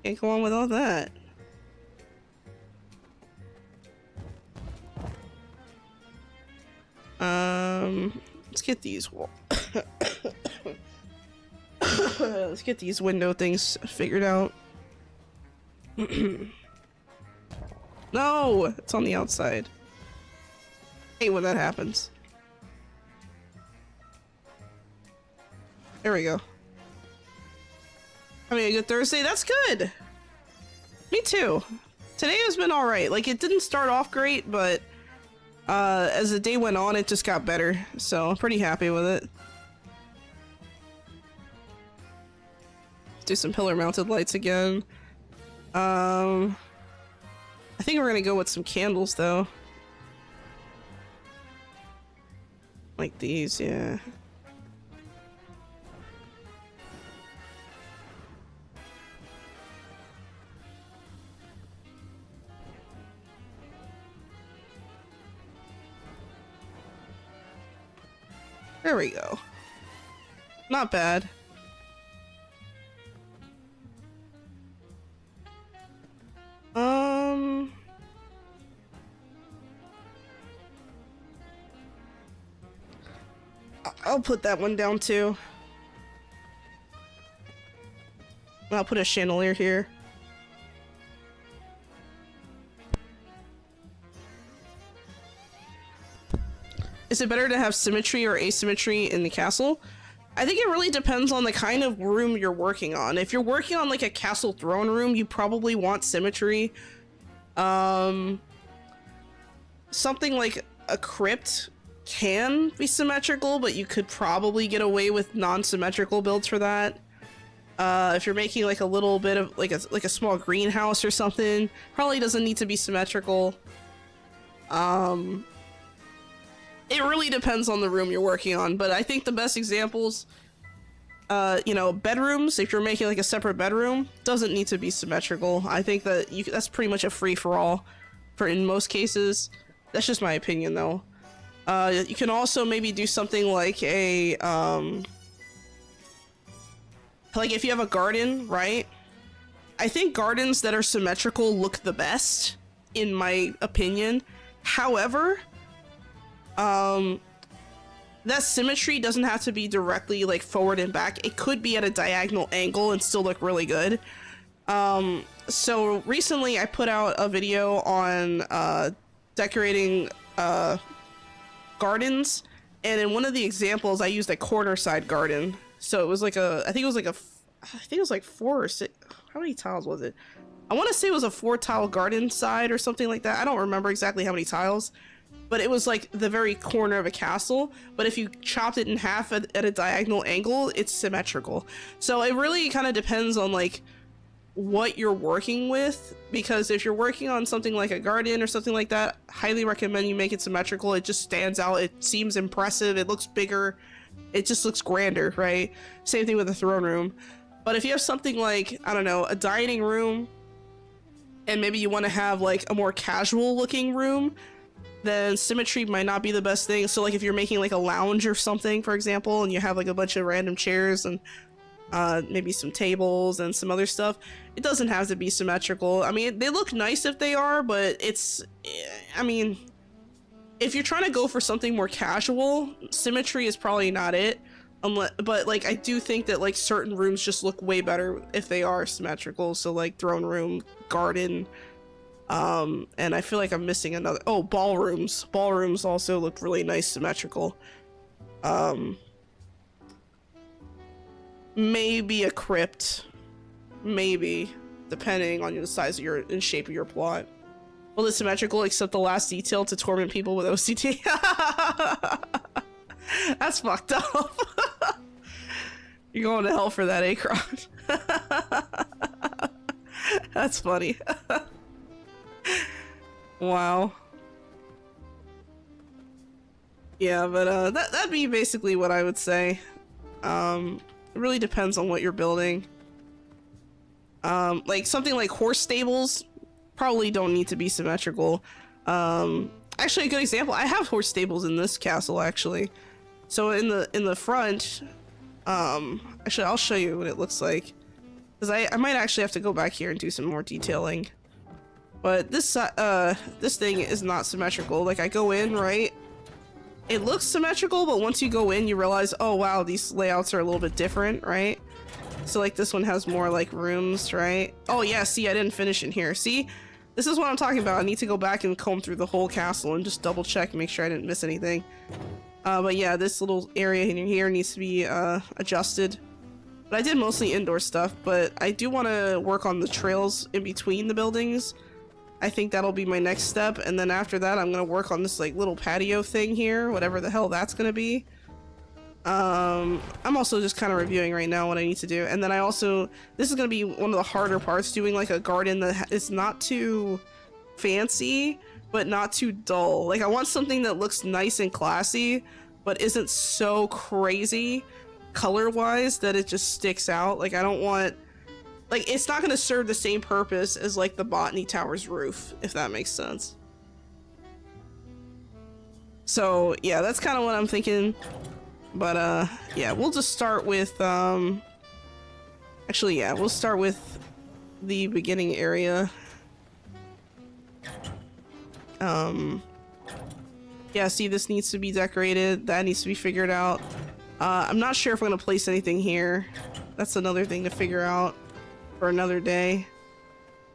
A: Can't go on with all that. Let's get these let's get these window things figured out. No, it's on the outside. I hate when that happens. There we go. Having a good Thursday? That's good! Me too. Today has been alright. Like, it didn't start off great, but as the day went on, it just got better. So, I'm pretty happy with it. Let's do some pillar-mounted lights again. I think we're gonna go with some candles, though. Like these, yeah. There we go. Not bad. I'll put that one down too. I'll put a chandelier here. Is it better to have symmetry or asymmetry in the castle? I think it really depends on the kind of room you're working on. If you're working on like a castle throne room, you probably want symmetry. Something like a crypt can be symmetrical, but you could probably get away with non-symmetrical builds for that. If you're making like a little bit of like a small greenhouse or something, probably doesn't need to be symmetrical. It really depends on the room you're working on, but I think the best examples, you know, bedrooms, if you're making like a separate bedroom, doesn't need to be symmetrical. I think that that's pretty much a free-for-all for in most cases. That's just my opinion, though. You can also maybe do something like a, like if you have a garden, right? I think gardens that are symmetrical look the best, in my opinion. However, that symmetry doesn't have to be directly like forward and back. It could be at a diagonal angle and still look really good. So recently I put out a video on decorating gardens, and in one of the examples I used a corner side garden. So it was like I think it was like 4 or 6. How many tiles was it? I want to say it was a 4-tile garden side or something like that. I don't remember exactly how many tiles. But it was like the very corner of a castle. But if you chopped it in half at a diagonal angle, it's symmetrical. So it really kind of depends on like what you're working with, because if you're working on something like a garden or something like that, highly recommend you make it symmetrical. It just stands out. It seems impressive. It looks bigger. It just looks grander, right? Same thing with the throne room. But if you have something like, I don't know, a dining room, and maybe you want to have like a more casual looking room, then symmetry might not be the best thing. So like if you're making like a lounge or something, for example, and you have like a bunch of random chairs and maybe some tables and some other stuff, it doesn't have to be symmetrical. I mean, they look nice if they are, but it's, I mean, if you're trying to go for something more casual, symmetry is probably not it. But like I do think that like certain rooms just look way better if they are symmetrical. So like throne room, garden, and I feel like I'm missing another. Oh, ballrooms. Ballrooms also look really nice symmetrical. Maybe a crypt, maybe, depending on the size of your and shape of your plot. Well, it's symmetrical except the last detail to torment people with OCD. That's fucked up. You're going to hell for that, Akron. That's funny. Wow. Yeah, but that'd be basically what I would say. It really depends on what you're building. Like something like horse stables probably don't need to be symmetrical. Actually, a good example, I have horse stables in this castle actually. So in the front, actually I'll show you what it looks like, because I might actually have to go back here and do some more detailing. But this thing is not symmetrical. Like I go in, right? It looks symmetrical, but once you go in, you realize, oh wow, these layouts are a little bit different, right? So like this one has more like rooms, right? Oh yeah, see, I didn't finish in here. See, this is what I'm talking about. I need to go back and comb through the whole castle and just double check and make sure I didn't miss anything. But yeah, this little area in here needs to be adjusted. But I did mostly indoor stuff, but I do want to work on the trails in between the buildings. I think that'll be my next step, and then after that I'm gonna work on this like little patio thing here, whatever the hell that's gonna be. I'm also just kind of reviewing right now what I need to do, and then I also, this is gonna be one of the harder parts, doing like a garden that is not too fancy but not too dull. Like I want something that looks nice and classy but isn't so crazy color wise that it just sticks out. Like I don't want, like, it's not going to serve the same purpose as, like, the Botany Tower's roof, if that makes sense. So, yeah, that's kind of what I'm thinking. But, yeah, we'll just start with, actually, yeah, we'll start with the beginning area. Yeah, see, this needs to be decorated. That needs to be figured out. I'm not sure if I'm going to place anything here. That's another thing to figure out for another day,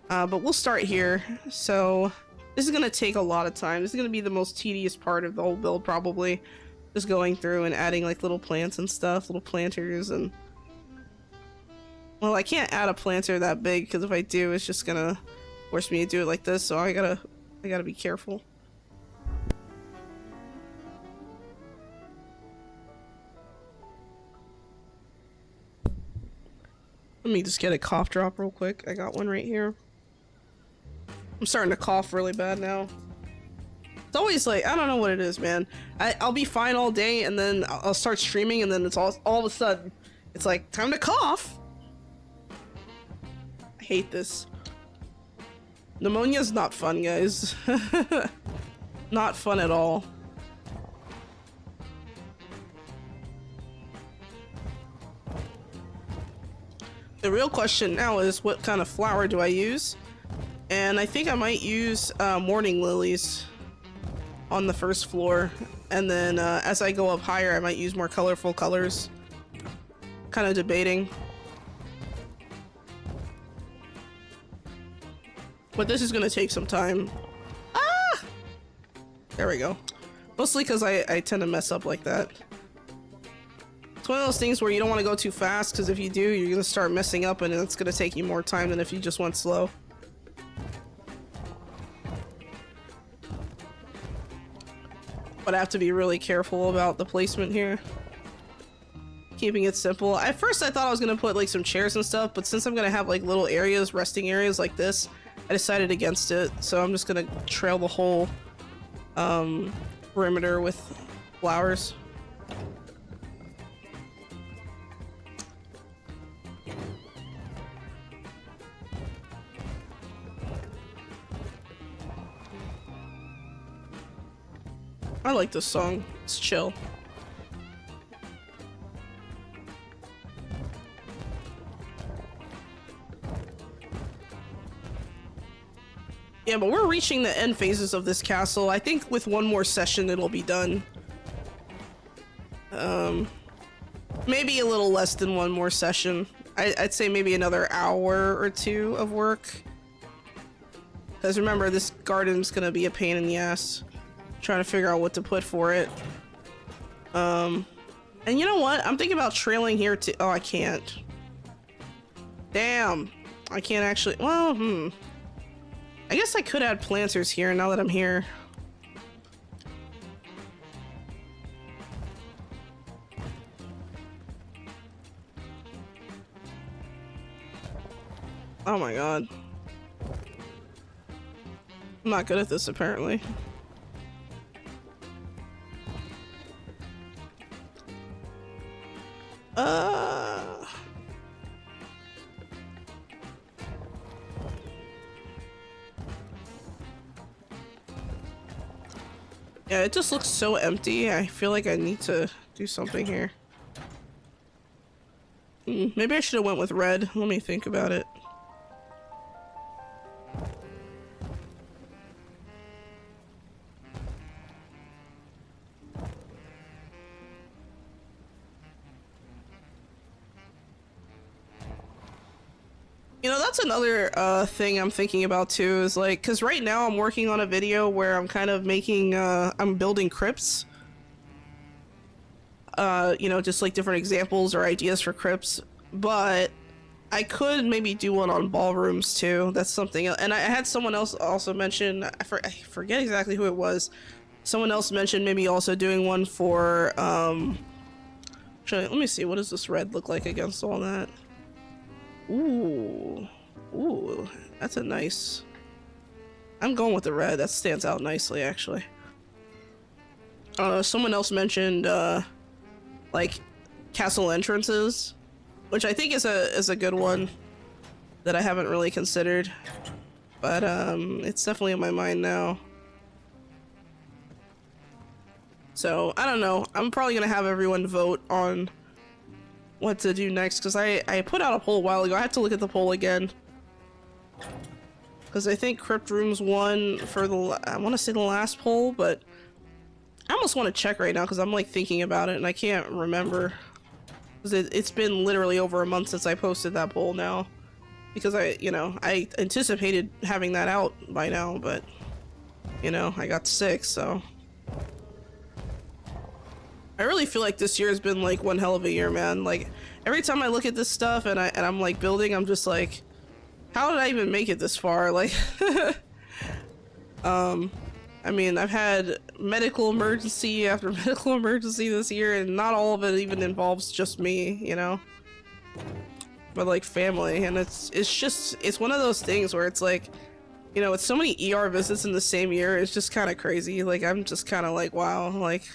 A: but we'll start here. So this is gonna take a lot of time. This is gonna be the most tedious part of the whole build, probably, just going through and adding like little plants and stuff, little planters. And well, I can't add a planter that big because if I do, it's just gonna force me to do it like this, so I gotta be careful. Let me just get a cough drop real quick. I got one right here. I'm starting to cough really bad now. It's always like, I don't know what it is, man. I'll be fine all day and then I'll start streaming and then it's all of a sudden, it's like, time to cough. I hate this. Pneumonia's not fun, guys. Not fun at all. The real question now is, what kind of flower do I use? And I think I might use morning lilies on the first floor, and then as I go up higher I might use more colorful colors. Kind of debating. But this is gonna take some time. Ah! There we go. Mostly because I tend to mess up like that. It's one of those things where you don't want to go too fast, because if you do, you're going to start messing up and it's going to take you more time than if you just went slow. But I have to be really careful about the placement here. keeping it simple. At first I thought I was gonna put like some chairs and stuff, but since I'm gonna have like little areas, resting areas like this, I decided against it. So I'm just gonna trail the whole perimeter with flowers. I like this song. It's chill. Yeah, but we're reaching the end phases of this castle. I think with one more session it'll be done. Maybe a little less than one more session. I'd say maybe another hour or two of work. Because remember, this garden's gonna be a pain in the ass. Trying to figure out what to put for it. And you know what? I'm thinking about trailing here too. Oh, I can't. Damn. I can't actually. Well, I guess I could add planters here now that I'm here. Oh my god. I'm not good at this apparently. Yeah, it just looks so empty. I feel like I need to do something here. Maybe I should have went with red. Let me think about it. You know, that's another thing I'm thinking about too, is like, because right now I'm working on a video where I'm kind of making, I'm building crypts. You know, just like different examples or ideas for crypts. But I could maybe do one on ballrooms too. That's something else. And I had someone else also mention, I forget exactly who it was. Someone else mentioned maybe also doing one for, let me see, what does this red look like against all that? Ooh, that's a nice. I'm going with the red. That stands out nicely, actually. Someone else mentioned like castle entrances, which I think is a good one that I haven't really considered, but it's definitely in my mind now. So I don't know. I'm probably gonna have everyone vote on what to do next, because I put out a poll a while ago. I had to look at the poll again, because I think Crypt Rooms won for the, I want to say the last poll, but I almost want to check right now because I'm like thinking about it and I can't remember, because it's been literally over a month since I posted that poll now, because I anticipated having that out by now, but you know, I got sick, so I really feel like this year has been like one hell of a year, man. Like every time I look at this stuff and I'm like building, I'm just like, how did I even make it this far? Like, I mean, I've had medical emergency after medical emergency this year, and not all of it even involves just me, you know, but like family. And it's one of those things where it's like, you know, with so many ER visits in the same year, it's just kind of crazy. Like I'm just kind of like, wow, like,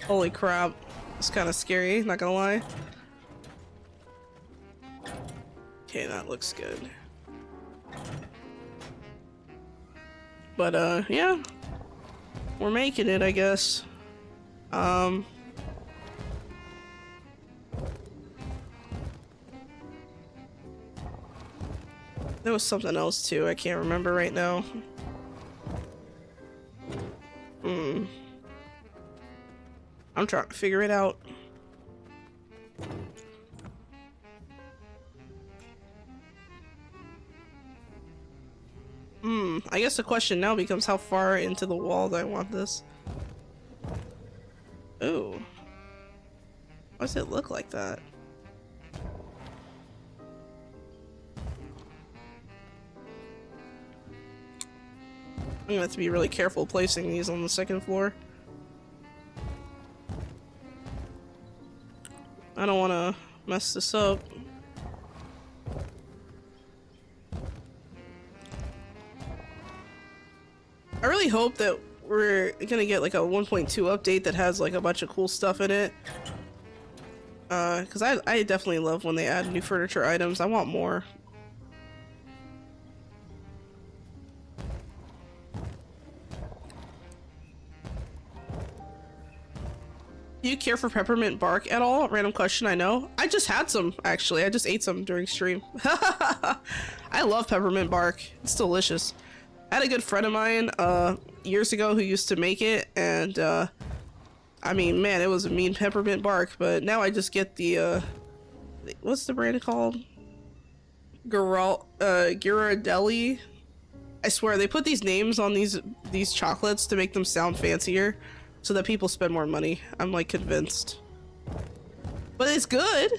A: holy crap, it's kind of scary, not gonna lie. Okay, that looks good. But yeah, we're making it, I guess. There was something else too, I can't remember right now. I'm trying to figure it out. I guess the question now becomes how far into the wall do I want this? Ooh. Why does it look like that? I'm gonna have to be really careful placing these on the second floor. I don't want to mess this up. I really hope that we're gonna get like a 1.2 update that has like a bunch of cool stuff in it. Because I definitely love when they add new furniture items. I want more. Do you care for peppermint bark at all? Random question, I know. I just had some, actually. I just ate some during stream. I love peppermint bark. It's delicious. I had a good friend of mine years ago who used to make it, and I mean, man, it was a mean peppermint bark, but now I just get the what's the brand called? Ghirardelli. I swear, they put these names on these chocolates to make them sound fancier, so that people spend more money. I'm like convinced. But it's good.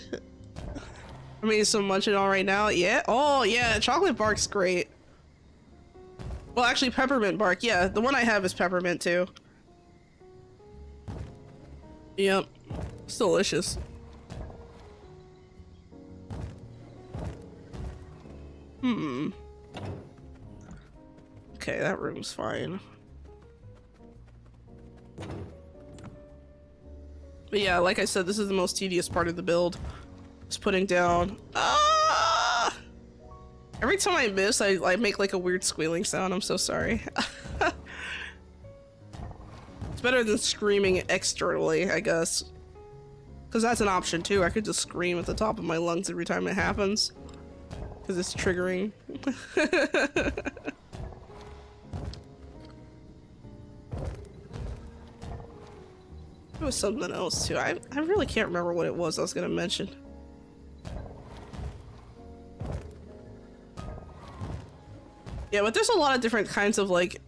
A: I mean, so munching on right now. Yeah. Oh yeah, chocolate bark's great. Well, actually, peppermint bark. Yeah, the one I have is peppermint too. Yep. It's delicious. Okay, that room's fine. But yeah, like I said, this is the most tedious part of the build. Just putting down. Ah! Every time I miss, I make like a weird squealing sound. I'm so sorry. It's better than screaming externally, I guess. Because that's an option too. I could just scream at the top of my lungs every time it happens. Because it's triggering. There was something else too. I really can't remember what it was I was gonna mention. Yeah, but there's a lot of different kinds of like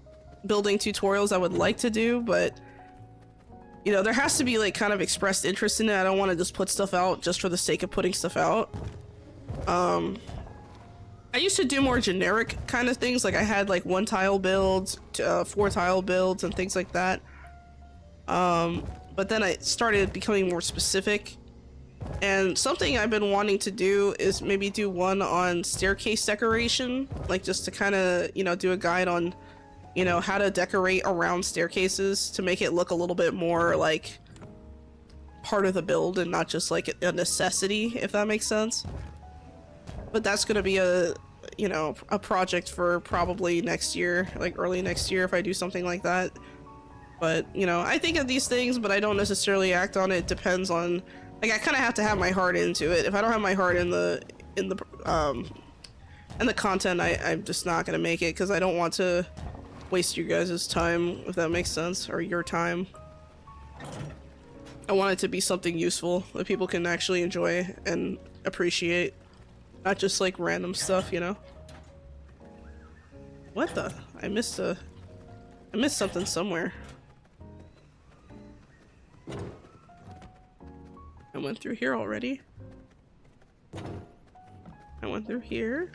A: building tutorials I would like to do, but you know, there has to be like kind of expressed interest in it. I don't want to just put stuff out just for the sake of putting stuff out. I used to do more generic kind of things, like I had like 1 tile builds, 4 tile builds and things like that. But then I started becoming more specific, and something I've been wanting to do is maybe do one on staircase decoration, like just to kind of, you know, do a guide on, you know, how to decorate around staircases to make it look a little bit more like part of the build and not just like a necessity, if that makes sense. But that's gonna be a, you know, a project for probably next year, like early next year if I do something like that. But, you know, I think of these things, but I don't necessarily act on it. It depends on, like, I kind of have to have my heart into it. If I don't have my heart in the content, I'm just not gonna make it, because I don't want to waste you guys' time, if that makes sense, or your time. I want it to be something useful that people can actually enjoy and appreciate, not just like random stuff, you know? What the? I missed something somewhere. I went through here already. I went through here.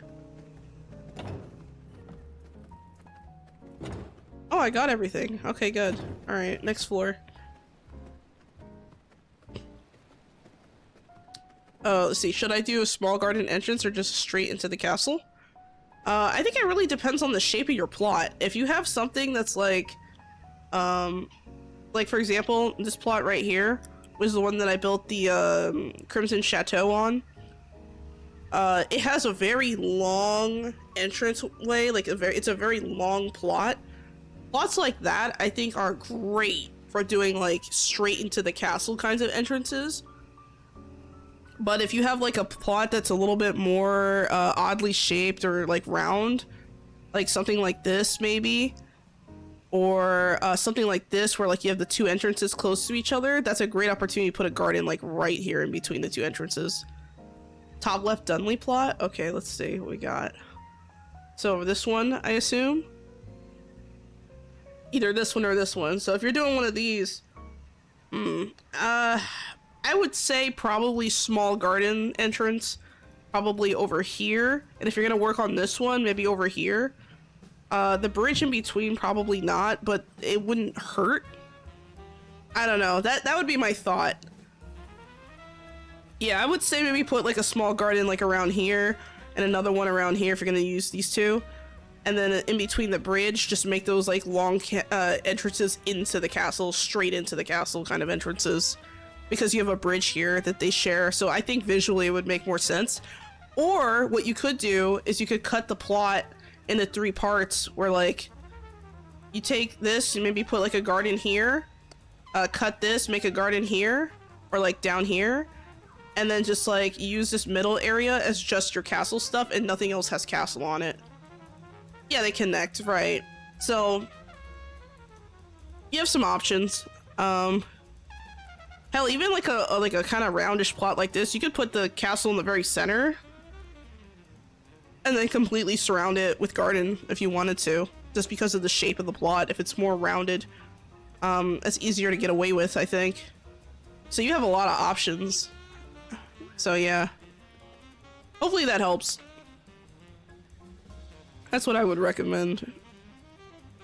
A: Oh, I got everything. Okay, good. Alright, next floor. Let's see. Should I do a small garden entrance or just straight into the castle? I think it really depends on the shape of your plot. If you have something that's like for example, this plot right here was the one that I built the Crimson Chateau on. It has a very long entrance way, like it's a very long plot. Plots like that I think are great for doing like straight into the castle kinds of entrances. But if you have like a plot that's a little bit more oddly shaped or like round, like something like this maybe, or something like this where like you have the 2 entrances close to each other, that's a great opportunity to put a garden like right here in between the 2 entrances. Top left Dunley plot. Okay, let's see what we got. So this one, I assume. Either this one or this one. So if you're doing one of these, I would say probably small garden entrance, probably over here. And if you're gonna work on this one, maybe over here. The bridge in between, probably not, but it wouldn't hurt. I don't know. That would be my thought. Yeah, I would say maybe put like a small garden like around here and another one around here if you're gonna use these two. And then in between the bridge, just make those like long entrances into the castle, straight into the castle kind of entrances. Because you have a bridge here that they share. So I think visually it would make more sense. Or what you could do is you could cut the plot into 3 parts where like you take this and maybe put like a garden here, cut this, make a garden here, or like down here. And then just like use this middle area as just your castle stuff and nothing else has castle on it. Yeah, they connect, right? So you have some options. Hell, even like a kind of roundish plot like this, you could put the castle in the very center, and then completely surround it with garden if you wanted to, just because of the shape of the plot. If it's more rounded, it's easier to get away with, I think. So you have a lot of options. So yeah, hopefully that helps. That's what I would recommend.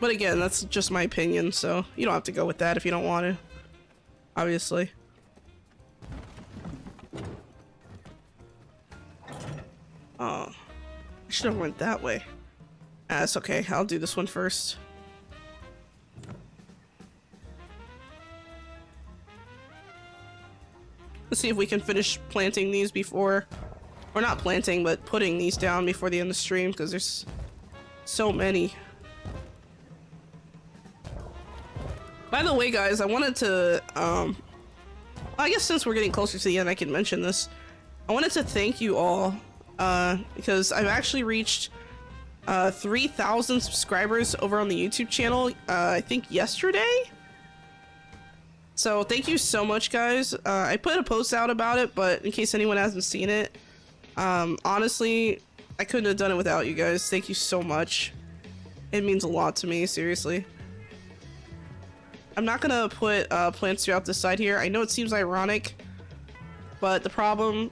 A: But again, that's just my opinion, so you don't have to go with that if you don't want to. Obviously. Oh, I should have went that way. That's okay. I'll do this one first. Let's see if we can finish planting these before, or not planting, but putting these down before the end of the stream, because there's so many. By the way, guys, I wanted to, I guess since we're getting closer to the end, I can mention this. I wanted to thank you all, because I've actually reached 3,000 subscribers over on the YouTube channel, I think yesterday? So thank you so much, guys. I put a post out about it, but in case anyone hasn't seen it, honestly, I couldn't have done it without you guys. Thank you so much. It means a lot to me, seriously. I'm not gonna put plants throughout the side here. I know it seems ironic, but the problem...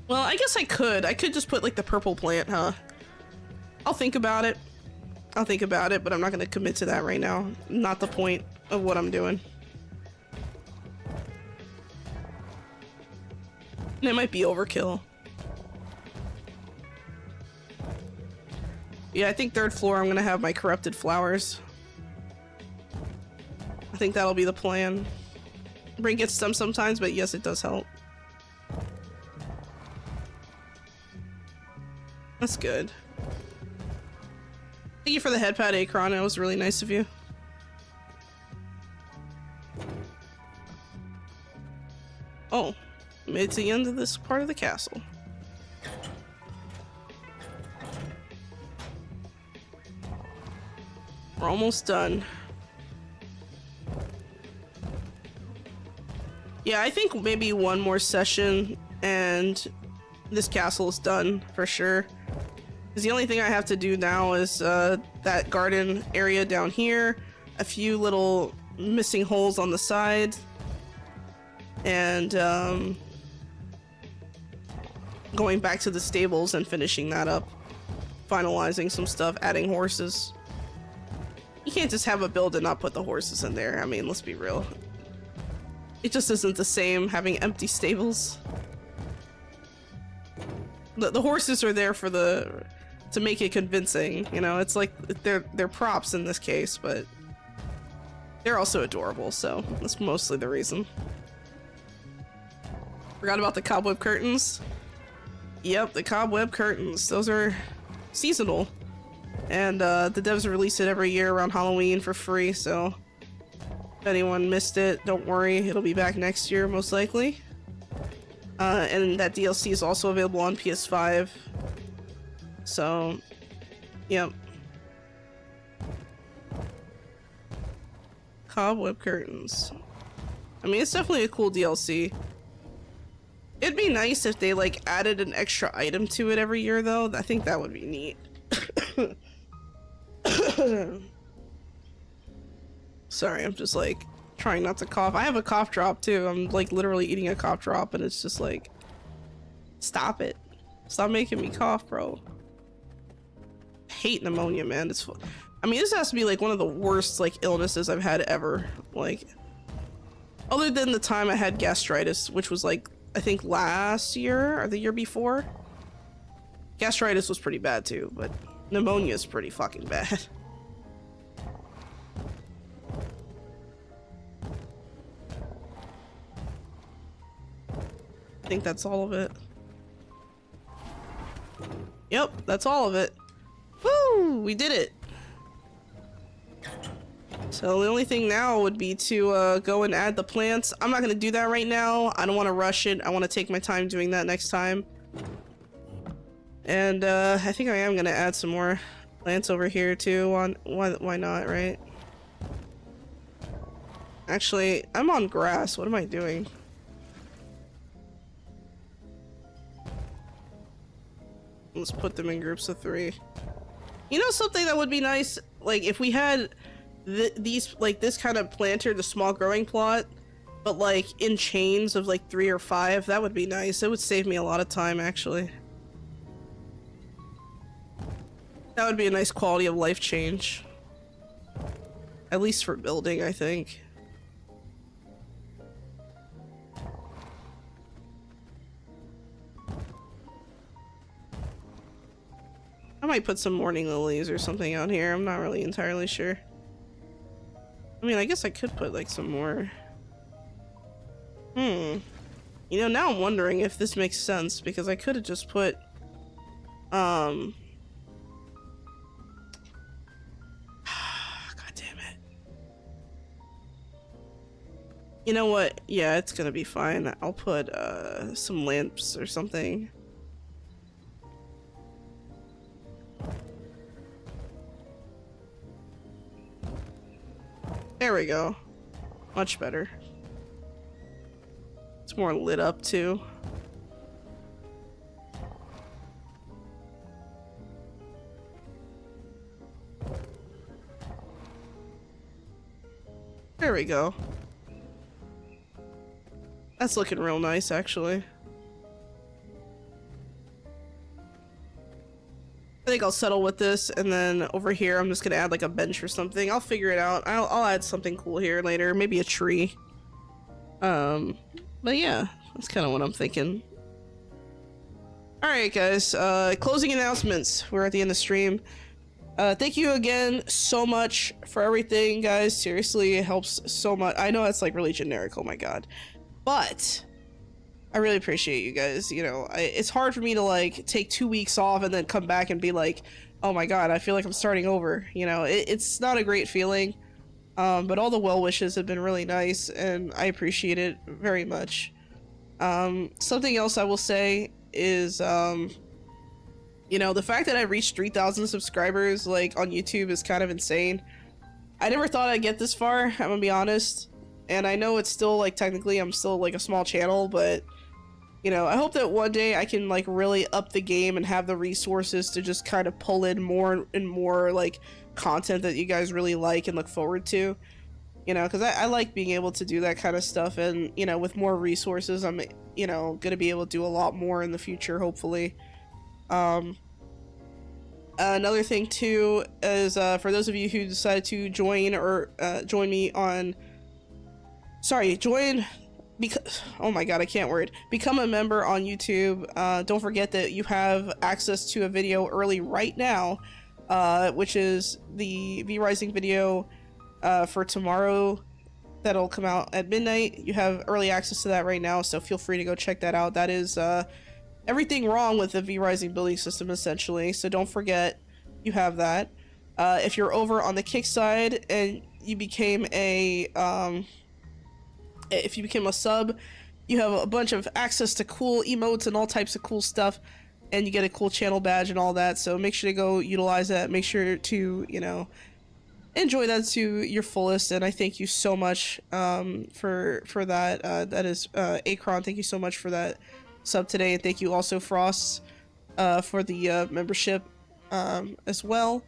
A: Well, I guess I could. I could just put like the purple plant, huh? I'll think about it. I'll think about it, but I'm not gonna commit to that right now. Not the point of what I'm doing. And it might be overkill. Yeah, I think 3rd floor I'm gonna have my corrupted flowers. I think that'll be the plan. Brain gets some sometimes, but yes, it does help. That's good. Thank you for the headpat, Akron. It was really nice of you. Oh, made it to the end of this part of the castle. We're almost done. Yeah, I think maybe one more session and this castle is done for sure. Because the only thing I have to do now is that garden area down here, a few little missing holes on the side, and going back to the stables and finishing that up, finalizing some stuff, adding horses. You can't just have a build and not put the horses in there. I mean, let's be real. It just isn't the same having empty stables. The horses are there for to make it convincing, you know. It's like they're props in this case, but they're also adorable, so that's mostly the reason. Forgot about the cobweb curtains. Yep, the cobweb curtains. Those are seasonal, and the devs release it every year around Halloween for free, so if anyone missed it, don't worry, it'll be back next year most likely. And that DLC is also available on PS5. So, yep. Cobweb curtains. I mean, it's definitely a cool DLC. It'd be nice if they like added an extra item to it every year though. I think that would be neat. Sorry, I'm just like trying not to cough. I have a cough drop too. I'm like literally eating a cough drop and it's just like, stop it. Stop making me cough, bro. I hate pneumonia, man. It's I mean, this has to be like one of the worst like illnesses I've had ever. Like, other than the time I had gastritis, which was like I think last year or the year before. Gastritis was pretty bad too, but pneumonia is pretty fucking bad. I think that's all of it. Yep, that's all of it. Woo! We did it! So the only thing now would be to go and add the plants. I'm not going to do that right now. I don't want to rush it. I want to take my time doing that next time. And I think I am going to add some more plants over here too. Why not, right? Actually, I'm on grass. What am I doing? Let's put them in groups of 3. You know something that would be nice? Like if we had these, like this kind of planter, the small growing plot, but like in chains of like 3 or 5, that would be nice. It would save me a lot of time actually. That would be a nice quality of life change. At least for building, I think. I might put some morning lilies or something out here. I'm not really entirely sure. I mean, I guess I could put like some more. You know, now I'm wondering if this makes sense because I could have just put God damn it. You know what? Yeah, it's gonna be fine. I'll put some lamps or something. There we go. Much better. It's more lit up too. There we go. That's looking real nice, actually. I think I'll settle with this, and then over here I'm just gonna add like a bench or something. I'll figure it out. I'll add something cool here later, maybe a tree. But yeah, that's kind of what I'm thinking. Alright guys, closing announcements. We're at the end of the stream. Thank you again so much for everything, guys. Seriously, it helps so much. I know that's like really generic, oh my god. But I really appreciate you guys. You know, it's hard for me to like take 2 weeks off and then come back and be like, oh my god, I feel like I'm starting over. You know, it's not a great feeling. But all the well wishes have been really nice and I appreciate it very much. Something else I will say is, you know, the fact that I reached 3,000 subscribers like on YouTube is kind of insane. I never thought I'd get this far, I'm gonna be honest. And I know it's still like technically I'm still like a small channel, but you know, I hope that one day I can like really up the game and have the resources to just kind of pull in more and more like content that you guys really like and look forward to. You know, because I like being able to do that kind of stuff, and you know, with more resources I'm, you know, gonna be able to do a lot more in the future, hopefully. Another thing too is for those of you who decided to join or join me on because oh my god, I can't word. Become a member on YouTube. Don't forget that you have access to a video early right now, which is the V-Rising video for tomorrow that'll come out at midnight. You have early access to that right now, so feel free to go check that out. That is everything wrong with the V-Rising building system, essentially, so don't forget you have that. If you're over on the Kick side and you became a if you became a sub, you have a bunch of access to cool emotes and all types of cool stuff, and you get a cool channel badge and all that, so make sure to go utilize that. Make sure to, you know, enjoy that to your fullest, and I thank you so much for that. That is Akron, thank you so much for that sub today, and thank you also Frost for the membership as well.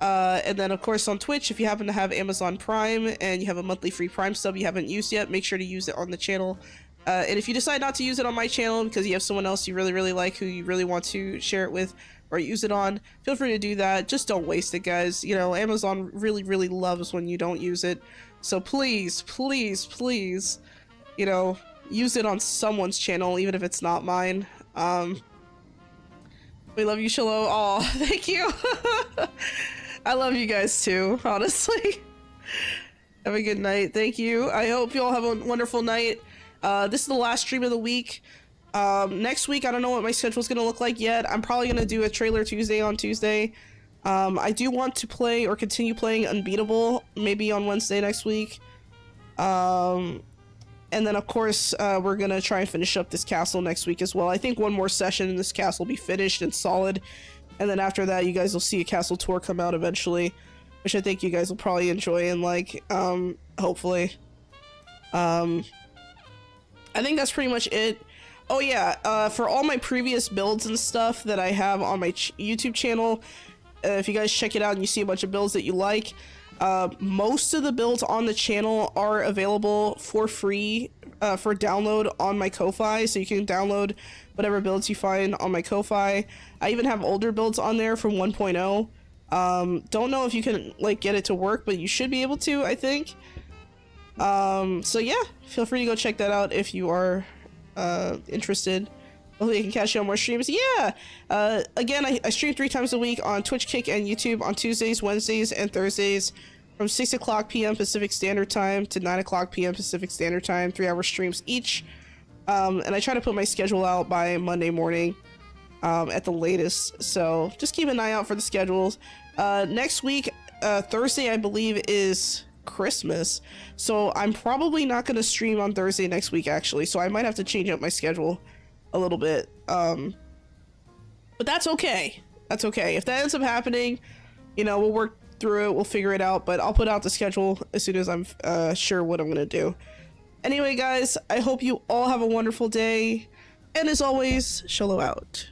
A: And then of course on Twitch, if you happen to have Amazon Prime and you have a monthly free Prime sub you haven't used yet, make sure to use it on the channel. And if you decide not to use it on my channel because you have someone else you really like who you really want to share it with or use it on, feel free to do that. Just don't waste it, guys. You know, Amazon really loves when you don't use it. So please, you know, use it on someone's channel, even if it's not mine. We love you, Xolo. Oh, thank you. I love you guys too, honestly. Have a good night. Thank you. I hope you all have a wonderful night. This is the last stream of the week. Next week, I don't know what my schedule's gonna look like yet. I'm probably gonna do a trailer Tuesday on Tuesday. I do want to play or continue playing Unbeatable, maybe on Wednesday next week. And then, of course, we're gonna try and finish up this castle next week as well. I think one more session and this castle will be finished and solid. And then after that, you guys will see a castle tour come out eventually, which I think you guys will probably enjoy and like, hopefully. I think that's pretty much it. Oh yeah, for all my previous builds and stuff that I have on my YouTube channel, if you guys check it out and you see a bunch of builds that you like, most of the builds on the channel are available for free for download on my Ko-Fi, so you can download whatever builds you find on my Ko-Fi. I even have older builds on there from 1.0. Don't know if you can like get it to work, but you should be able to, I think. So yeah, feel free to go check that out if you are interested. Hopefully I can catch you on more streams. Yeah! Again, I stream 3 times a week on Twitch, Kick, and YouTube on Tuesdays, Wednesdays, and Thursdays from 6 o'clock p.m. Pacific Standard Time to 9 o'clock p.m. Pacific Standard Time, 3-hour streams each. And I try to put my schedule out by Monday morning at the latest, so just keep an eye out for the schedules. Next week, Thursday, I believe, is Christmas, so I'm probably not going to stream on Thursday next week, actually, so I might have to change up my schedule a little bit, but that's okay. That's okay. If that ends up happening, you know, we'll work through it, we'll figure it out, but I'll put out the schedule as soon as I'm sure what I'm gonna do. Anyway, guys, I hope you all have a wonderful day, and as always, Xolo out.